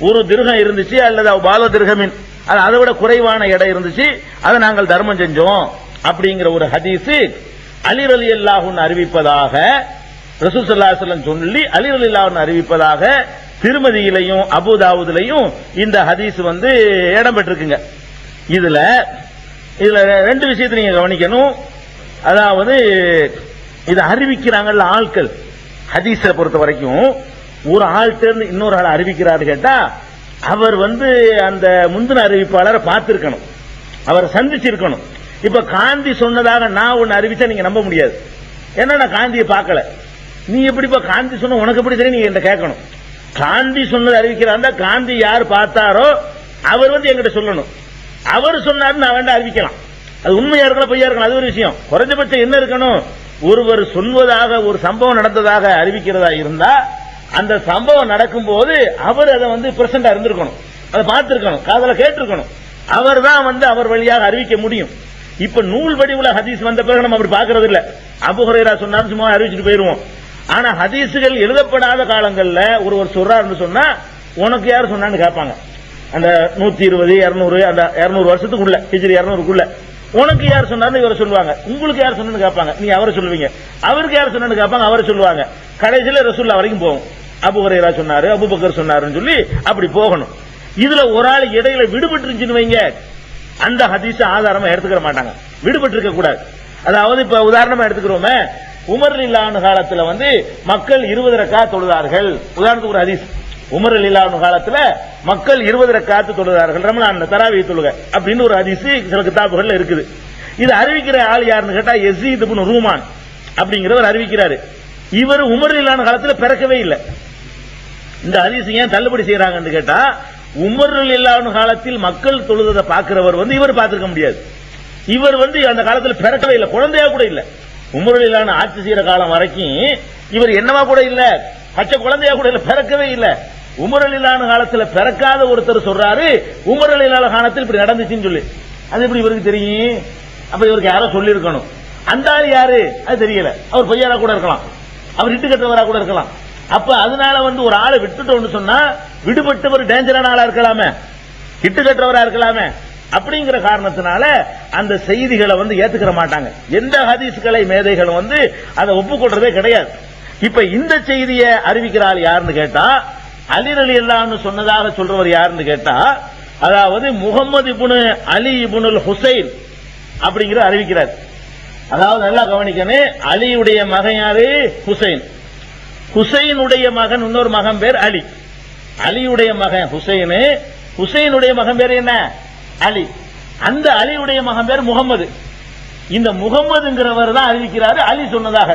ஒரு திர்கம் இருந்துச்சு, அல்லது பால திர்ஹமின், அதை விட குறைவான எடை இருந்துச்சு, அதை நாங்கள் தர்மம் செஞ்சோம் அப்படிங்கிற ஒரு ஹதீஸ் அலி ரலியல்லாஹு அன்ஹு அறிவிப்பதாக ரசூல் ஸல்லல்லாஹு அலைஹி வஸல்லம் சொல்லி அலி ரலியல்லாஹு அன்ஹு அறிவிப்பதாக திருமதியிலையும் அபூதாவுதுலையும் இந்த ஹதீஸ் இடம்பெற்றிருக்குங்க. இதுல ரெண்டு விஷயத்தை நீங்க கவனிக்கணும். அதாவது இதை அறிவிக்கிறாங்கல்ல ஆட்கள், ஹதீஸை பொறுத்த வரைக்கும் ஒரு ஆள்கிட்ட இன்னொரு ஆள் அறிவிக்கிறாரு கேட்டா அவர் அந்த முந்தின அறிவிப்பாளரை பார்த்திருக்கணும், அவரை சந்திச்சிருக்கணும். இப்ப காந்தி சொன்னதாக நான் ஒன்னு அறிவிச்சா நீங்க நம்ப முடியாது. ஏன்னா நான் காந்தியை பார்க்கல. நீ எப்படிப்பா காந்தி சொன்ன, உனக்கு எப்படி தெரியும்? நீங்க என்கிட்ட கேட்கணும். காந்தி சொன்னது அறிவிக்கிறாங்க, காந்தி யார் பார்த்தாரோ அவர் என்கிட்ட சொல்லணும். அவர் சொன்னாரு நான் வேண்டாம் அறிவிக்கலாம். அது உண்மையா இருக்கலாம் பொய்யா இருக்கலாம், அது ஒரு விஷயம். குறைஞ்சபட்சம் என்ன இருக்கணும்? ஒருவர் சொல்வதாக ஒரு சம்பவம் நடந்ததாக அறிவிக்கிறதா இருந்தா அந்த சம்பவம் நடக்கும் போது அவர் அதை பிரசண்டா இருந்திருக்கணும், அதை பார்த்திருக்கணும், காதல கேட்டிருக்கணும். அவர் தான் அவர் வழியாக அறிவிக்க முடியும். இப்ப நூல் வடிவுல ஹதீஸ் வந்த பிறகு நம்ம அப்படி பாக்குறது இல்ல. அபூ ஹுரைரா சொன்னாரு சும்மா அறிவிச்சுட்டு போயிருவோம். ஆனா ஹதீஸுகள் எழுதப்படாத காலங்கள்ல ஒருவர் சொல்றாருன்னு சொன்னா உனக்கு யார் சொன்னான்னு கேட்பாங்க. அந்த 120 200 அந்த 200 வருஷத்துக்குள்ள, ஹிஜ்ரி 200க்குள்ள உனக்கு யார் சொன்னான்னு இவரை சொல்லுவாங்க. உங்களுக்கு யார் சொன்னு கேட்பாங்க, நீ அவரை சொல்லுவீங்க. அவருக்கு யார் சொன்னு கேட்பாங்க, அவரை சொல்லுவாங்க. கடைசியில ரசூலுல்லாஹ் வரைக்கும் போகும். அபூ ஹுரைரா சொன்னாரு, அபூபக்கர் சொன்னாருன்னு சொல்லி அப்படி போகணும். இதுல ஒரு ஆள் இடையில விடுபட்டு இருந்துச்சுன்னு வைங்க, அந்த ஹதீஸ் ஆதாரமா எடுத்துக்கிற மாட்டாங்க, விடுபட்டு இருக்க கூடாது. அதாவது இப்ப உதாரணமா எடுத்துக்கிறோமே, உமர் ரலியல்லாஹு அன்ஹு காலத்துல மக்கள் 20 ரக்காத் தொழுதார்கள். உதாரணத்துக்கு ஒரு ஹதீஸ், உமர் ரலியல்லாஹு அன்ஹு காலத்துல மக்கள் 20 ரக்காத் தொழுதார்கள், ரமலான் தராவீஹ் தொழுகை அப்படின்னு ஒரு ஹதீஸ் சில கிதாபுகள்ல இருக்குது. இது அறிவிக்கிற ஆள் யாருன்னு கேட்டா யஸீத் இப்னு ரூமான் அப்படிங்கிறவர் அறிவிக்கிறாரு. இவர் உமர் ரலியல்லாஹு அன்ஹு காலத்துல பிறக்கவே இல்லை. இந்த ஹதீஸ் ஏன் தள்ளுபடி செய்யறாங்கன்னு கேட்டா, உமர் ரலியல்லாஹு அன்ஹு காலத்தில் மக்கள் தொழுததை பார்க்கிறவர் இவர் பார்த்திருக்க முடியாது. இவர் அந்த காலத்துல பிறக்கவே இல்லை, குழந்தையா கூட இல்ல. உமர் ரலியல்லாஹு அன்ஹு ஆட்சி செய்யற காலம் வரைக்கும் இவர் என்னவா கூட இல்ல, பச்சை குழந்தையா கூட இல்ல, பிறக்கவே இல்ல. உமர் ரலியல்லாஹு அன்ஹு காலத்துல பிறக்காத ஒருத்தர் சொல்றாரு உமர் ரலியல்லாஹு அன்ஹு காலத்தில் இப்படி நடந்துச்சுன்னு சொல்லி. அது எப்படி இவருக்கு தெரியும்? அப்ப இவருக்கு யாரோ சொல்லி இருக்கணும். அந்த ஆள் யாரு அது தெரியல. அவர் பொய்யாரா கூட இருக்கலாம், அவர் இட்டு கட்டுறவரா கூட இருக்கலாம். அப்ப அதனால ஒரு ஆளை விட்டுட்டோம்னு சொன்னா விடுபட்டவர் டேஞ்சரான ஆளா இருக்கலாமே, இட்டு கட்டுறவரா இருக்கலாமே. அப்படிங்கிற காரணத்தினால அந்த செய்திகளை ஏத்துக்கிற மாட்டாங்க. எந்த ஹதீஸ்களை மேதைகளும் அதை ஒப்புக்கொள்றதே கிடையாது. இப்ப இந்த செய்தியை அறிவிக்கிற ஆள் யாருன்னு கேட்டா, அலி ரலியல்லாஹு அன்ஹு சொன்னதாக சொல்றவர் யாருன்னு கேட்டா அதாவது முகமது இப்னு அலி இப்னுல் ஹுசைன் அப்படிங்கிற அறிவிக்கிறார். அதாவது நல்லா கவனிக்கணும், அலியுடைய மகன் யாரு? ஹுசைன். ஹுசைனுடைய மகன் இன்னொரு மகன் பேர் அலி. அலியுடைய மகன் ஹுசைனு, ஹுசைனுடைய மகன் பேர் என்ன? அலி. அந்த அலியுடைய மகன் பேர் முகமது. இந்த முகமதுங்கிறவர் தான் அறிவிக்கிறாரு அலி சொன்னதாக.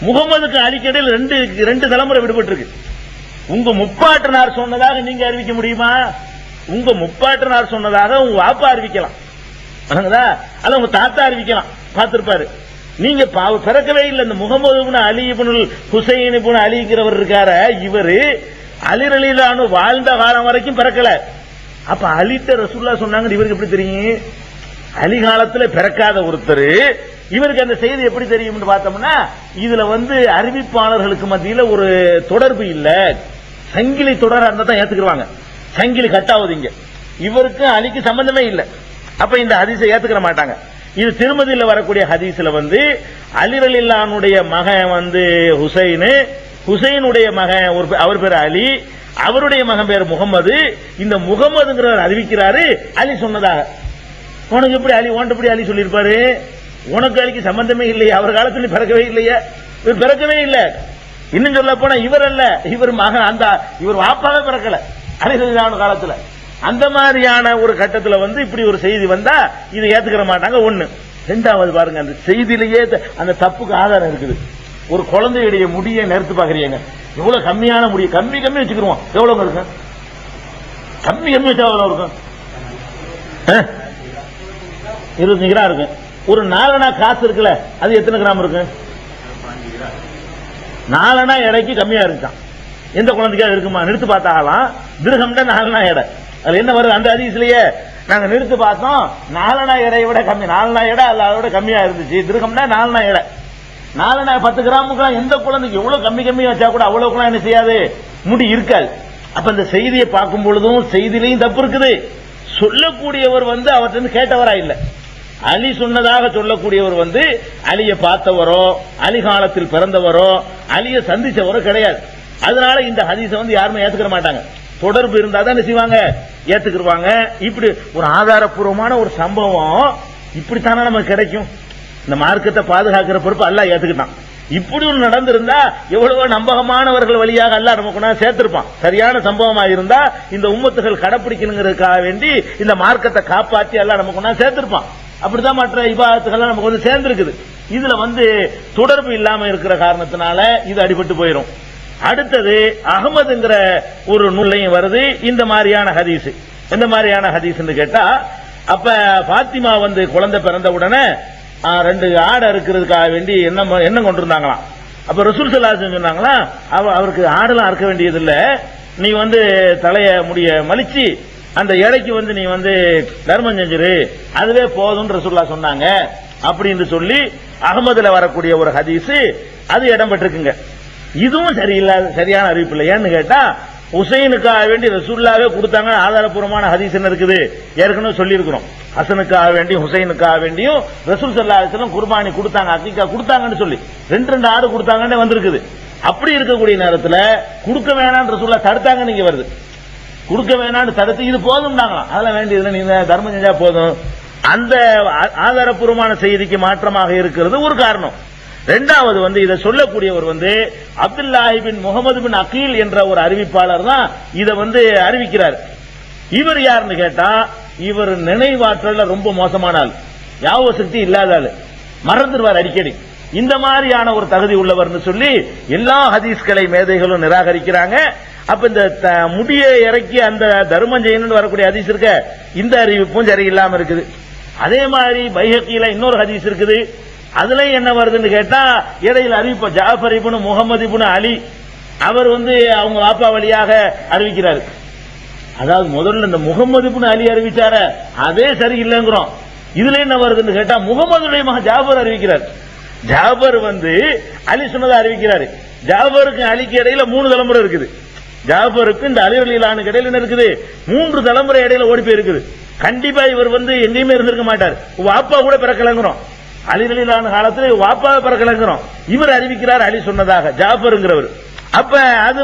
முகமதுக்கு அலிக்கடையில் ரெண்டு தலைமுறை விடுபட்டு இருக்கு. உங்க முப்பாட்டனார் சொன்னதாக நீங்க அறிவிக்க முடியுமா? உங்க முப்பாட்டனார் சொன்னதாக உங்க வாப்பா அறிவிக்கலாம், அல்ல உங்க தாத்தா அறிவிக்கலாம், பார்த்திருப்பாரு. நீங்க பிறக்கவே இல்லை. இந்த முகமது அலி இப்னுல் ஹுசைன் இப்னு அலிங்கிறவர் இருக்கார, இவரு அலி ரலியல்லாஹு வாழ்ந்த காலம் வரைக்கும் பிறக்கல. அப்ப அலிட்ட ரசூலுல்லாஹ் சொன்னாங்க, இவருக்கு எப்படி தெரியும்? அலி காலத்துல பிறக்காத ஒருத்தர் இவருக்கு அந்த செய்தி எப்படி தெரியும் பார்த்தோம்னா, இதுல அறிவிப்பாளர்களுக்கு மத்தியில ஒரு தொடர்பு இல்ல, சங்கிலி தொடர் இருந்தா தான் ஏத்துக்குவாங்க. சங்கிலி கட்டாவது இங்க, இவருக்கு அலிக்கு சம்பந்தமே இல்லை. அப்ப இந்த ஹதீஸை ஏத்துக்கிற மாட்டாங்க. இது திருமதியில வரக்கூடிய ஹதீஸ்ல அலி ரலியல்லாஹுடைய மகன் ஹுசைனு, ஹுசைனுடைய மகன் அவர் பேர் அலி, அவருடைய மகன் பேர் முகமது. இந்த முகமதுங்கிறவர் அறிவிக்கிறாரு அலி சொன்னதாக. உனக்கு எப்படி அலி, உன்ட்டு எப்படி அலி சொல்லியிருப்பாரு? உனக்கு அலிக்கு சம்பந்தமே இல்லையா? அவர் காலத்துல பிறக்கவே இல்லையா? இவர் பிறக்கவே இல்லை. இன்னும் சொல்ல போனா இவர் அல்ல, இவர் மகன், அந்த இவர் வாப்பாவே பிறக்கல அலி ரலியல்லாஹு காலத்துல. அந்த மாதிரியான ஒரு கட்டத்துல இப்படி ஒரு செய்தி வந்தா இதை ஏத்துக்கிற மாட்டாங்க. ஒண்ணு. ரெண்டாவது பாருங்க, அந்த செய்தியிலேயே அந்த தப்புக்கு ஆதாரம் இருக்குது. ஒரு குழந்தையுடைய முடியை நிறுத்து பாக்குறீங்க, எவ்வளவு கம்மியான முடிய கம்மி வச்சுக்கிறோம். எவ்வளவு இருக்கும்? கம்மி வச்சா எவ்வளவு இருக்கும்? 25 கிராம் இருக்கு. ஒரு 4 அணா காசு இருக்குல்ல, அது எத்தனை கிராம் இருக்கு? 4 அணா எடைக்கு கம்மியா இருக்கான். எந்த குழந்தைக்காக இருக்குமா? நிறுத்து பார்த்தாலாம். திருகம்னா 4 அணா எடை. அது என்ன வருது அந்த ஹதீஸ்லயே? நாங்க நிறுத்து பார்த்தோம், 4 அணா எடையை விட கம்மி, 4 அணா எடை அல்ல அதோட கம்மியா இருந்துச்சு. திருகம்னா 4 அணா எடை. 4 அணா 10 கிராமுக்கு எந்த குழந்தைக்கு எவ்வளவு கம்மி வச்சா கூட அவ்வளவுக்குலாம் என்ன செய்யாது, முடி இருக்காது. அப்ப இந்த செய்தியை பார்க்கும் பொழுதும் செய்தியிலையும் தப்பு இருக்குது. சொல்லக்கூடியவர் அவர்கிட்ட கேட்டவரா இல்ல. அலி சொன்னதாக சொல்லக்கூடியவர் அலியை பார்த்தவரோ, அலி காலத்தில் பிறந்தவரோ, அலியை சந்திச்சவரோ கிடையாது. அதனால இந்த ஹதீஸை யாருமே ஏத்துக்கிற மாட்டாங்க. தொடர்பு இருந்தா தான் என்ன செய்வாங்க, ஏத்துக்குவாங்க. இப்படி ஒரு ஆதாரப்பூர்வமான ஒரு சம்பவம் இப்படித்தானே நமக்கு கிடைக்கும். இந்த மார்க்கத்தை பாதுகாக்கிற பொறுப்பு அல்லாஹ் ஏத்துக்கிட்டான். இப்படி ஒன்று நடந்திருந்தா எவ்வளவோ நம்பகமானவர்கள் வழியாக அல்லாஹ் நமக்கு சேர்த்திருப்பான். சரியான சம்பவமா இருந்தா இந்த உம்மத்துகள் கடைப்பிடிக்கணுங்கிறதுக்காக வேண்டி இந்த மார்க்கத்தை காப்பாற்றி அல்லாஹ் நமக்கு சேர்த்திருப்பான். அப்படிதான் மற்ற இபாதத்துகள் நமக்கு சேர்ந்திருக்குது. இதுல தொடர்பு இல்லாம இருக்கிற காரணத்தினால இது அடிபட்டு போயிடும். அடுத்தது அகமதுங்கிற ஒரு நூலையும் வருது இந்த மாதிரியான ஹதீஸ். எந்த மாதிரியான ஹதீஸ் கேட்டா, அப்ப பாத்திமா குழந்தை பிறந்த உடனே 2 ஆடை இருக்கிறதுக்காக வேண்டி எண்ணம் கொண்டிருந்தாங்களாம். அப்ப ரசூல் ஸல்லல்லாஹு அலைஹி வஸல்லம் சொன்னாங்களா, அவருக்கு ஆடெல்லாம் அறுக்க வேண்டியது இல்ல, நீ தலைய முடிய மலிச்சு அந்த எடைக்கு நீ தர்மம் செஞ்சிரு, அதுவே போதும் ரசூலுல்லாஹ் சொன்னாங்க அப்படின்னு சொல்லி அகமதுல வரக்கூடிய ஒரு ஹதீஸ் அது இடம் பெற்றிருக்குங்க. இதுவும் சரியில்லாத சரியான அறிவிப்பு இல்லை. ஏன்னு கேட்டா, ஹுசைனுக்காக வேண்டி ரசூலுல்லாஹ்வே கொடுத்தாங்க. ஆதாரப்பூர்வமான ஹதீஸ் என்ன இருக்குது, ஏற்கனவே சொல்லி இருக்கிறோம். ஹசனுக்காக வேண்டியும் ஹுசைனுக்காக வேண்டியும் ரசூல் ஸல்லல்லாஹு அலைஹி வஸல்லம் குர்பானி கொடுத்தாங்க, அக்கீகா கொடுத்தாங்கன்னு சொல்லி 2 ஆடு கொடுத்தாங்கன்னு வந்திருக்குது. அப்படி இருக்கக்கூடிய நேரத்தில் கொடுக்க வேணாம்னு ரசூலுல்லாஹ் தடுத்தாங்க. நீங்க வருது கொடுக்க வேணாம்னு தடுத்து இது போதும்னாங்களாம். அதெல்லாம் வேண்டியதுல நீங்க தர்மம் செஞ்சா போதும். அந்த ஆதாரப்பூர்வமான செய்திக்கு மாற்றமாக இருக்கிறது ஒரு காரணம். இரண்டாவது இதை சொல்லக்கூடியவர் அப்துல்லாஹி பின் முகமது பின் அகீல் என்ற ஒரு அறிவிப்பாளர் தான் இதை அறிவிக்கிறார். இவர் யாருன்னு கேட்டா, இவர் நினைவாற்றல ரொம்ப மோசமான ஆள், ஞாபக சக்தி இல்லாத ஆள், மறந்துடுவார் அடிக்கடி. இந்த மாதிரியான ஒரு தகுதி உள்ளவர்னு சொல்லி எல்லா ஹதீஸ்களை மேதைகளும் நிராகரிக்கிறாங்க. அப்ப இந்த முடியை இறக்கி அந்த தர்மம் செய்யணும்னு வரக்கூடிய ஹதீஸ் இருக்க, இந்த அறிவிப்பும் சரியில்லாம இருக்குது. அதே மாதிரி பைஹக்கில இன்னொரு ஹதீஸ் இருக்குது. அதுல என்ன வருதுன்னு கேட்டா, இடையில அறிவிப்ப ஜாஃபர் இப்னு முஹம்மது இப்னு அலி அவர் அவங்க வாப்பா வழியாக அறிவிக்கிறார். அதாவது முதல்ல இந்த முகமது இப்னு அலி அறிவிச்சார அதே சரியில்லைங்கிறோம். இதுல என்ன வருதுன்னு கேட்டா, முகமதுடைய மகன் ஜாஃபர் அறிவிக்கிறார். ஜாஃபர் அலி சொன்னதை அறிவிக்கிறாரு. ஜாஃபருக்கு அலிக்கு இடையில 3 தலைமுறை இருக்குது. ஜாஃபருக்கு இந்த அலி ரலியல்லாஹு இடையில என்ன இருக்குது, 3 தலைமுறை இடையில ஓடி போய் இருக்குது. கண்டிப்பா இவர் எங்கேயுமே இருந்திருக்க மாட்டார். வாப்பா கூட பிறக்கலங்கிறோம். அலி ரலியல்லாஹு காலத்துல வாப்பாவை பிறக்கலங்கிறோம். இவர் அறிவிக்கிறார் அலி சொன்னதாக, ஜாஃபருங்கிறவர். அப்ப அது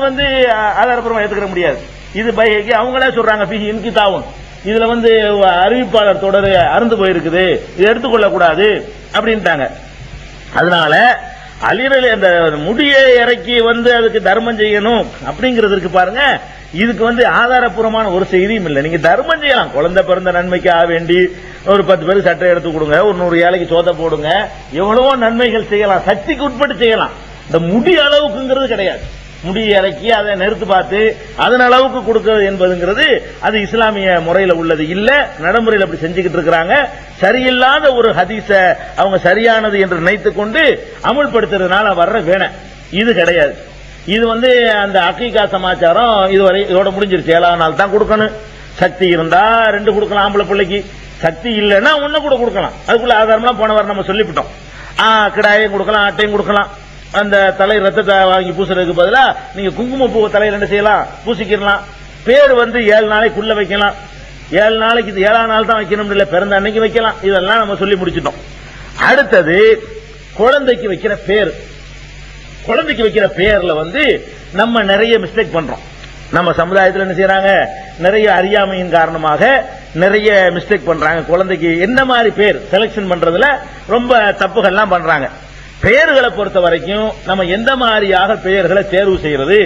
ஆதாரப்பூர்வமா ஏத்துக்கிற முடியாது. இது பைஹக்கி அவங்களே சொல்றாங்க, ஃபீஹி இன்கிதாவுன், இதுல வந்து அறிவிப்பாளர் தொடர் அருந்து போயிருக்குது, இதை எடுத்துக்கொள்ள கூடாது அப்படின்ட்டாங்க. அதனால அலிரலி அந்த முடியை இறக்கி வந்து அதுக்கு தர்மம் செய்யணும் அப்படிங்கிறதுக்கு பாருங்க, இதுக்கு வந்து ஆதாரப்பூர்வமான ஒரு செய்தியும் இல்லை. நீங்க தர்மம் செய்யலாம், குழந்தை பிறந்த நன்மைக்காக வேண்டி ஒரு 10 பேருக்கு சட்டை எடுத்து கொடுங்க, ஒரு 100 ஏழைக்கு சோத்தை போடுங்க, எவ்வளவோ நன்மைகள் செய்யலாம், சக்திக்கு உட்பட்டு செய்யலாம். இந்த முடி அளவுக்குங்கிறது கிடையாது. முடி இறக்கி அதை நிறுத்து பார்த்து அதன் அளவுக்கு கொடுக்கிறது என்பதுங்கிறது அது இஸ்லாமிய முறையில் உள்ளது இல்ல. நடைமுறையில் அப்படி செஞ்சுக்கிட்டு இருக்கிறாங்க. சரியில்லாத ஒரு ஹதீஸ அவங்க சரியானது என்று நினைத்துக் கொண்டு அமுல்படுத்துறதுனால வர்ற வேணை இது கிடையாது. இது வந்து அந்த அக்கீகா சமாச்சாரம் இதுவரை இதோட முடிஞ்சிருச்சு. 7ஆம் நாள் தான் கொடுக்கணும். சக்தி இருந்தா 2 கொடுக்கலாம் ஆம்பளை பிள்ளைக்கு, சக்தி இல்லைன்னா 1 கூட கொடுக்கலாம். அதுக்குள்ள ஆதாரம்லாம் போன வாரம் நம்ம சொல்லிவிட்டோம். கிடாயையும் கொடுக்கலாம், ஆட்டையும் கொடுக்கலாம். அந்த தலை ரத்தத்தை வாங்கி பூசுறதுக்கு பதிலா நீங்க குங்குமப்பூ தலையில என்ன செய்யலாம், பூசிக்கலாம். பேர் வந்து 7 நாளைக்குள்ள வைக்கலாம். 7 நாளைக்கு, இது 7ஆம் நாள் தான் வைக்கணும் இல்ல, பிறந்த அன்னைக்கு வைக்கலாம். இதெல்லாம் நம்ம சொல்லி முடிச்சிட்டோம். அடுத்தது குழந்தைக்கு வைக்கிற பேர். குழந்தைக்கு வைக்கிற பேர்ல வந்து நம்ம நிறைய மிஸ்டேக் பண்றோம். நம்ம சமுதாயத்தில் என்ன செய்யறாங்க, நிறைய அறியாமையின் காரணமாக நிறைய மிஸ்டேக் பண்றாங்க. குழந்தைக்கு என்ன மாதிரி பேர் செலக்ஷன் பண்றதுல ரொம்ப தப்புகள்லாம் பண்றாங்க. பெயர்களை பொறுத்த வரைக்கும் நம்ம எந்த மாதிரியாக பெயர்களை தேர்வு செய்யறது,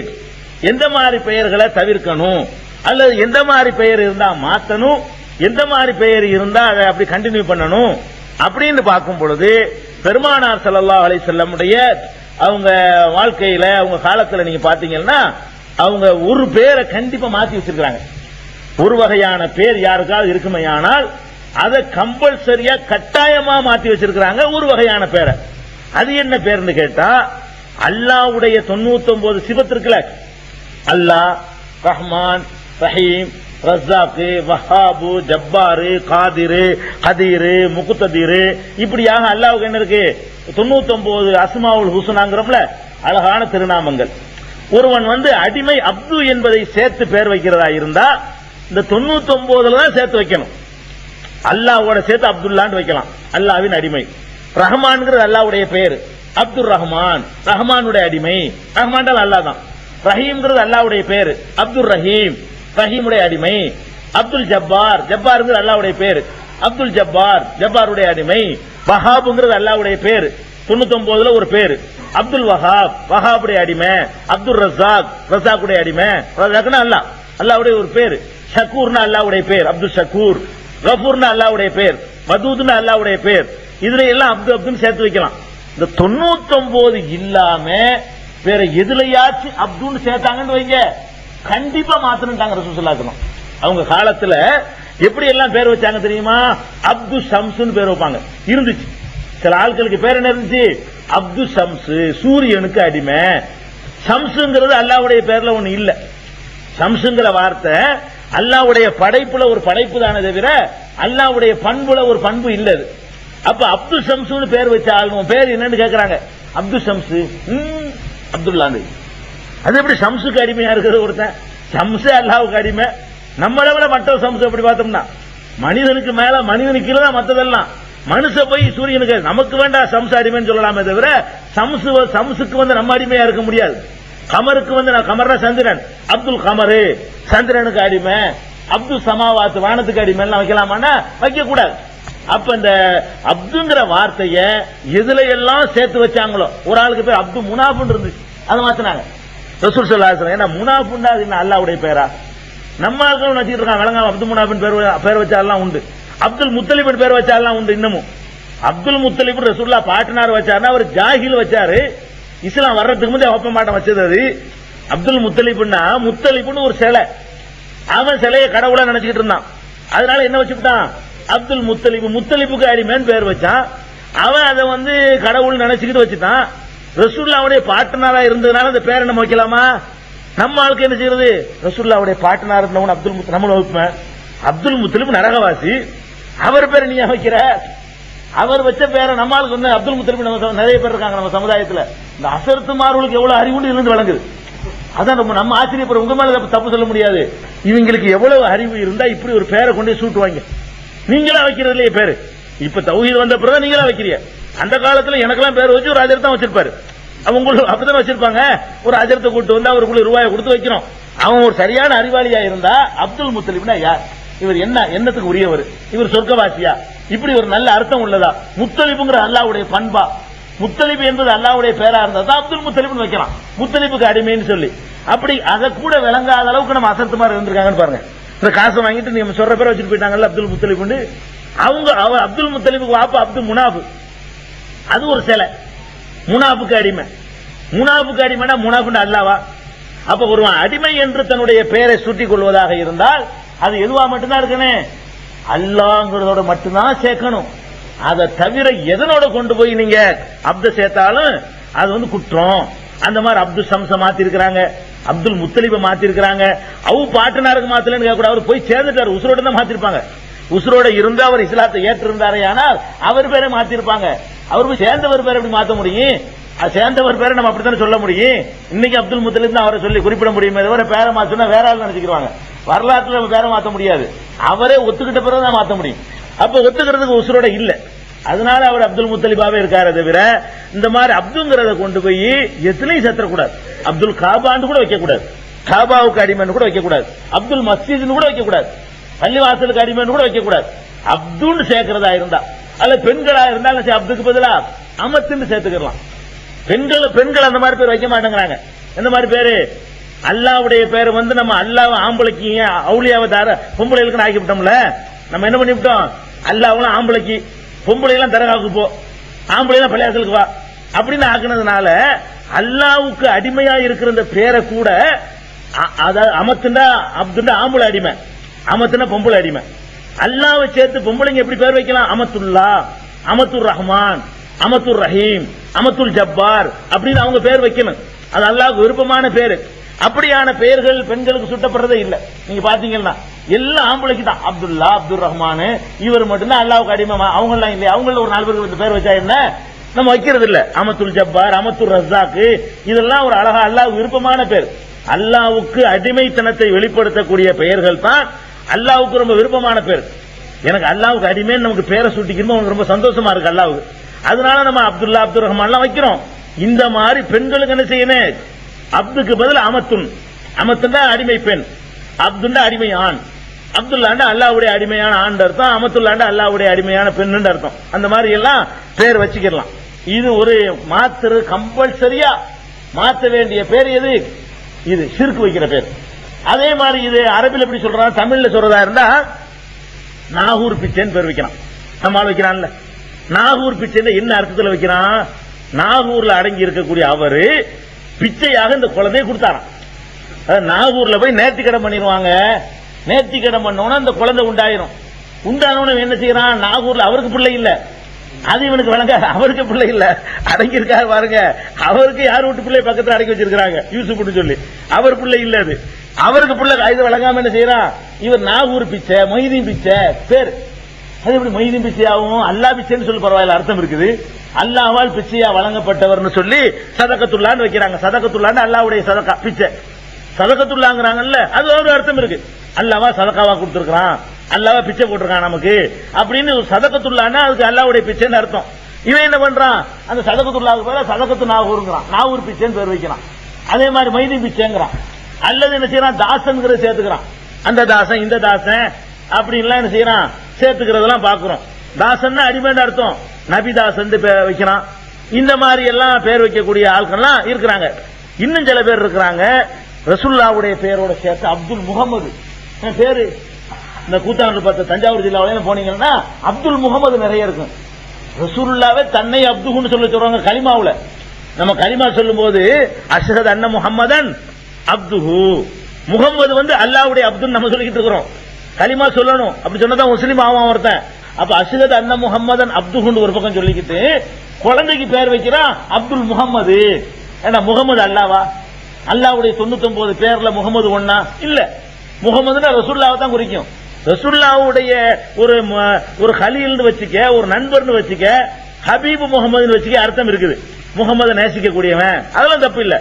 எந்த மாதிரி பெயர்களை தவிர்க்கணும், அல்லது எந்த மாதிரி பெயர் இருந்தா மாத்தணும், எந்த மாதிரி பெயர் இருந்தா அதை அப்படி கண்டினியூ பண்ணணும் அப்படின்னு பார்க்கும் பொழுது பெருமானார் ஸல்லல்லாஹு அலைஹி வஸல்லம் அவங்க வாழ்க்கையில அவங்க காலத்துல நீங்க பாத்தீங்கன்னா அவங்க ஒரு பேரை கண்டிப்பா மாத்தி வச்சிருக்காங்க. ஒரு வகையான பேர் யாருக்காவது இருக்குமையானால் அதை கம்பல்சரியா கட்டாயமா மாத்தி வச்சிருக்காங்க. ஒரு வகையான பேரை, அது என்ன பேர்னு கேட்டா அல்லாஹ்வுடைய 99 சிபத் இருக்குல்ல, அல்லாஹ், ரஹ்மான், ரஹீம், ரஸாக், வஹாபு, ஜப்பாரு, காதிரு, கதீரு, முக்ததீரு, இப்படியாக அல்லாஹ்வுக்கு என்ன இருக்கு 99 அஸ்மாவுல் ஹுஸ்னாங்கறோம்ல, அழகான திருநாமங்கள். ஒருவன் வந்து அடிமை அப்து என்பதை சேர்த்து பேர் வைக்கிறதா இருந்தா இந்த 99 தான் சேர்த்து வைக்கணும். அல்லாஹ்வோட சேர்த்து அப்துல்லான்னு வைக்கலாம், அல்லாஹ்வின் அடிமை. ரஹ்மான்ங்கிறது அல்லாஹ்வுடைய பெயர், அப்துர் ரஹ்மான், ரஹ்மானுடைய அடிமை. ரஹ்மான் அல்லாஹ் தான். ரஹீம்ங்கிறது அல்லாஹ்வுடைய பெயர், அப்துர் ரஹீம், ரஹீமுடைய அடிமை. அப்துல் ஜப்பார், ஜப்பார்ங்கிறது அல்லாஹ்வுடைய பெயர், அப்துல் ஜப்பார், ஜப்பாருடைய அடிமை. வஹாப்ங்கிறது அல்லாஹ்வுடைய பெயர், 99ல ஒரு பேர். அப்துல் வஹாப், வஹாபுடைய அடிமை. அப்துல் ரஸாக், ரஸாக்குடைய அடிமை. ரஸாக்னா அல்லாஹ், அல்லாஹ்வுடைய ஒரு பேர். ஷக்கூர்னா அல்லாஹ்வுடைய பேர், அப்துல் ஷக்கூர். கஃபூர்னா அல்லாஹ்வுடைய பேர், மதூத்னா அல்லாஹ்வுடைய பேர். இதுல எல்லாம் அப்து அப்துன்னு சேர்த்து வைக்கலாம். இந்த 99 இல்லாம வேற எதுலயாச்சும் அப்துன்னு சேர்த்தாங்கன்னு வைங்க, கண்டிப்பா மாத்தணும்ட்டாங்க ரசூலுல்லாஹி ஸல்லல்லாஹு அலைஹி வஸல்லம். அவங்க காலத்துல எப்படி எல்லாம் பேர் வச்சாங்க தெரியுமா? அப்து ஷம்ஸ்னு பேர் வைப்பாங்க இருந்துச்சு. சில ஆட்களுக்கு பேர் என்ன இருந்துச்சு, அப்து ஷம்ஸ், சூரியனுக்கு அடிமை. ஷம்ஸ்ங்கிறது அல்லாஹ்வுடைய பேர்ல ஒண்ணு இல்ல. ஷம்ஸ்ங்கிற வார்த்தை அல்லாஹ்வுடைய படைப்புல ஒரு படைப்பு தானே தவிர அல்லாஹ்வுடைய பண்புல ஒரு பண்பு இல்ல. அப்ப அப்து ஷம்ஸ்னு பேர் வச்ச ஆளுங்க பேர் என்னன்னு கேக்குறாங்க, அப்து ஷம்ஸ், அப்துல்லான்னு. அது எப்படி ஷம்ஸுக்கு அடிமையா இருக்கிறது ஒருத்தன்? ஷம்ஸ் அல்லாஹ்வுக்கு அடிமை. நம்மளை விட மற்ற ஷம்ஸ் எப்படி பார்த்தோம்னா மனிதனுக்கு மேல, மனிதனுக்கு கீழே தான் மற்றதெல்லாம். மனுஷ போய் சூரியனுக்கு நமக்கு வேண்டாம் ஷம்ஸ் அடிமைன்னு சொல்லலாமே தவிர ஷம்ஸுக்கு வந்து நம்ம அடிமையா இருக்க முடியாது. கமருக்கு வந்து கமர்னா சந்திரன், அப்துல் கமரு சந்திரனுக்கு அடிமை. அப்துல் சமாவாத் வானத்துக்கு அடிமை வைக்கலாமான்னா வைக்க கூடாது. அப்ப இந்த அப்துங்கிற வார்த்தைய எதுல எல்லாம் சேர்த்து வச்சாங்களோ, ஒரு ஆளுக்கு பேர் அப்து முனாஃபின் இருந்துச்சு, அதை மாத்தினாங்க ரசூல் ஸல்லல்லாஹு அலைஹி வஸல்லம். ஏன்னா முனாஃபின் அது என்ன அல்லாஹ்வுடைய பேரா? நம்ம ஆட்கள் வச்சிட்டு இருக்காங்க விளங்காம அப்துல் முனாஃபின் பேர் வச்சாலாம் உண்டு, அப்துல் முத்தலிபின் பேர் வச்சாலாம் உண்டு. இன்னமும் அப்துல் முத்தலிப் ரசூலுல்லாஹ் பாட்டனார் வச்சாருன்னா அவர் ஜாஹில் வச்சாரு, இஸ்லாம் வர்றதுக்கு முந்தைய ஒப்ப மாட்டம் வச்சது அது. அப்துல் முத்தலிப்னா முத்தலிப்னு ஒரு சிலை, அவன் சிலையை கடவுளா நினைச்சுக்கிட்டு இருந்தான். அதனால என்ன வச்சுக்கிட்டான், அப்துல் முத்தலிப், முத்தலிப்புக்கு அடிமைன்னு பேர் வச்சான். அவன் அதை வந்து கடவுள் நினைச்சுக்கிட்டு வச்சுட்டான். ரசூலுல்லாஹ்வுடைய பாட்டனாரா இருந்ததுனால அந்த பேரை நம்ம வைக்கலாமா? நம்ம ஆளுக்கு என்ன செய்யறது, ரசூலுல்லாஹ்வுடைய பாட்டனார் இருந்தவன் அப்துல் நம்மள வைப்பேன். அப்துல் முத்தலிப் நரகவாசி, அவர் பேரை நீ வைக்கிற? அவர் வச்ச பேரை நம்ம ஆளுக்கு வந்து அப்துல் முத்தலிப் நிறைய பேர் இருக்காங்க நம்ம சமுதாயத்தில். இந்த அசரத்துமார்களுக்கு எவ்வளவு அறிவுண்டு இருந்து வழங்குது. அதான் நம்ம ஆச்சரியப்படுற, உங்க மேல தப்பு சொல்ல முடியாது. இவங்களுக்கு எவ்வளவு அறிவு இருந்தா இப்படி ஒரு பேரை கொண்டு சூட்டுவாங்க. நீங்களா வைக்கிறது இல்லையே பேரு. இப்ப தௌஹீத் வந்த பிறகு நீங்களா வைக்கிறீங்க. அந்த காலத்துல எனக்கெல்லாம் பேர் வச்சு ஒரு அஜர் தான் வச்சிருப்பாரு. உங்களுக்கு அப்படிதான் வச்சிருப்பாங்க. ஒரு அஜரத்தை கூட்டு வந்து அவருக்குள்ள ரூபாயை கொடுத்து வைக்கிறோம். அவன் ஒரு சரியான அறிவாளியா இருந்தா அப்துல் முத்தலிப்னா யார்? இவர் என்னத்துக்கு உரியவர், இவர் சொர்க்கவாசியா, இப்படி ஒரு நல்ல அர்த்தம் உள்ளதா? முத்தலிபுங்கிற அல்லாஹ்வுடைய பண்பா? முத்தலிபு என்பது அல்லாஹ்வுடைய பேரா இருந்தா தான் அப்துல் முத்தலிப்னு வைக்கலாம், முத்தலிபுக்கு அடிமைன்னு சொல்லி. அப்படி அதை கூட விளங்காத அளவுக்கு நம்ம அசர்த்து மாதிரி இருந்திருக்காங்கன்னு பாருங்க. இந்த காசை வாங்கிட்டு நீங்க சொல்ற பேரை வச்சுட்டு போயிட்டாங்கல்ல அப்துல் முத்தலிப்னு. அவர் அப்துல் முத்தலிபுக்கு வாப்பா அப்துல் முனாஃபு, அது ஒரு சிலை. முனாஃபுக்கு அடிமை, முனாஃபுக்கு அடிமைனா முனாஃபுன்னு அல்லாவா? அப்ப ஒரு அடிமை என்று தன்னுடைய பெயரை சூட்டிக் கொள்வதாக இருந்தால் அது எதுவா மட்டும்தான் இருக்கணும், அல்லாஹ்ங்கிறதோட மட்டும்தான் சேர்க்கணும். அதை தவிர எதனோட கொண்டு போய் நீங்க அப்த சேர்த்தாலும் அது வந்து குற்றம். அந்த மாதிரி அப்துல் சம்ச மாத்தி இருக்கிறாங்க, அப்துல் முத்தலிப மாத்தி இருக்கிறாங்க. அவு பாட்டனாருக்கு மாத்தலன்னு கேட்க கூட, அவர் போய் சேர்ந்துட்டாரு, உசுரோட தான் மாத்திருப்பாங்க. உசுரோட இருந்து அவர் இஸ்லாத்தை ஏற்றிருந்தாரே ஆனால் அவர் பேரை மாத்திருப்பாங்க. அவர் போய் சேர்ந்தவர் பேரை எப்படி மாத்த முடியும்? சேர்ந்தவர் பேரை நம்ம அப்படித்தானே சொல்ல முடியும். இன்னைக்கு அப்துல் முத்தலிப் தான் அவரை சொல்லி குறிப்பிட முடியுமே தவிர பேரை மாத்தினா வேற ஆள் நினைச்சுக்கிறாங்க. வரலாற்றுல நம்ம பேரை மாத்த முடியாது, அவரே ஒத்துக்கிட்ட பிறகு தான் மாத்த முடியும். அப்ப ஒத்துக்கிறதுக்கு உசுரோட இல்ல, அதனால அவர் அப்துல் முத்தலிபாவே இருக்காரு. தவிர இந்த மாதிரி அப்துங்கிறத கொண்டு போய் எதுலையும் சேர்த்தக்கூடாது. அப்துல் காபான்னு கூட வைக்க கூடாது, காபாவுக்கு அடிமைன்னு கூட வைக்க கூடாது, அப்துல் மஸ்ஜித்னு கூட வைக்க கூடாது, பள்ளிவாசலுக்கு அடிமைன்னு கூட வைக்க கூடாது. அப்துன்னு சேர்க்கிறதா இருந்தா, அல்ல பெண்களா இருந்தாலும் அப்துக்கு பதிலா அமத்துன்னு சேர்த்துக்கலாம். பெண்கள் அந்த மாதிரி பேர் வைக்க மாட்டேங்கிறாங்க. எந்த மாதிரி பேரு? அல்லாவுடைய பேர் வந்து நம்ம அல்லாஹ் ஆம்பளைக்கு அவுலியாவை தார பொம்பளைகளுக்கு ஆக்கிவிட்டோம்ல. நம்ம என்ன பண்ணிவிட்டோம், அல்லாஹ்லாம் ஆம்பளைக்கு, பொம்பளை எல்லாம் தரகாவுக்கு போ, ஆம்பளை எல்லாம் பள்ளியாசலுக்கு வா அப்படின்னு ஆக்குனதுனால அல்லாவுக்கு அடிமையா இருக்கிற இந்த பேரை கூட அமத்துண்டா அப்துண்டா ஆம்பளை அடிமை, அமத்துனா பொம்பளை அடிமை. அல்லாவை சேர்த்து பொம்பளைங்க எப்படி பேர் வைக்கலாம்? அமத்துல்லா, அமத்துர் ரஹ்மான், அமத்துர் ரஹீம், அமத்துல் ஜப்பார் அப்படின்னு அவங்க பேர் வைக்கணும். அது அல்லாஹ்வுக்கு விருப்பமான பேரு. அப்படியான பெயர்கள் பெண்களுக்கு சுட்டப்படுறதே இல்ல. நீங்க பாத்தீங்கன்னா எல்லாம் ஆம்பளைக்கு தான். அப்துல்லா, அப்துல் ரஹ்மான், இவர் மட்டும்தான் அல்லாஹ்வுக்கு அடிமை. அவங்க எல்லாம் இல்லையா? அவங்கள ஒரு 4 பேருக்கு பேர் வச்சா என்ன, நம்ம வைக்கிறது இல்ல. அமத்துல் ஜப்பார், அமத்துல் ரஸாக், இதெல்லாம் ஒரு அழகா அல்லாஹ்வுக்கு விருப்பமான பேர். அல்லாஹ்வுக்கு அடிமைத்தனத்தை வெளிப்படுத்தக்கூடிய பெயர்கள் தான் அல்லாஹ்வுக்கு ரொம்ப விருப்பமான பேர். எனக்கு அல்லாஹ்வுக்கு அடிமைன்னு நமக்கு பேரை சூட்டிக்கணும் ரொம்ப சந்தோஷமா இருக்கு அல்லாஹ்வுக்கு. அதனால நம்ம அப்துல்லா, அப்துல் ரஹ்மான் எல்லாம் வைக்கிறோம். இந்த மாதிரி பெண்களுக்கு என்ன செய்யணும்? அப்துக்கு பதில் அமத்துன், அமத்துண்டா அடிமை பெண், அப்துண்டா அடிமை ஆண், அப்துல்லாண்டா அல்லாஹ்வுடைய அடிமையான ஆண் அர்த்தம், அமத்துல்லாண்டா அல்லாஹ்வுடைய அடிமையான பெண் அர்த்தம். அந்த மாதிரி எல்லாம் பேர் வச்சுக்கலாம். இது ஒரு மாத்திர கம்பல்சரியா மாற்ற வேண்டிய பேர் எது? இது ஷிர்க் வைக்கிற பேர். அதே மாதிரி இது அரபில் எப்படி சொல்றாங்க, தமிழ்ல சொல்றதா இருந்தா நாகூர் பிச்சைன்னு பேர் வைக்கலாம். நம்மால் வைக்கிறான்ல, நாகூர் பிச்சை என்ன அர்த்தத்தில் வைக்கிறான்? நாகூர்ல அடங்கி இருக்கக்கூடிய அவரு பிச்சையாக இந்த குழந்தையை கொடுத்தாராம். நாகூர்ல போய் நேர்த்திக்கடன் பண்ணிடுவாங்க. நேர்த்திக்கடன் பண்ணோன்னா அந்த குழந்தை உண்டாயிரும். உண்டானவன என்ன செய்யறான்? நாகூர்ல அவருக்கு பிள்ளை இல்ல, அது இவனுக்கு வழங்க, அவருக்கு பிள்ளை இல்ல, அடங்கி இருக்காரு பாருங்க. அவருக்கு யார் வீட்டு பிள்ளை பக்கத்துல அடங்கி வச்சிருக்காங்க, யூசுப்னு சொல்லி. அவர் பிள்ளை இல்ல, அது அவருக்கு பிள்ளை. இது வழங்காம என்ன செய்யறான் இவர்? நாகூர் பிச்சை, மொய்தீன் பிச்சை பேர். அது எப்படி மொய்தீன் பிச்சையாவும் அல்லாஹ் பிச்சைன்னு சொல்லி பரவாயில்ல, அர்த்தம் இருக்குது. அல்லாஹ்வால் பிச்சையா வழங்கப்பட்டவர்னு சொல்லி சதகத்துல்லான்னு வைக்கிறாங்க. சதகத்துல்லான்னு அல்லாஹ்வுடைய சதகா பிச்சை, சதகத்துல்லாங்கிறாங்கல்ல, அது ஒரு அர்த்தம் இருக்கு. அல்லாஹ்வா சதகாவா கொடுத்திருக்கான், அல்லாஹ்வா பிச்சை போட்டிருக்கான் நமக்கு அப்படின்னு சதகத்துல்லான்னா அதுக்கு அல்லாஹ்வுடைய பிச்சைன்னு அர்த்தம். இவன் என்ன பண்றான்? அந்த சதகத்துல்லாவுக்கு பேர சதகத்து நாகூருங்கிறான், நாகூர் பிச்சைன்னு பேர் வைக்கிறான். அதே மாதிரி மைதீன் பிச்சைங்கிறான். அல்லது என்ன செய்யறான்? தாசன்கிற சேர்த்துக்கிறான். அந்த தாசன், இந்த தாசன் அப்படின்லாம் என்ன செய்யறான்? சேர்த்துக்கிறதெல்லாம் பாக்குறோம். தாசன் அடிமைன்னு அர்த்தம், நபிதாசன் வைக்கிறான். இந்த மாதிரி எல்லாம் பேர் வைக்கக்கூடிய ஆட்கள்லாம் இருக்கிறாங்க. இன்னும் சில பேர் இருக்கிறாங்க ரசூலுல்லாஹ்வுடைய பேரோட சேர்த்து அப்துல் முகமது பேரு. இந்த கூத்தாண்டு பார்த்த தஞ்சாவூர் ஜில்லாவில போனீங்கன்னா அப்துல் முகமது நிறைய இருக்கும். ரசூலுல்லாஹ்வே தன்னை அப்துன்னு சொல்றாங்க கலிமாவுல. நம்ம கலிமா சொல்லும் போது அஷ்ஹது அன்ன முஹம்மதன் அப்துஹு, முகமது வந்து அல்லாஹ்வுடைய அப்துன்னு நம்ம சொல்லிக்கிட்டு இருக்கிறோம். கலிமா சொல்லணும், அப்படி சொன்னதான் முஸ்லீம் ஆவான் ஒருத்தன். அப்ப அஷ்ஹது அன்ன முஹம்மதன் அப்துஹுன்னு ஒரு பக்கம் சொல்லிக்கிட்டு குழந்தைக்கு பேர் வைக்கிறான் அப்துல் முகமது. ஏன்னா முகமது அல்லாவா? அல்லாஹ்வுடைய 99 பேர்ல முகமது ஒண்ணா இல்ல. முகமதுன்னா ரசூலுல்லாஹ் தான் குறிக்கும். ரசூலுல்லாஹ்வுடைய ஒரு கலீல்னு வச்சுக்க, ஒரு நண்பர்னு வச்சுக்க, ஹபீப் முகமதுன்னு வச்சுக்க அர்த்தம் இருக்குது. முகமது நேசிக்க கூடியவன், அதெல்லாம் தப்பு இல்ல.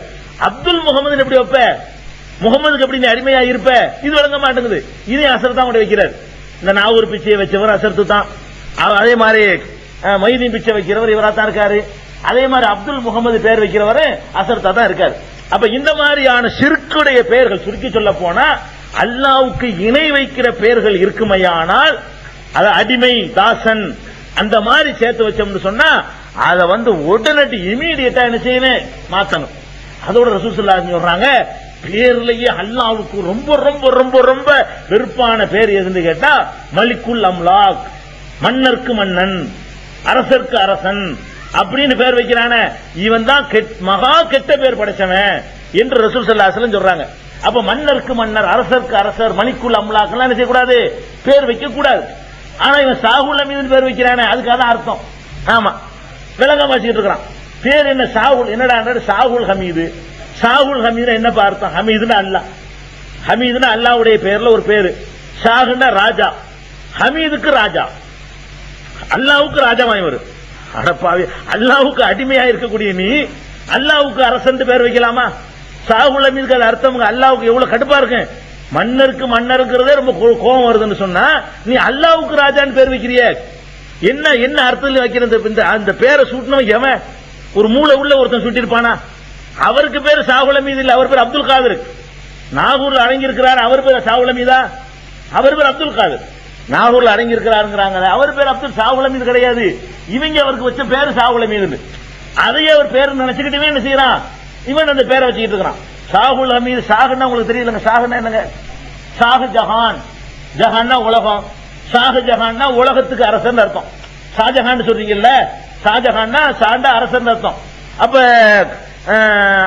அப்துல் முகமது எப்படி வைப்ப? முகமதுக்கு எப்படி நீ அடிமையா இருப்ப? இது வழங்க மாட்டேங்குது. இதே அசர் தான் வைக்கிறார். இந்த நாகூர் பிச்சையை வச்சவர் அசர்த்து தான். அதே மாதிரி மைதீன் பிச்சை வைக்கிறவர் இவரா தான் இருக்காரு. அதே மாதிரி அப்துல் முகமது பேர் வைக்கிறவர் அசர்த்தா தான் இருக்காரு. அப்ப இந்த மாதிரியான ஷிர்க்குடைய பெயர்கள் சுருக்கி சொல்ல போனா அல்லாஹ்வுக்கு இணை வைக்கிற பெயர்கள் இருக்குமையானால் அது அடிமை, தாசன் அந்த மாதிரி சேர்த்து வச்சோம்னு சொன்னா அதை உடனடி இமீடியட்டா என்ன செய்யணும், மாத்தணும். அதோட ரசூல் ஸல்லல்லாஹு அலைஹி வஸல்லம் சொல்றாங்க, பேர்லயே அல்லாஹ்வுக்கு ரொம்ப ரொம்ப ரொம்ப ரொம்ப வெறுப்பான பேர் எதுன்னு கேட்டா மலிக்குல் அம்லாக், மன்னருக்கு மன்னன், அரசருக்கு அரசன் அப்படின்னு பேர் வைக்கிறானே, இவன் தான் மகா கெட்ட பேர் படைச்சவன் என்று ரசூல் ஸல்லல்லாஹு அலைஹி வஸல்லம் சொல்றாங்க. அப்ப மன்னருக்கு மன்னர், அரசருக்கு அரசர், மலிக்குல் அம்லாக் எல்லாம் என்ன செய்யக்கூடாது, பேர் வைக்க கூடாது. ஆனா இவன் சாகுல் ஹமீதுன்னு பேர் வைக்கிறானே, அதுக்கு அதான் அர்த்தம். ஆமா, விளங்காம வச்சுக்கிட்டு இருக்கிறான். பேர் என்ன சாகுல், என்னடா சாகுல் ஹமீது. சாகுல் ஹமீது என்னப்பா அர்த்தம்? ஹமீதுன்னா அல்லாஹ், ஹமீதுன்னா அல்லாஹ்வுடைய பேர்ல ஒரு பேரு. ஷாகுன்னா ராஜா, ஹமீதுக்கு ராஜா, அல்லாஹ்வுக்கு ராஜாவாய் வரும். அடப்பாவி, அல்லாஹ்வுக்கு அடிமையா இருக்கக்கூடிய நீ அல்லாஹ்வுக்கு அரசன் பேர் வைக்கலாமா? சாகுல் ஹமீதுக்கு அது அர்த்தம் அல்லாஹ்வுக்கு எவ்வளவு கடுப்பா இருக்கு. மன்னருக்கு மன்னருங்கிறதே ரொம்ப கோபம் வருதுன்னு சொன்னா நீ அல்லாஹ்வுக்கு ராஜான்னு பேர் வைக்கிறிய, என்ன என்ன அர்த்தத்தில் வைக்கிறது? அந்த பேரை சூட்டினவன் எவன்? ஒரு மூளை உள்ள ஒருத்தன் சுட்டிருப்பானா? அவருக்கு பேர் சாகுல் ஹமீது இல்ல, அவர் பேர் அப்துல் காதிர். நாகூர்ல அடங்கி இருக்கிறார், அவர் பேர் சாகுல் ஹமீதா? அவர் பேர் அப்துல் காதிர். நாகூர்ல அடங்கி இருக்கிறாருங்கிறாங்க, அவர் பேர் அப்துல் சாகுல் ஹமீது கிடையாது. இவங்க அவருக்கு வச்ச பேரு சாகுல் ஹமீது, அதையே அவர் பேர் நினைச்சுக்கிட்டே என்ன செய்யறான், இவன் அந்த பேரை வச்சுக்கிட்டு இருக்கிறான். சாகுல் ஹமீது. ஷாகுன்னா உங்களுக்கு தெரியலங்க, ஷாகுன்னா என்னங்க? ஷாஹ் ஜஹான், ஜஹான்னா உலகம், ஷாஹ் ஜஹான்னா உலகத்துக்கு அரசன் அர்த்தம். ஷாஜஹான் சொல்றீங்கல்ல, ஷாஜஹான்னா ஷாண்டா அரசன் அர்த்தம். அப்ப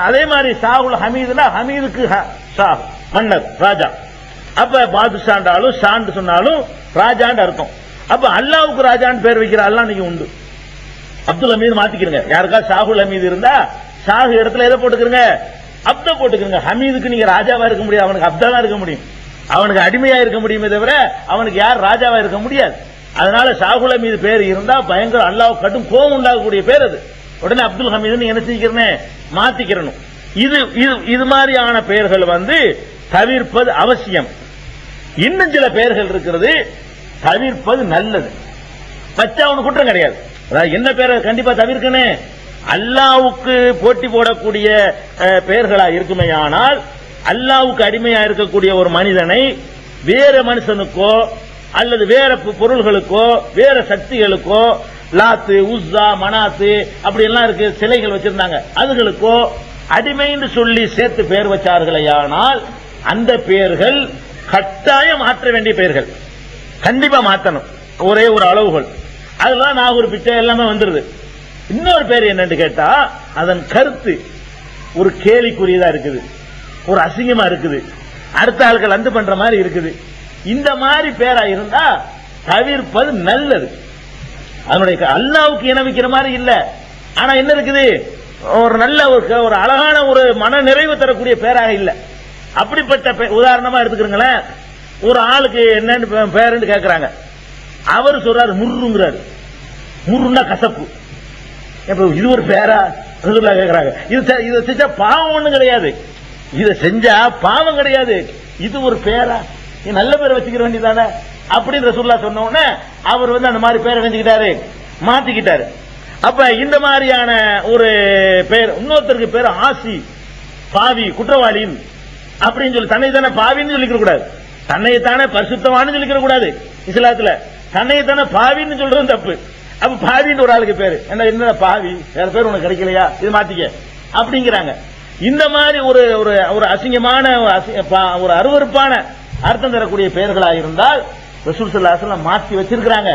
அதே மாதிரி சாகுல் ஹமீதுனா ஹமீதுக்கு ஷா மன்னர், ராஜா. அப்ப பாதுஷாண்டாலும் ஷாண்டு சொன்னாலும் ராஜான்னு அர்த்தம். அப்ப அல்லாஹ்வுக்கு ராஜான்னு பேர் வைக்கிற அல்லாஹ் நீங்க உண்டு. அப்துல் ஹமீது மாத்திக்கிறங்க. யாருக்கா ஷாகுல் ஹமீது இருந்தா ஷாஹ் இடத்துல எதை போட்டுக்கிறங்க, அப்த போட்டுக்கிறங்க. ஹமீதுக்கு நீங்க ராஜாவா இருக்க முடியாது, அவனுக்கு அப்தா தான் இருக்க முடியும், அவனுக்கு அடிமையா இருக்க முடியுமே தவிர அவனுக்கு யார் ராஜாவா இருக்க முடியாது. அதனால ஷாகுல் ஹமீது பேர் இருந்தா பயங்கர அல்லாஹ் கட்டும் கோபம் உண்டாகக்கூடிய பேர் அது. உடனே அப்துல் ஹமீது என்ன செஞ்சுக்கிறேன், மாத்திக்கிறணும். இது இது மாதிரியான பெயர்கள் தவிர்ப்பது அவசியம். இன்னும் சில பெயர்கள் இருக்கிறது, தவிர்ப்பது நல்லது. வச்சா அவனுக்கு குற்றம் கிடையாது. என்ன பேரை கண்டிப்பா தவிர்க்கணும், அல்லாஹ்வுக்கு போட்டி போடக்கூடிய பெயர்களா இருக்குமேயானால் அல்லாஹ்வுக்கு அடிமையா இருக்கக்கூடிய ஒரு மனிதனை வேற மனுஷனுக்கோ அல்லது வேற பொருள்களுக்கோ வேற சக்திகளுக்கோ, லாத்து உஸ்ஸா மனாத்து அப்படி எல்லாம் இருக்கு, சிலைகள் வச்சிருந்தாங்க, அதுகளுக்கோ அடிமைன்னு சொல்லி சேர்த்து பெயர் வச்சார்களேயானால் அந்த பெயர்கள் கட்டாயம் மாற்ற வேண்டிய பெயர்கள், கண்டிப்பா மாற்றணும். ஒரே ஒரு அளவுகள், அதெல்லாம் நான் ஒரு பிச்சை எல்லாமே வந்துருது. இன்னொரு பேர் என்னன்னு கேட்டா அதன் கருத்து ஒரு கேலிக்குரியதா இருக்குது, ஒரு அசிங்கமா இருக்குது, அடுத்த ஆட்கள் அந்து பண்ற மாதிரி இருக்குது. இந்த மாதிரி பேரா இருந்தா தவிர்ப்பது நல்லது. அதனுடைய அல்லாஹ்வுக்கு இணை வைக்கிற மாதிரி இல்ல, ஆனா என்ன இருக்குது, ஒரு நல்ல ஒரு அழகான ஒரு மன நிறைவு தரக்கூடிய பேராக இல்ல. அப்படிப்பட்ட உதாரணமா எடுத்துக்கிறீங்களேன், ஒரு ஆளுக்கு என்னன்னு பேருன்னு கேட்கிறாங்க, அவர் சொல்றாரு முர்ருங்கிறாரு. முர்ருன்னா கசப்பு. இது ஒரு பேரா கேட்கிறாங்க. இதை செஞ்சா பாவம் ஒண்ணும் கிடையாது, இதை செஞ்சா பாவம் கிடையாது, இது ஒரு பேரா, நல்ல பேரை வச்சுக்கிற வேண்டியதானே அப்படின்னு ரசூலுல்லாஹ் சொன்ன உடனே அவர் அந்த மாதிரி பேரை செஞ்சுக்கிட்டாரு, மாத்திக்கிட்டாரு. அப்ப இந்த மாதிரியான ஒரு பேர், இன்னொருத்தருக்கு பேர் ஆசி, பாவி, குற்றவாளி அப்படின்னு சொல்லி தன்னை தானே பாவின்னு சொல்லிக்க கூடாது, தன்னைத்தானே பரிசுத்தவான்னு சொல்லிக்க கூடாது. இஸ்லாத்துல தன்னைத்தானே பாவின்னு சொல்றது தப்பு. அப்ப பாவின்னு ஒரு ஆளுக்கு பேரு என்ன, பாவி வேற பேர் உனக்கு கிடைக்கலையா, இது மாத்திக்க அப்படிங்கிறாங்க. இந்த மாதிரி ஒரு ஒரு அசிங்கமான ஒரு அருவருப்பான அர்த்தம் தரக்கூடிய பெயர்களா இருந்தால் ரசூல் ஸல்லல்லாஹு அலைஹி வஸல்லம் மாத்தி வச்சிருக்காங்க.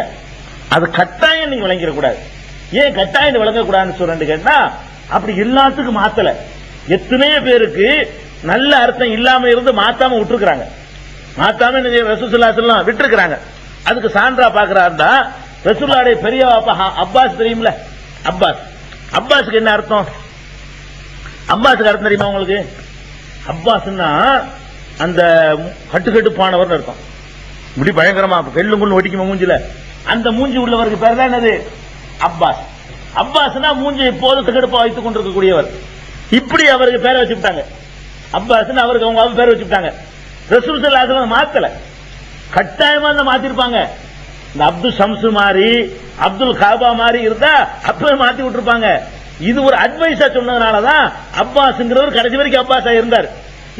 அது கட்டாயம் நீங்க விளங்கிட கூடாது. ஏன் கட்டாயம் விளங்க கூடாதுன்னு சொல்றேன்னு கேட்டா, அப்படி எல்லாத்துக்கும் மாத்தல, எத்தனையோ பேருக்கு நல்ல அர்த்தம் இல்லாம இருந்து மாத்தாம விட்டுருக்காங்க, மாத்தாம ரசூல் ஸல்லல்லாஹு அலைஹி வஸல்லம் விட்டுருக்காங்க. அதுக்கு சான்றா பாக்குறாருந்தா ரசூலுல்லாஹ்வுடைய பெரிய அப்பா அப்பாஸ் தெரியுமில்ல, அப்பாஸ், அப்பாஸுக்கு என்ன அர்த்தம்? அப்பாஸுக்கு அர்த்தம் தெரியுமா உங்களுக்கு? அப்பாஸ்னா அந்த கட்டுக்கட்டுப்பானவர் அர்த்தம். இப்படி பயங்கரமா வெள்ளுங்குள் ஒட்டிக்குமா மூஞ்சில, அந்த மூஞ்சி உள்ளவருக்கு பேர் தான் என்னது, அப்பாஸ். அப்பாஸ்னா மூஞ்சி எப்போதும் கட்டுக்கடுப்பா வைத்துக் கொண்டிருக்கக்கூடியவர். இப்படி அவருக்கு பேரை வச்சுட்டாங்க, அப்பாஸ் அவருக்கு அவங்க பேரை வச்சுட்டாங்க. ரசூல் ஸல்லல்லாஹு அலைஹி வஸல்லம் மாத்தல, கட்டாயமா மாத்திருப்பாங்க. இந்த அப்துல் ஷம்சு மாதிரி அப்துல் காபா மாதிரி இருந்தா அப்பவே மாத்தி விட்டுருப்பாங்க. இது ஒரு அட்வைஸா சொன்னதுனாலதான் அப்பாஸ்ங்கிறவர் கடைசி வரைக்கும் அப்பாஸா இருந்தார்.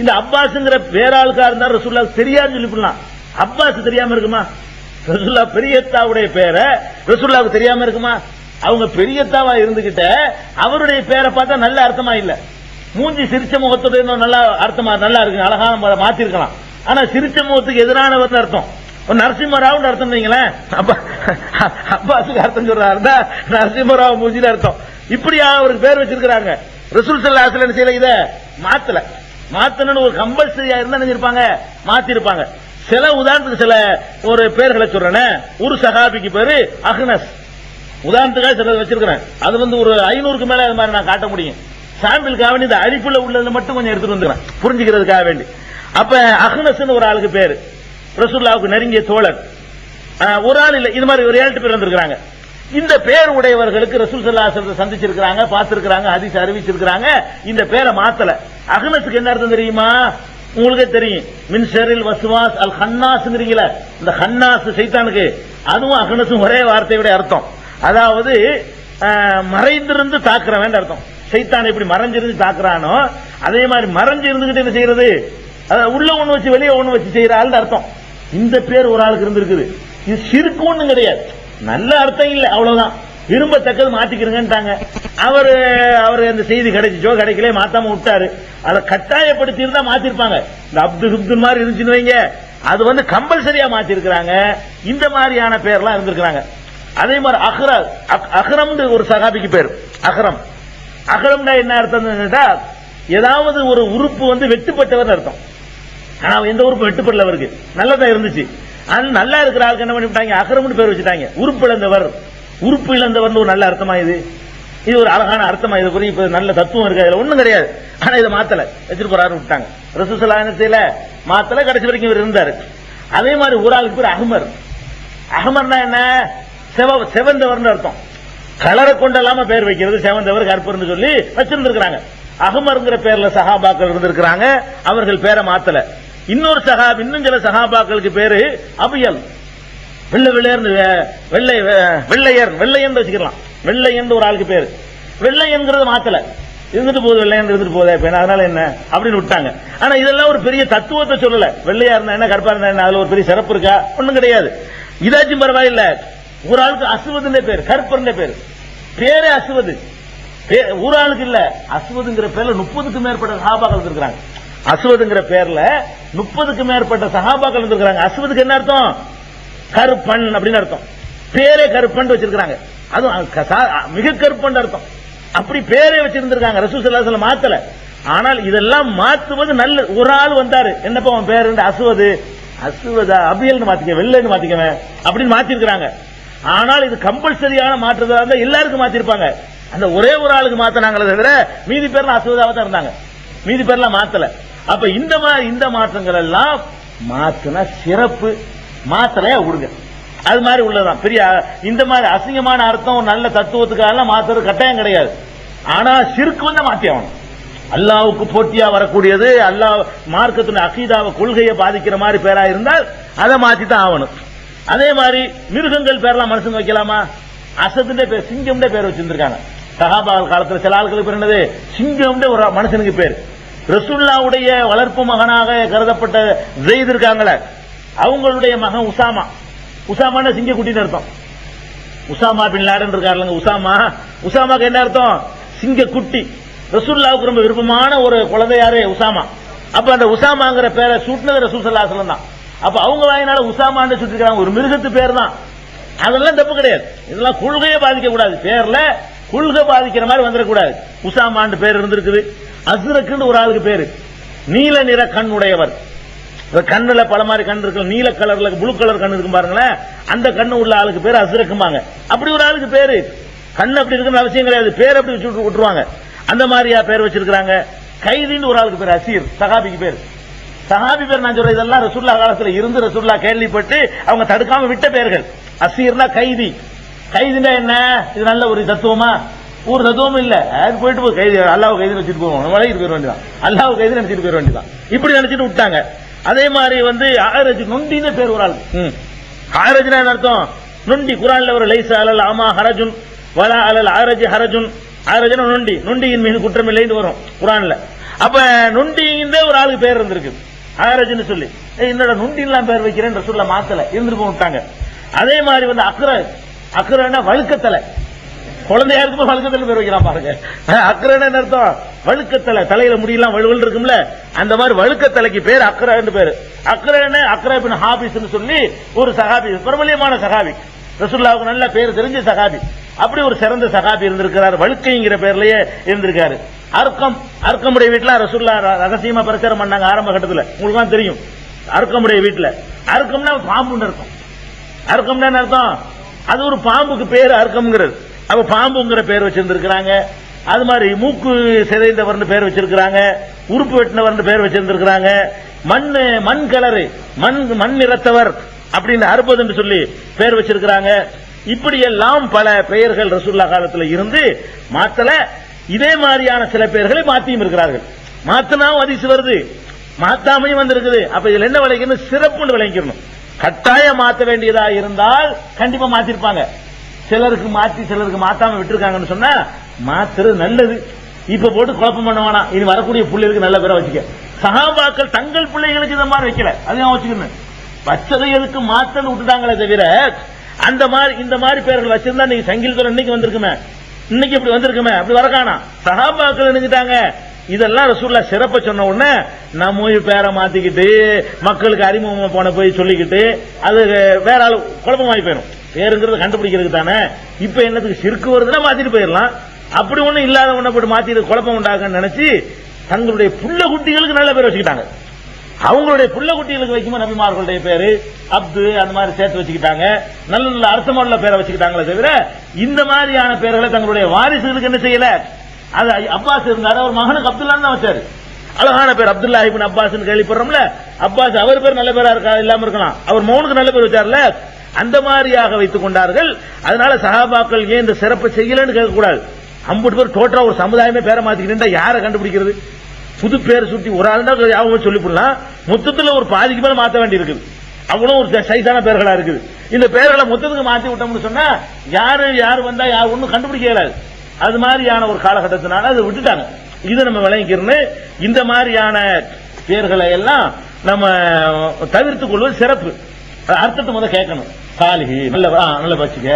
இந்த அப்பாஸ்ங்கிற வேற ஆளுக்கா இருந்தா ரசூலுல்லாஹ்க்கு தெரியாதுன்னு சொல்லிவிடலாம். அப்பாஸ் தெரியாம இருக்குமா? ரசூலுல்லாஹ் பெரியத்தாவுடைய பேரை ரசூலுல்லாஹ்க்கு தெரியாம இருக்குமா? அவங்க பெரியத்தாவா இருந்துகிட்ட அவருடைய பேரை பார்த்தா நல்ல அர்த்தமா இல்ல. மூஞ்சி சிரிச்ச முகத்தோட நல்ல அர்த்தமா நல்லா இருக்கு, அழகான மாத்தி இருக்கலாம். ஆனா சிரிச்ச முகத்துக்கு எதிரானவர் அர்த்தம். நரசிம்மராவ் அர்த்தம் வைங்களேன். அப்பாஸுக்கு அர்த்தம் சொல்றாருந்தா நரசிம்மராவ் மூஞ்சில அர்த்தம். இப்படியா அவருக்கு பேர் வச்சிருக்காங்க. ரசூல் ஸல்லல்லாஹு அலைஹி வஸல்லம் செய்யல, இத மாத்தணும் ஒரு கம்பல்சரியா இருந்தா நினைச்சிருப்பாங்க, மாத்தி இருப்பாங்க. சில உதாரணத்துக்கு சில ஒரு பேர்களை சொல்றேன். ஒரு சஹாபிக்கு பேரு அஹ்னஸ், உதாரணத்துக்காக சில வச்சிருக்கிறேன். அது ஒரு 500க்கு மேல அது மாதிரி நான் காட்ட முடியும். சாம்பிளுக்காக வேண்டி இந்த அழிப்புல உள்ளது மட்டும் கொஞ்சம் எடுத்துட்டு வந்துக்கிறேன் புரிஞ்சுக்கிறதுக்காக வேண்டி. அப்ப அஹ்னஸ் ஒரு ஆளுக்கு பேரு, ரசூலுல்லாஹ்வுக்கு நெருங்கிய தோழர். ஒரு ஆள் இல்ல, இது மாதிரி ஒரு 7 பேர் வந்திருக்காங்க. இந்த பேர் உடையவர்களுக்கு ரசூல் ஸல்லல்லாஹு அலைஹி வஸல்லம் சந்திச்சிருக்காங்க, பார்த்திருக்காங்க, ஹதீஸ் அறிவிச்சிருக்காங்க. இந்த பேரை மாத்தல. அஹ்னஸுக்கு என்ன அர்த்தம் தெரியுமா? உங்களுக்கே தெரியும், மின் ஷர்ரில் வஸ்வாஸ் அல் ஹன்னாஸ்ங்கறீங்களா, இந்த ஹன்னாஸ் சைத்தானுக்கு, அதுவும் அஹ்னஸும் ஒரே வார்த்தையோட அர்த்தம். அதாவது மறைந்திருந்து தாக்குறவன் அர்த்தம். சைத்தான் எப்படி மறைஞ்சிருந்து தாக்குறானோ அதே மாதிரி மறைஞ்சு இருந்துகிட்டு என்ன செய்யறது, உள்ள ஒண்ணு வச்சு வெளியே ஒண்ணு வச்சு செய்யற ஆள் அர்த்தம். இந்த பேர் ஒரு ஆளுக்கு இருந்திருக்குது. இது ஷிர்க் ஒண்ணும் கிடையாது, நல்ல அர்த்தம் இல்ல, அவ்வளவுதான். விரும்பத்தக்கது மாத்திக்கிறங்கன்ட்டாங்க. அவரு அந்த செய்தி கிடைச்சிச்சோ கிடைக்கல மாத்தாம விட்டாரு. அதை கட்டாயப்படுத்தி இருந்தா மாத்திருப்பாங்க. இந்த அப்துல் மாதிரி இருந்துச்சுன்னு வைங்க, அது கம்பல்சரியா மாத்தி இருக்கிறாங்க. இந்த மாதிரியான பேர்லாம் இருந்திருக்காங்க. அதே மாதிரி அஹ்ரம் ஒரு சகாபிக்கு பேர் அஹ்ரம். அஹ்ரம்னா என்ன அர்த்தம் கேட்டா, ஏதாவது ஒரு உறுப்பு வெட்டுப்பட்டவர் அர்த்தம். ஆனா எந்த உறுப்பு வெட்டுப்படல, அவருக்கு நல்லதான் இருந்துச்சு. நல்லா இருக்கிற ஆளுக்கு என்ன பண்ணிவிட்டாங்க, அஹ்ரம்னு பேர் வச்சுட்டாங்க. உறுப்பு இழந்தவர், உறுப்பு இழந்தவர் ஒரு நல்ல அர்த்தமா? இது ஒரு அழகான அர்த்தமா? இது புரிய நல்ல தத்துவம் இருக்கு, அதுல ஒண்ணும் கிடையாது. ஆனா இதை மாத்தல, வச்சுட்டு போறாரு விட்டாங்க. ரசூல் ஸல்லல்லாஹு அலைஹி வஸல்லம் மாத்தல, கடைசி வரைக்கும் இவர் இருந்தாரு. அதே மாதிரி ஒரு ஆளுக்கு பேர் அஹ்மர். அஹ்மர்னா என்ன? செவந்தவர் அர்த்தம். கலரை கொண்டல்லாம பேர் வைக்கிறது, செவந்தவர் கற்பர்னு சொல்லி வச்சிருந்திருக்காங்க. அஹ்மர்ங்கிற பேர்ல சஹாபாக்கள் இருந்திருக்காங்க, அவர்கள் பேரை மாத்தல. இன்னொரு இன்னும் சில சஹாபாக்களுக்கு பேரு அபியல், வெள்ளையன் வச்சுக்கலாம். வெள்ளையன் ஒரு ஆளுக்கு பேரு. வெள்ளையன்கிறது மாத்தல, இருந்துட்டு போகுது, வெள்ளையன் இருந்துட்டு போகுது, அதனால என்ன அப்படின்னு விட்டாங்க. ஆனா இதெல்லாம் ஒரு பெரிய தத்துவத்தை சொல்லல. வெள்ளையா இருந்தா என்ன, கருப்பா இருந்தா என்ன, அதுல ஒரு பெரிய சிறப்பு இருக்கா? ஒண்ணும் கிடையாது. இதாச்சும் பரவாயில்ல. ஒரு ஆளுக்கு அஸ்வதுன்னு பேர், கருப்பர்னு பேரு, பேரே அஸ்வது. ஒரு ஆளுக்கு இல்ல, அஸ்வதுங்கிற பேர்ல 30க்கும் மேற்பட்ட சஹாபாக்கள் இருக்காங்க. அஸ்வதுங்கிற பேர்ல 30க்கும் மேற்பட்ட சஹாபாக்கள் இருக்காங்க. அஸ்வதுக்கு என்ன அர்த்தம்? கருப்பன் அப்படின்னு அர்த்தம். பேரே கருப்பன் வச்சிருக்காங்க, அதுவும் மிக கருப்பன் அர்த்தம். அப்படி பேரே வச்சிருந்திருக்காங்க. ரசூல் ஸல்லல்லாஹு அலைஹி வஸல்லம் மாத்தல. ஆனால் இதெல்லாம் மாத்துவது நல்ல. ஒரு ஆள் வந்தாரு, என்னப்பா அவன் பேரு? அஸ்வதா அபியல்னு மாத்திக்க, வெள்ளைன்னு மாத்திக்கவேன் அப்படின்னு மாத்திருக்காங்க. ஆனால் இது கம்பல்சரியான மாற்றதா இருந்தா எல்லாருக்கும் மாத்திருப்பாங்க. அந்த ஒரே ஒரு ஆளுக்கு மாத்தினாங்களே தவிர மீதி பேர்லாம் அஸ்வதாவா தான் இருந்தாங்க, மீதி பேர்லாம் மாத்தல. அப்ப இந்த மாற்றங்கள் எல்லாம் மாத்தினா சிறப்பு, மாத்தலையா விடுங்க, அது மாதிரி உள்ளதான். பெரிய இந்த மாதிரி அசிங்கமான அர்த்தம் நல்ல தத்துவத்துக்காக மாத்துறது கட்டாயம் கிடையாது. ஆனா ஷிர்க் மாத்தி ஆகணும். அல்லாஹ்வுக்கு போட்டியா வரக்கூடியது, அல்லாஹ் மார்க்கத்தின் அகீதாவை கொள்கையை பாதிக்கிற மாதிரி பேரா இருந்தால் அதை மாத்தி தான் ஆகணும். அதே மாதிரி மிருகங்கள் பேர்லாம் மனுஷன் வைக்கலாமா? அசதுன்ற பேர், சிங்கம்ன்ற பேர் வச்சிருந்திருக்காங்க. சஹாபாக்கள் காலத்தில் சில ஆட்களுக்கு பேர் என்னது, சிங்கம்ன்ற ஒரு மனுஷனுக்கு பேர். ரசூலுல்லாஹ்வுடைய வளர்ப்பு மகனாக கருதப்பட்ட ஸைத் இருக்காங்களே, அவங்களுடைய மகன் உசாமா. உசாமான சிங்க குட்டின்னு அர்த்தம். உசாமா பின் லாடன் இருக்காருங்க, உசாமாக்கு என்ன அர்த்தம்? சிங்க குட்டி. ரசூலுல்லாஹ்வுக்கு ரொம்ப விருப்பமான ஒரு குழந்தை யாரு? உசாமா. அப்ப அந்த உசாமாங்கிற பேரை சூட்டினது ரசூல் ஸல்லல்லாஹு அலைஹி வஸல்லம் தான். அப்ப அவங்க வாயினால உசாமான்னு சுட்டிருக்காங்க, ஒரு மிருகத்து பேர் தான். அதெல்லாம் தப்பு கிடையாது. இதெல்லாம் கொள்கையை பாதிக்க கூடாது, பேர்ல கொள்கை பாதிக்கிற மாதிரி வந்துடக்கூடாது. உசாமான்னு பேர் இருந்திருக்குது. அஸ்ரக்குன்னு ஒரு ஆளுக்கு பேரு, நீல நிற கண் உடையவர். கண்ணுல பல மாதிரி கண் இருக்கு, நீல கலர்ல ப்ளூ கலர் கண் இருக்கும் பாருங்களேன், அந்த கண்ணு உள்ள ஆளுக்கு பேரு அஸ்ரக்குமாங்க. அப்படி ஒரு ஆளுக்கு பேரு, கண் அப்படி இருக்குன்னு அவசியம் கிடையாது, பேர் அப்படி வச்சு விட்டுருவாங்க. அந்த மாதிரியா பேர் வச்சிருக்காங்க. கைதின்னு ஒரு ஆளுக்கு பேர் அசீர், சஹாபிக்கு பேர். சஹாபி பேர் நான் சொல்றேன், இதெல்லாம் ரசூலுல்லாஹ் காலத்துல இருந்து ரசூலுல்லாஹ் கேள்விப்பட்டு அவங்க தடுக்காம விட்ட பேர்கள். அசீர்னா கைதி. கைதினா என்ன? இது நல்ல ஒரு தத்துவமா? ஒரு தத்துவம் இல்ல. போயிட்டு கைதி, அல்லாஹ் கைதி வச்சுட்டு போவோம், வளையிட்டு போயிட வேண்டியதான், அல்லாஹ் கைதி நினைச்சிட்டு போயிட வேண்டியதான். இப்படி நினைச்சிட்டு விட்டாங்க. அதே மாதிரி ஆரஜ், நொண்டின்னு பேர் ஒரு ஆள். ஆரஜ்னா என்ன அர்த்தம்? நொண்டி. குர்ஆன்ல ஒரு லைஸா அலல் ஆமா ஹரஜுன் வலா அலல் ஆரஜ் ஹரஜுன். ஆரஜ்னா நொண்டி, நொண்டியின் மீது குற்றம் இல்லைன்னு வரும் குர்ஆன்ல. அப்ப நுண்டிங்கிற ஒரு ஆளுக்கு பேர் இருந்திருக்கு ஆரஜ்னு சொல்லி, என்னோட நுண்டின்லாம் பேர் வைக்கிறேன் ரசூலுல்லாஹ் மாத்தல, இருந்துட்டு விட்டாங்க. அதே மாதிரி வந்து அக்ரன்னா வழுக்கத்தலை, குழந்தையா இருக்கும்போது வழுக்கத்தலை பேர் வைக்கிறான் பாருங்க. அக்ரன்னு அர்த்தம் வழுக்கத்தலை, தலையில முடியெல்லாம் வலுவல் இருக்கும்ல, அந்த மாதிரி வழுக்கத்தலைக்கு பேர் அக்ரன்னு பேரு. அக்ரன்னு அக்ரா பின் ஹாபிஸ்னு சொல்லி ஒரு சஹாபி, பிரபலியமான சஹாபி, ரசூலுல்லாஹ்வுக்கு நல்ல பேர் தெரிஞ்ச சஹாபி. அப்படி ஒரு சிறந்த சஹாபி இருந்திருக்கிறார், வழுக்கைங்கிற பேர்லயே இருந்திருக்காரு. அர்க்கமுடைய வீட்டுல ரசூலுல்லாஹ் ரகசியமா பிரச்சாரம் பண்ணாங்க ஆரம்ப கட்டத்துல, உங்களுக்கு தெரியும். அர்க்கமுடைய வீட்டுல, அர்க்கம்னா பாம்புன்னு அர்த்தம். அர்க்கம்னா அர்த்தம் அது ஒரு பாம்புக்கு பேரு அர்க்கம்ங்கிறது. அப்ப பாம்புங்கிற பேர் வச்சிருந்திருக்கிறாங்க. அது மாதிரி மூக்கு சிதைந்தவர்னு பேர் வச்சிருக்கிறாங்க, உறுப்பு வெட்டினவர்னு பேர் வச்சிருந்திருக்கிறாங்க, மண் கலரு மண் நிறத்தவர் அப்படின்னு 60 என்று சொல்லி பேர் வச்சிருக்கிறாங்க. இப்படி எல்லாம் பல பெயர்கள் ரசூலுல்லாஹ் காலத்துல இருந்து மாத்தல. இதே மாதிரியான சில பெயர்களை மாத்தியும் இருக்கிறார்கள். மாத்தினாவும் அதிசு வருது, மாத்தாமையும் வந்திருக்குது. அப்ப இதுல என்ன விளைக்கணும், சிறப்புன்னு விளைக்கணும். கட்டாயம் மாத்த வேண்டியதா இருந்தால் கண்டிப்பா மாத்திருப்பாங்க. சிலருக்கு மாத்தி சிலருக்கு மாத்தாம விட்டுருக்காங்கன்னு சொன்னா மாத்துறது நல்லது. இப்ப போட்டு குழப்பம் பண்ண வேணாம், இனி வரக்கூடிய பிள்ளைகளுக்கு நல்ல பேரை வச்சுக்க. சஹாபாக்கள் தங்கள் பிள்ளைகளுக்கு இந்த மாதிரி வைக்கல, அதையும் வச்சுக்கணும். வச்சதை எதுக்கு மாத்தன்னு விட்டுட்டாங்களே தவிர அந்த மாதிரி இந்த மாதிரி பேர்கள் வச்சிருந்தா நீங்க சங்கில் இன்னைக்கு வந்திருக்குமே, இன்னைக்கு இப்படி வந்திருக்குமே, அப்படி வரக்கானா. சஹாபாக்கள் நினைச்சிட்டாங்க இதெல்லாம் ரசூலுல்லாஹ் சிறப்ப சொன்ன உடனே நம்ம பேரை மாத்திக்கிட்டு மக்களுக்கு அறிமுகம் போன போய் சொல்லிக்கிட்டு அது வேற ஆளு குழப்பமாயி போயிடும். பேருங்கிறது கண்டுபிடிக்கிறதுக்கு தானே. இப்ப என்னத்துக்கு சிறுக்கு வருதுன்னா மாத்திட்டு போயிடலாம். அப்படி ஒண்ணு இல்லாத ஒண்ணு போட்டு மாத்திட்டு குழப்பம் உண்டாகன்னு நினைச்சு தங்களுடைய புள்ள குட்டிகளுக்கு நல்ல பேர் வச்சுக்கிட்டாங்க. அவங்களுடைய புள்ள குட்டிகளுக்கு வைக்கும்போது நபிமார்களுடைய பேரு அப்து அந்த மாதிரி சேர்த்து வச்சுக்கிட்டாங்க. நல்ல நல்ல அர்த்தமுள்ள பேரை வச்சுக்கிட்டாங்களே தவிர இந்த மாதிரியான பேர்களை தங்களுடைய வாரிசுகளுக்கு என்ன செய்யல. அது அப்பாஸ் இருந்தாரு, அவர் மகனுக்கு அப்துல்லான்னு தான் வச்சாரு. அழகான பேர் அப்துல்லா இப்னு அப்பாஸ் கேள்விப்படுறோம்ல. அப்பாஸ் அவர் பேர் நல்ல பேரா இருக்கா இல்லாம இருக்கலாம், அவர் மகனுக்கு நல்ல பேர் வச்சார்ல, அந்த மாதிரியாக வைத்துக் கொண்டார்கள். அதனால சஹாபாக்கள் ஏன் இந்த சிறப்பு செய்யலன்னு கேட்கக்கூடாது. 50 பேர் டோட்டலா ஒரு சமுதாயமே பேரை மாத்திக்கிட்டு யாரை கண்டுபிடிக்கிறது. புது பேர் சுட்டி ஒரு ஆள் தான் யாவும் சொல்லி போடலாம், மொத்தத்தில் ஒரு பாதிக்கு மேல மாத்த வேண்டி இருக்குது. அவ்வளவு ஒரு சைஸான பேர்களா இருக்குது. இந்த பேர்களை மொத்தத்துக்கு மாத்தி விட்டோம்னு சொன்னா யாரு வந்தா யார் ஒன்னும் கண்டுபிடிக்க இயலாது. அது மாதிரியான ஒரு காலகட்டத்தினால அதை விட்டுட்டாங்க. இது நம்ம விளங்கிக்கிறோம். இந்த மாதிரியான பேர்களை எல்லாம் நம்ம தவிர்த்துக் கொள்வது சிறப்பு. அர்த்தத்தை முதல் கேட்கணும். சாலிஹி நல்ல வச்சுக்க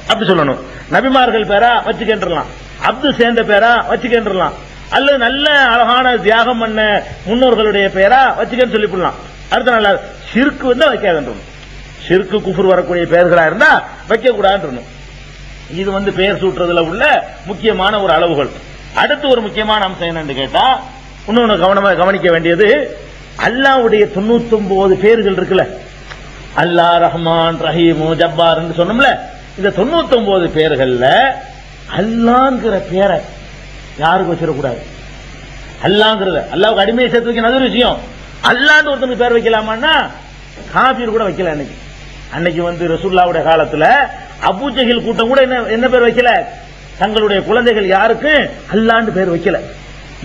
அப்படி சொல்லணும். நபிமார்கள் பேரா வச்சுக்கின்றலாம், அப்து சேர்ந்த பேரா வச்சுக்கின்றலாம், அல்லது நல்ல அழகான தியாகம் பண்ண முன்னோர்களுடைய பேரா வச்சுக்கன்னு சொல்லிவிடலாம். அடுத்த நாள் ஷிர்க் வந்து வைக்காதுன்றணும். ஷிர்க் குஃப்ர் வரக்கூடிய பெயர்களா இருந்தா வைக்க கூடாதுன்றணும். இது வந்து பெயர் சூட்டுறதுல உள்ள முக்கியமான ஒரு அளவுகள். அடுத்து ஒரு முக்கியமான அம்சம் என்னன்னு கேட்டா, இன்னொன்னு கவனிக்க வேண்டியது, அல்லாஹ்வுடைய 99 பேர்கள் இருக்குல்ல, அல்லாஹ் ரஹ்மான் ரஹீம் ஜப்பார் சொன்னோம்ல, இந்த 99 பேர்கள்ல அல்லாஹ்ங்கிற பேரை யாருக்கு வச்சிடக்கூடாது. அல்லாஹ்ங்கிறத அல்லாஹ்வுக்கு அடிமையை சேர்த்து வைக்க நல்ல விஷயம். அல்லாஹ்னு ஒருத்தனுக்கு பேர் வைக்கலாமான்னா காபீர் கூட வைக்கல. அன்னைக்கு வந்து ரசூலுல்லாஹ்வுடைய காலத்துல அபூஜஹில் கூட்டம் கூட என்ன பேர் வைக்கல, தங்களுடைய குழந்தைகள் யாருக்கு அல்லாஹ்னு பேர் வைக்கல.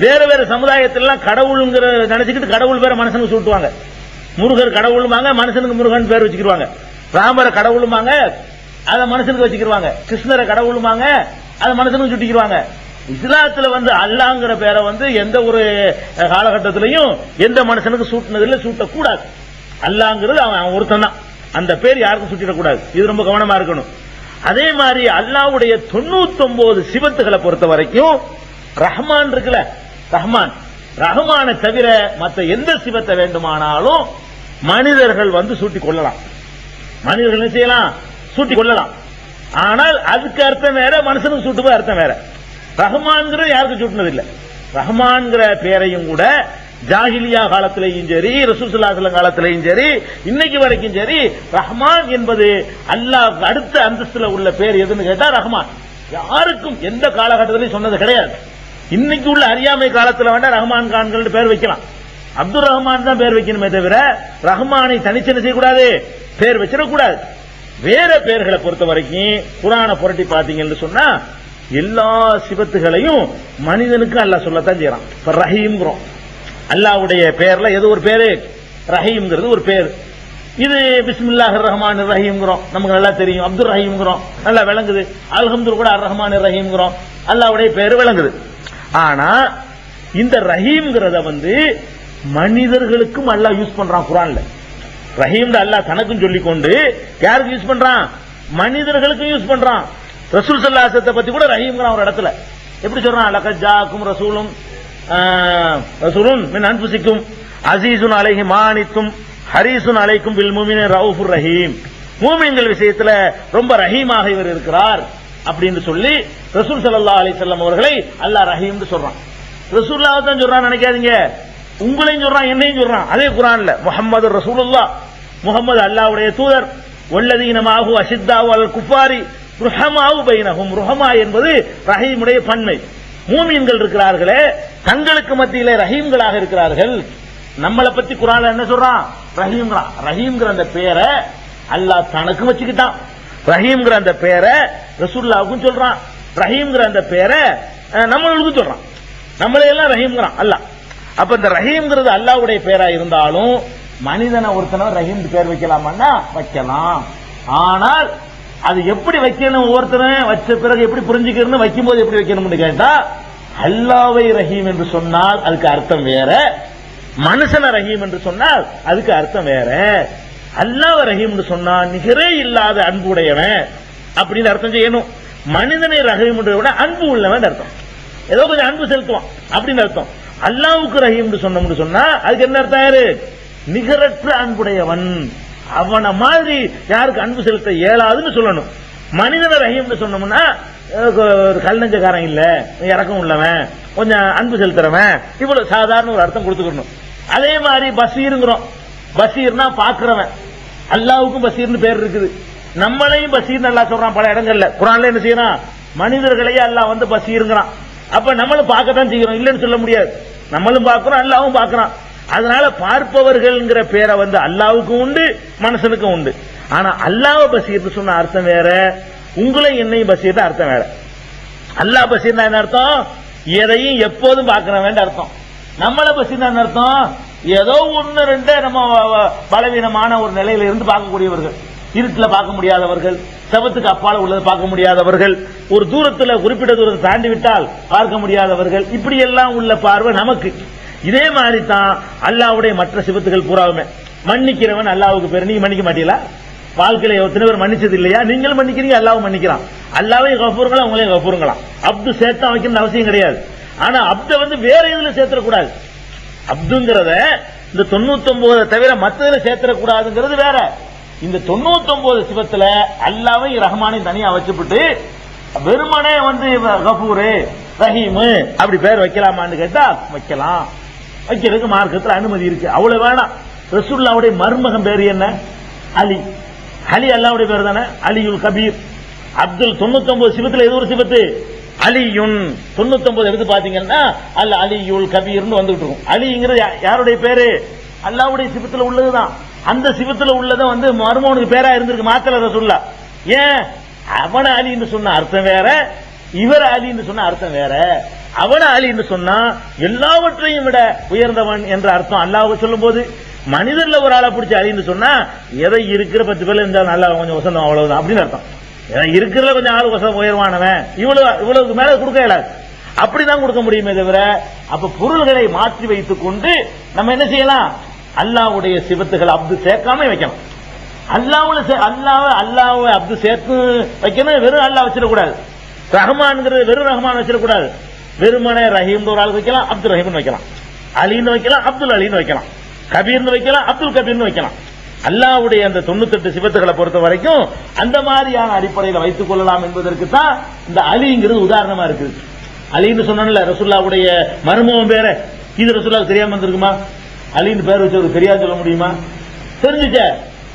வேற வேற சமுதாயத்திலாம் கடவுள்ங்கிற நினைச்சுக்கிட்டு கடவுள் பேரை மனுஷனுக்கு சூட்டுவாங்க. முருகர் கடவுளுமாங்க, மனுஷனுக்கு முருகன் பேர் வச்சுக்கிடுவாங்க. ராமரை கடவுளுமாங்க, அதை மனுஷனுக்கு வச்சுக்கிடுவாங்க. கிருஷ்ணரை கடவுளுமாங்க, அதை மனுஷனுக்கு சுட்டிக்கிடுவாங்க. இஸ்லாத்துல வந்து அல்லாஹ்ங்கிற பேரை வந்து எந்த ஒரு காலகட்டத்திலையும் எந்த மனுஷனுக்கு சூட்டினதில்லை, சூட்டக்கூடாது. அல்லாஹ்ங்கிறது அவன் ஒருத்தன் தான், அந்த பேர் யாருக்கும் சுட்டிடக்கூடாது. இது ரொம்ப கவனமா இருக்கணும். அதே மாதிரி அல்லாஹ்வுடைய 99 சிவத்துகளை பொறுத்த வரைக்கும் ரஹ்மான் இருக்குல்ல, ரஹ்மானை தவிர மற்ற எந்த சிவத்தை வேண்டுமானாலும் மனிதர்கள் வந்து சூட்டிக் கொள்ளலாம். மனிதர்கள் என்ன செய்யலாம், சூட்டிக் கொள்ளலாம். ஆனால் அதுக்கு அர்த்தம் வேற, மனுஷனுக்கு சூட்டுவது அர்த்தம் வேற. ரஹ்மான்கிற யாருக்கும் சூட்டினதில்லை. ரஹ்மான்கிற பேரையும் கூட ஜாஹிலியா காலத்திலேயும் சரி, ரசூல் ஸல்லல்லாஹு அலைஹி வஸல்லம் காலத்திலேயும் சரி, இன்னைக்கு வரைக்கும் சரி, ரஹ்மான் என்பது அல்லாஹ் அடுத்த அந்தஸ்துல உள்ள பேர் எதுன்னு கேட்டா ரஹ்மான். யாருக்கும் எந்த காலகட்டத்திலையும் சொன்னது கிடையாது. இன்னைக்கு உள்ள அறியாமை காலத்துல வேண்டாம் ரஹ்மான் கான்கள் பேர் வைக்கலாம். அப்துல் ரஹ்மான் தான் பேர் வைக்கணுமே தவிர ரஹ்மானை தனிச்சனை செய்யக்கூடாது, பேர் வச்சிடக்கூடாது. வேற பேர்களை பொறுத்த வரைக்கும் குர்ஆனை புரட்டி பாத்தீங்கன்னு சொன்னா எல்லா சிவத்துகளையும் மனிதனுக்கு அல்லாஹ் சொல்லத்தான் செய்யறான். இப்ப ரஹீம்ங்கிறோம், அல்லாஹ்வுடைய பேர்ல ஏதோ ஒரு பேரு, ரஹீம்ங்கிறது ஒரு பேர். இது பிஸ்மில்லாஹிர் ரஹ்மானிர் ரஹீம்ங்கிறோம், நமக்கு நல்லா தெரியும். அப்துல் ரஹீம்ங்கிறோம், நல்லா விளங்குது. அல்ஹம்துலில்லாஹ் கூட அர் ரஹ்மானிர் ரஹீம்ங்கிறோம், அல்லாஹ்வுடைய பேரு விளங்குது. ஆனா இந்த ரஹீம்ங்கிறத வந்து மனிதர்களுக்கும் அல்லாஹ் யூஸ் பண்றான் குர்ஆன்ல. ரஹீம் அல்லாஹ் தனக்கும் சொல்லிக்கொண்டு யாருக்கு யூஸ் பண்றான்? மனிதர்களுக்கும் யூஸ் பண்றான். ரசூல் ஸல்லல்லாஹு அலைஹி வஸல்லம் பத்தி கூட ரஹீம்ங்கறான் ஒரு இடத்துல. எப்படி சொல்றான்? லகத் ஜாக்கும் ரசூலுன் மின் அன்ஃபுசிக்கும் அஸீஸுன் அலைஹி மா அனித்தும் ஹரீஸுன் அலைக்கும் பில் முஃமினீன ரவுஃபுர் ரஹீம். மூமின்கள் விஷயத்துல ரொம்ப ரஹீமாக இவர் இருக்கிறார் அப்படின்னு சொல்லி ரசூல் ஸல்லல்லாஹு அலைஹி வஸல்லம் அவர்களை அல்லாஹ் ரஹீம்னு சொல்றான். ரசூலுல்லாஹ் தான் சொல்றான் நினைக்காதீங்க, உங்களையும் சொல்றான், என்னையும் சொல்றான். அதே குர்ஆன்ல முஹம்மது ரசூலுல்லாஹ், முஹம்மது அல்லாஹ்வுடைய தூதர், வல்லதீன மாஹு அஷித்தாவு அலல் குஃபாரி ருஹமாவு பைனஹும். ருஹமா என்பது ரஹீமுடைய பன்மை. மூமின்கள் இருக்கிறார்களே தங்களுக்கு மத்தியிலே ரஹீம்களாக இருக்கிறார்கள். நம்மளை பத்தி குர்ஆன்ல என்ன சொல்றான்? ரஹீம்ங்கறான். ரஹீம்ங்கற அந்த பேரை அல்லாஹ் தனக்கு வச்சுக்கிட்டான். ரஹீம்ங்கற அந்த பேரை ரசூலுல்லாஹ்வுக்கும் சொல்றான். ரஹீம்ங்கற அந்த பேரை நம்மளுக்கும் சொல்றான். நம்மளே எல்லாம் ரஹீம்ங்கறான் அல்லாஹ். அப்ப இந்த ரஹீம்ங்கிறது அல்லாஹ்வுடைய பேரா இருந்தாலும் மனிதனை ஒருத்தன ரஹீம் பேர் வைக்கலாமான்னா வைக்கலாம். ஆனால் அது எப்படி வைக்கணும், ஒவ்வொருத்தரும் வச்ச பிறகு எப்படி புரிஞ்சுக்கணும், வைக்கும்போது எப்படி வைக்கணும்னு கேட்டா, அல்லாஹ்வை ரஹீம் என்று சொன்னால் அதுக்கு அர்த்தம் வேற, மனுஷன ரஹீம் என்று சொன்னால் அதுக்கு அர்த்தம் வேற. அல்லாஹ் ரஹீம் என்று சொன்னா நிகரே இல்லாத அன்புடையவன் அப்படின்னு அர்த்தம் செய்யணும். மனிதனை ரஹீம் விட அன்பு உள்ளவன் அர்த்தம், ஏதோ கொஞ்சம் அன்பு செலுத்துவான் அப்படின்னு அர்த்தம். அல்லாஹ்வுக்கு ரஹீம் என்று சொன்னோம்னு சொன்னா அதுக்கு என்ன அர்த்தம்? யாரு? நிகரற்ற அன்புடையவன், அவன மாதிரி யாருக்கு அன்பு செலுத்த இயலாதுன்னு சொல்லணும். மனிதன ரஹீம்னு சொன்னோம்னா ஒரு கல்லஞ்சக்காரன் இல்ல, இறக்கம் உள்ளவன், கொஞ்சம் அன்பு செலுத்துறவன், இவ்வளவு சாதாரண ஒரு அர்த்தம் கொடுத்துக்கணும். அதே மாதிரி பசீருங்கிறோம். பசீர்னா பாக்குறவன். அல்லாஹ்வுக்கும் பசீர்னு பேர் இருக்குது. நம்மளையும் பசீர் நல்லா சொல்றான் பல இடங்கள்ல. குர்ஆன்ல என்ன செய்யறான்? மனிதர்களையே அல்லாஹ் வந்து பசீருங்கிறான். அப்ப நம்மளும் பார்க்கத்தான் செய்யறோம், இல்லன்னு சொல்ல முடியாது. நம்மளும் பார்க்கிறோம், அல்லாஹ்வும் பார்க்கறான். அதனால பார்ப்பவர்கள்ங்கிற பேரை வந்து அல்லாஹ்வுக்கும் உண்டு, மனுஷனுக்கும் உண்டு. ஆனா அல்லாஹ் பசீர்னு சொன்ன அர்த்தம் வேற, உங்களை என்னையும் பசீர்னு அர்த்தம் வேற. அல்லாஹ் பசீர்னா என்ன அர்த்தம்? எதையும் எப்போதும் பார்க்கிறவன் அர்த்தம். நம்மள பசீர்னா என்ன அர்த்தம்? ஏதோ ஒன்னு ரெண்டு நம்ம பலவீனமான ஒரு நிலையில இருந்து பார்க்கக்கூடியவர்கள், இருட்டுல பார்க்க முடியாதவர்கள், செவத்துக்கு அப்பால உள்ளதை பார்க்க முடியாதவர்கள், ஒரு தூரத்துல குறிப்பிட்ட தூரத்தை தாண்டி விட்டால் பார்க்க முடியாதவர்கள், இப்படி எல்லாம் உள்ள பார்வை நமக்கு. இதே மாதிரி தான் அல்லாஹ்வுடைய மற்ற சிவத்துகள் பூராவுமே. மன்னிக்கிறவன் அல்லாஹ்வுக்கு பேர். நீங்க மன்னிக்க மாட்டீங்களா? வாழ்க்கையில எத்தனை பேர் மன்னிச்சது இல்லையா? நீங்களும் மன்னிக்கிறீங்க, அல்லாஹ்வும் மன்னிக்கிறான். அல்லாஹ்வே கஃபூருங்களா, உங்களையும் கஃபூருங்களாம். அப்து சேர்த்தா வைக்கணும்னு அவசியம் கிடையாது. ஆனா அப்த வந்து வேற இதுல சேர்த்துடக்கூடாது. அப்துங்கிறத இந்த 99 தவிர மற்றதுல சேர்த்துடக்கூடாதுங்கிறது வேற. இந்த 99 சிவத்துல அல்லாஹ்வை ரஹ்மானையும் தனியா வச்சுவிட்டு வெறுமனே வந்து கஃபூரு ரஹீமு அப்படி பேர் வைக்கலாமான்னு கேட்டா வைக்கலாம். வைக்கிறதுக்கு மார்க்கத்தில் அனுமதி இருக்கு, அவ்வளவு வேணாம். ரசூலுல்லாஹ்வுடைய மருமகன் பேர் என்ன? அலி. அலி அல்லாஹ்வுடைய பேர் தானே, அலியுல் கபீர். அப்துல் 99 சிவத்துல ஏதோ ஒரு சிவத்து அலியுன் 99 எடுத்து பாத்தீங்கன்னா அல்ல அலியுல் கபீர்னு வந்துட்டு இருக்கும். அலிங்கிறது யாருடைய பேரு? அல்லாஹ்வுடைய சிவத்துல உள்ளதுதான். அந்த சிவத்துல உள்ளதை வந்து மருமகனுக்கு பேரா இருந்திருக்கு, மாத்தல ரசூலுல்லாஹ். ஏன்? அவன அலின்னு சொன்ன அர்த்தம் வேற, இவர் அலின்னு சொன்ன அர்த்தம் வேற. அவன அலின்னு சொன்னா எல்லாவற்றையும் விட உயர்ந்தவன் என்ற அர்த்தம் அல்லாஹ் சொல்லும் போது, மனிதர்ல ஒரு ஆளை பிடிச்ச அலின்னு சொன்னா எதை இருக்கிற 10 பேர்ல இருந்தா நல்லா கொஞ்சம் வசந்தம் அவ்வளவுதான் அப்படின்னு அர்த்தம். இருக்கிறதுல கொஞ்சம் ஆளு வசம் உயர்வானவன், இவ்வளவுக்கு மேல கொடுக்க இயலாது. அப்படிதான் கொடுக்க முடியுமே தவிர, அப்ப பொருள்களை மாற்றி வைத்துக் கொண்டு நம்ம என்ன செய்யலாம்? அல்லாஹ்வுடைய சிவத்துகள் அப்து சேர்க்காம வைக்கணும். அல்லாஹ்வை அப்து சேர்த்து வைக்கணும். வெறும் அல்லாஹ் வச்சிடக்கூடாது. ரஹ்மான்ங்கிறது வெறும் ரஹ்மான் வச்சிடக்கூடாது. வெறுமனே ரஹீம் ஒரு ஆள் வைக்கலாம், அப்துல் ரஹீம்னு வைக்கலாம். அலின்னு வைக்கலாம், அப்துல் அலின்னு வைக்கலாம். கபீர்னு வைக்கலாம், அப்துல் கபீர்னு வைக்கலாம். அல்லாஹ்வுடைய அந்த 98 சிவத்துகளை பொறுத்த வரைக்கும் அந்த மாதிரியான அடிப்படையில் வைத்துக் கொள்ளலாம் என்பதற்கு தான் இந்த அலிங்கிறது உதாரணமா இருக்குது. அலின்னு சொன்னல ரசூலுல்லாஹ்வுடைய மருமகன் பேர, இது ரசூலுல்லாஹ்வுக்கு தெரியாம இருந்திருக்குமா? அலின்னு பேர் வச்சவருக்கு தெரியாது சொல்ல முடியுமா? தெரிஞ்சுச்சே.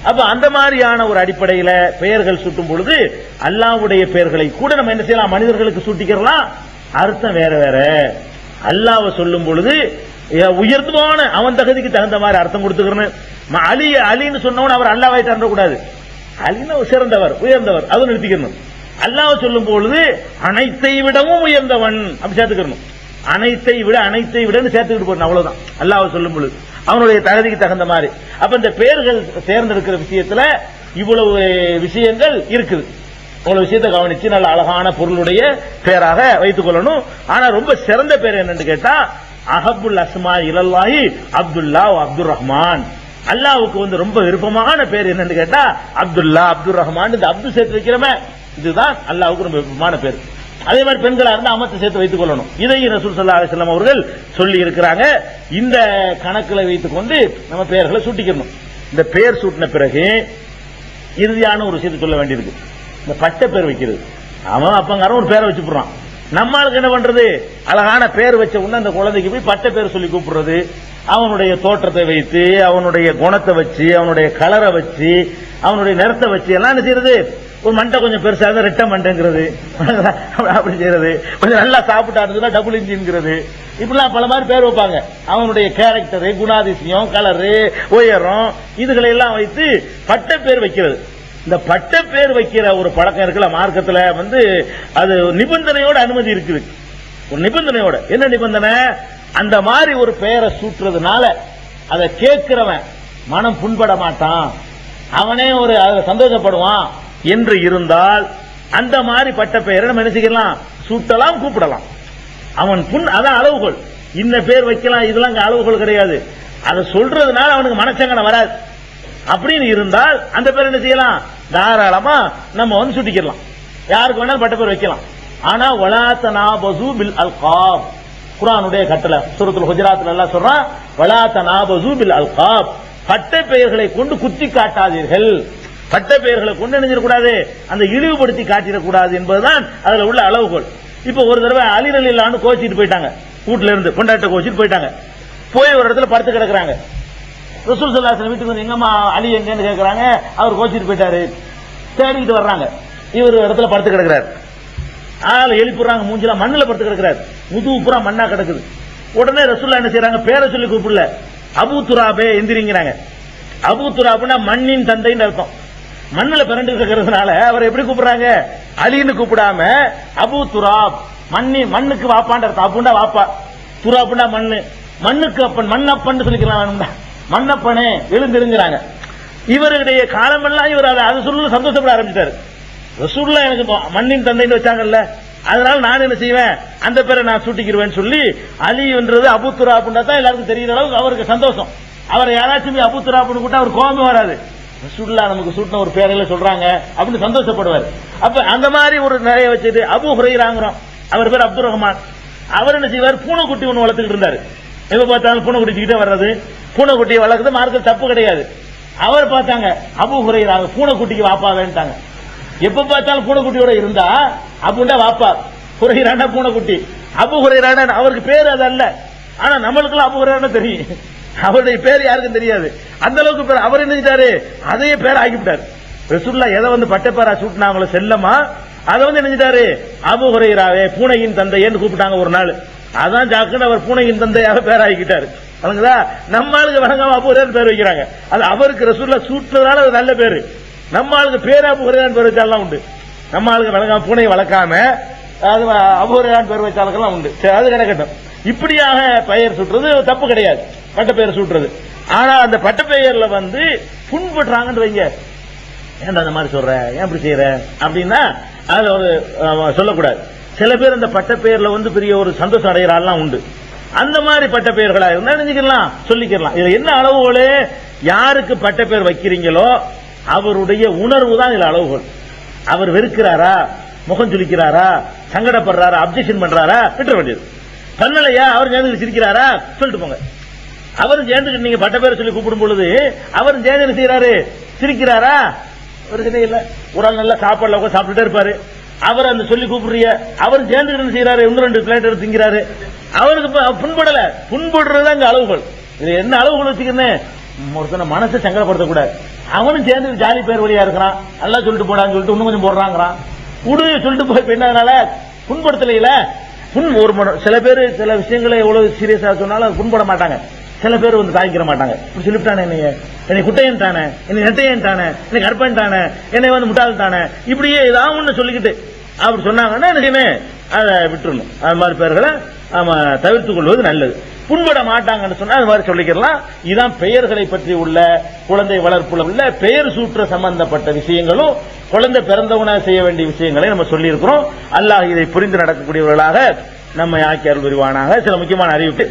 அப்ப அந்த மாதிரியான ஒரு அடிப்படையில பெயர்கள் சூட்டும் பொழுது அல்லாஹ்வுடைய பெயர்களை கூட நம்ம என்ன செய்யலாம்? மனிதர்களுக்கு சூட்டிக்கிறலாம். அர்த்தம் வேற வேற. அல்லாஹ்வை சொல்லும் பொழுது உயர்ந்தமான அவன் தகுதிக்கு தகுந்த மாதிரி அர்த்தம் கொடுத்துக்கிறேன். அலின்னு சொன்னவன் அவர் அல்லாஹ்வை தரக்கூடாது. அலின்னு சிறந்தவர், உயர்ந்தவர், அது நிறுத்திக்கணும். அல்லாஹ் சொல்லும் பொழுது அனைத்தை விடவும் உயர்ந்தவன் அப்படி சேர்த்துக்கணும். அனைத்தை விடன்னு சேர்த்துக்கிட்டு போறணும், அவ்வளவுதான். அல்லாஹ் சொல்லும் பொழுது அவனுடைய தகுதிக்கு தகுந்த மாதிரி. அப்ப இந்த பெயர்கள் தேர்ந்தெடுக்கிற விஷயத்துல இவ்வளவு விஷயங்கள் இருக்குது. இவ்வளவு விஷயத்தை கவனிச்சு நல்ல அழகான பொருளுடைய பெயராக வைத்துக் கொள்ளணும். ஆனா ரொம்ப சிறந்த பேர் என்னன்னு கேட்டா அஹப்புல் அஸ்மா இலல்லாஹி அப்துல்லா அப்துர் ரஹ்மான். அல்லாஹ்வுக்கு வந்து ரொம்ப விருப்பமான பேர் என்னன்னு கேட்டா அப்துல்லா அப்துர் ரஹ்மான். இந்த அப்து சேர்த்து வைக்கிறமே இதுதான் அல்லாஹ்வுக்கு ரொம்ப விருப்பமான பேர். அதே மாதிரி பெண்களா இருந்தா அமத்தை சேர்த்து வைத்துக் கொள்ளணும். இதையும் ரசூல் ஸல்லல்லாஹு அலைஹி வஸல்லம் அவர்கள் சொல்லி இருக்கிறாங்க. இந்த கணக்குல வைத்துக் கொண்டு நம்ம பெயர்களை சூட்டிக்கணும். இந்த பெயர் சூட்டின பிறகு இறுதியான ஒரு விஷயத்தை சொல்ல வேண்டியிருக்கு. இந்த பட்ட பேர் வைக்கிறது. அவன் அப்பங்காரன் ஒரு பேரை வச்சு போடுறான். நம்மளுக்கு என்ன பண்றது? அழகான பேர் வச்ச உடனே அந்த குழந்தைக்கு போய் பட்ட பேர் சொல்லி கூப்பிடுறது. அவனுடைய தோற்றத்தை வைத்து, அவனுடைய குணத்தை வச்சு, அவனுடைய கலரை வச்சு, அவனுடைய நிறத்தை வச்சு எல்லாம் என்ன செய்யறது? ஒரு மண்டை கொஞ்சம் பெருசா இருந்தா ரெட்ட மண்டைங்கிறது, அப்படி செய்யறது. கொஞ்சம் நல்லா சாப்பிட்டா இருந்ததுன்னா டபுள் இன்ஜின்ங்கிறது. இப்படிலாம் பல மாதிரி பேர் வைப்பாங்க. அவனுடைய கேரக்டரு, குணாதிசயம், கலரு, உயரம் இதுகளை எல்லாம் வைத்து பட்ட பேர் வைக்கிறது. இந்த பட்ட பேர் வைக்கிற ஒரு பழக்கம் இருக்குல்ல மார்க்கத்துல வந்து அது நிபந்தனையோட அனுமதி இருக்குது. ஒரு நிபந்தனையோட. என்ன நிபந்தனை? அந்த மாதிரி ஒரு பெயரை சூட்டுறதுனால அதை கேட்கிறவன் மனம் புண்பட மாட்டான், அவனே ஒரு சந்தோஷப்படுவான் என்று இருந்தால் அந்த மாதிரி பட்ட பெயரை நம்ம என்ன செய்யலாம்? சூட்டலாம், கூப்பிடலாம். அவன் அதான் அளவுகோல். இந்த பேர் வைக்கலாம், இதெல்லாம் அளவுகோல் கிடையாது. அதை சொல்றதுனால அவனுக்கு மனச்சங்கடம் வராது அப்படின்னு இருந்தால் அந்த பேர் என்ன செய்யலாம்? தாராளமா நம்ம வந்து சுட்டிக்கலாம். யாருக்கு வேணாலும் பட்ட பேர் வைக்கலாம். ஆனா வலா தனாபஸு பில் அல்காப், குர்ஆனுடைய கட்டளை சூரத்துல் ஹுஜராத்ல அல்லாஹ் சொல்றான், வலா தனாபஸு பில் அல்காப், பட்ட பெயர்களை கொண்டு குத்தி காட்டாதீர்கள். பட்ட பெயர்களை கொண்டு நினைச்சிடக்கூடாது, அந்த இழிவுபடுத்தி காட்டிடக்கூடாது என்பதுதான் அதுல உள்ள அளவுகோல். இப்ப ஒரு தடவை அலி ரலியல்லாஹு அன்ஹு கோச்சிட்டு போயிட்டாங்க. வீட்டுல இருந்து கொண்டாட்ட கோச்சிட்டு போயிட்டாங்க. போய் ஒரு இடத்துல படுத்து கிடக்குறாங்க. ரசூல் ஸல்லல்லாஹு அலைஹி வஸல்லம் வீட்டுக்கு வந்து எங்கம்மா அலி எங்கன்னு கேட்கறாங்க. அவர் கோச்சிட்டு போயிட்டாரு. தேடிக்கிட்டு வர்றாங்க. இவர் இடத்துல படுத்து கிடக்கிறார். ஆளை எழுப்பிடுறாங்க. மூஞ்சில மண்ணுல படுத்து கிடக்கிறார். முதுகு பூரா மண்ணா கிடக்குது. உடனே ரசூலுல்லாஹ் என்ன செய்யறாங்க? பேரை சொல்லி கூப்பிடல, அபூ துராபே எந்திரிங்கிறாங்க. அபூ துராப்னா மண்ணின் தந்தைன்னு அர்த்தம். மண்ணுல பிறண்டு இருக்கிறதுனால அவர் எப்படி கூப்பிடுறாங்க? அலின்னு கூப்பிடாம அபூ துராப், மண்ணுக்கு வாப்பான்னு அர்த்தம். அப்புண்டா வாப்பா, துராப்னா மண்ணு, மண்ணுக்கு அப்பன், மண்ணப்பன் சொல்லிக்கலாம் வேணும்டா, மண்ணப்பனே எழுந்திருங்கிறாங்க. இவருடைய காலமெல்லாம் இவர் அதை சொல்ல சந்தோஷப்பட ஆரம்பிச்சிட்டாரு. ரசூலுல்லாஹ் எனக்கு மண்ணின் தந்தைன்னு வச்சாங்கல்ல, அதனால நான் என்ன செய்வேன்? அந்த பேரை நான் சூட்டிக்கிடுவேன் சொல்லி அலின்றது அபூ துராப்னா தான் எல்லாருக்கும் தெரியுற அளவுக்கு அவருக்கு சந்தோஷம். அவரை யாராச்சும் அபூ துராப்னு கூட்டா அவர் கோபமே வராது. ரசூலுல்லாஹ் நமக்கு சூட்டின ஒரு பேரையில சொல்றாங்க அப்படின்னு சந்தோஷப்படுவார். அப்ப அந்த மாதிரி ஒரு நிறைய வச்சுட்டு அபூ ஹுரைராங்கிறோம். அவர் பேர் அப்துர் ரஹ்மான். அவர் என்ன செய்வார்? பூனைக்குட்டி ஒன்று வளர்த்துக்கிட்டு இருந்தாரு. எப்ப பார்த்தாலும் பூனைக்குட்டிக்கிட்டே வர்றது, பூனைக்குட்டியை வளர்க்குறது மார்க்கம் தப்பு கிடையாது. அவர் பார்த்தாங்க அபூ ஹுரைரா பூனைக்குட்டிக்கு வாப்பா வேண்டாங்க. எப்ப பார்த்தாலும் பூனைக்குட்டியோட இருந்தா அபுண்டா வாப்பா, ஹுரைரானா பூனைக்குட்டி, அபூ ஹுரைரானா அவருக்கு பேர் அது அல்ல. ஆனா நம்மளுக்கெல்லாம் அபூ ஹுரைரானா தெரியும், அவருடைய பேர் யாருக்கும் தெரியாது. அந்த அளவுக்கு பேர் அவர் என்ன செஞ்சாரு? அதையே பேர் ஆகிவிட்டார். ரசூலுல்லாஹ் எதை வந்து பட்ட பேரா சூட்டினாங்களோ செல்லமா, அதை வந்து என்ன செஞ்சாரு? அபூ ஹுரைராவே பூனையின் தந்தையன்னு கூப்பிட்டாங்க ஒரு நாள். அதான் ஜாக்குன்னு அவர் பூனையின் தந்தையாக பேராகிக்கிட்டாரு. நம்ம ஆளுக்கு வழங்காம அபூ ஹுரைரா பேர் வைக்கிறாங்க. அது அவருக்கு ரசூலுல்லாஹ் சூட்டுறதுனால அது நல்ல பேரு. நம்ம ஆளுக்கு பேர் அபூ ஹுரைரா பேர் வச்சாலாம் உண்டு. நம்ம ஆளுக்கு வழங்காம பூனையை வளர்க்காம அது அபூ ஹுரைரா பேர் வச்சாலும் உண்டு. அது கிடைக்கட்டும். இப்படியாக பெயர் சுட்டுறது தப்பு கிடையாது, பட்ட பெயர் சூட்டுறது. ஆனா அந்த பட்ட பெயர்ல வந்து புண்படுறாங்கன்னு வைங்க, ஏன்டா அந்த மாதிரி சொல்ற, ஏன் இப்படி செய்யற அப்படின்னா அதுல ஒரு சொல்லக்கூடாது. சில பேர் அந்த பட்ட பெயர்ல வந்து பெரிய ஒரு சந்தோஷம் அடைகிறாள்லாம் உண்டு. அந்த மாதிரி பட்ட பெயர்களா இருந்தா நினைச்சுக்கலாம், சொல்லிக்கலாம். இதுல என்ன அளவுகோல்? யாருக்கு பட்ட பெயர் வைக்கிறீங்களோ அவருடைய உணர்வு தான் இதுல அளவுகோல். அவர் வெறுக்கிறாரா, முகம் சுளிக்கிறாரா, சங்கடப்படுறாரா, அப்ஜெக்ஷன் பண்றாரா, விட்டுற வேண்டியது. பண்ணலையா, அவர் சேர்ந்து சிரிக்கிறாரா, சொல்லிட்டு போங்க. அவரும் சேர்ந்துட்டு நீங்க பட்ட பேரை சொல்லி கூப்பிடும் பொழுது அவரும் சேர்ந்து செய்யறாரு, சிரிக்கிறாரா, பிரச்சனை இல்ல. ஒரு ஆள் நல்லா சாப்பாடுல உட்காந்து சாப்பிட்டுட்டே இருப்பாரு, அவர் அந்த சொல்லி கூப்பிடுறிய அவரும் சேர்ந்து செய்யறாரு, இன்னும் 2 பிளேட் எடுத்து திங்கிறாரு, அவருக்கு புண்படல. புண்படுறது அங்க அளவுகள். இது என்ன அளவுகள் வச்சுக்கிறேன்? ஒருத்தனை மனசை சங்கடப்படுத்தக்கூடாது. அவனும் சேர்ந்து ஜாலி பேர் வழியா இருக்கிறான், நல்லா சொல்லிட்டு போடான்னு சொல்லிட்டு இன்னும் கொஞ்சம் போடுறாங்கிறான், உடு சொல்லிட்டு போய் என்னதுனால புண்படுத்தலையில ஒரு சில பேர் சில விஷயங்களை எவ்வளவு சீரியஸா சொன்னாலும் அது புண்பட மாட்டாங்க. சில பேர் வந்து தாங்கிக்கிற மாட்டாங்க. இப்படி சொல்லிவிட்டானே, என்னை குட்டையன் தானே, என்னை நெட்டையன் தானே, என்னை கற்பன் தானே, என்னை வந்து முட்டாள் தானே, இப்படியே ஏதாவது ஒண்ணு சொல்லிக்கிட்டு அப்படி சொன்னாங்கன்னா எனக்கு அதை விட்டுறணும். அது மாதிரி பேர்களை நாம தவிர்த்துக் கொள்வது நல்லது. புண்பட மாட்டாங்கன்னு சொன்னா அது மாதிரி சொல்லிக்கலாம். இதுதான் பெயர்களை பற்றி உள்ள குழந்தை வளர்ப்புல உள்ள பெயர் சூற்ற சம்பந்தப்பட்ட விஷயங்களும் குழந்தை பிறந்தவனா செய்ய வேண்டிய விஷயங்களை நம்ம சொல்லி இருக்கிறோம். அல்லாஹ் இதை புரிந்து நடக்கக்கூடியவர்களாக நம்மை ஆக்கி அருள் புரிவானாக. சில முக்கியமான அறிவிப்பு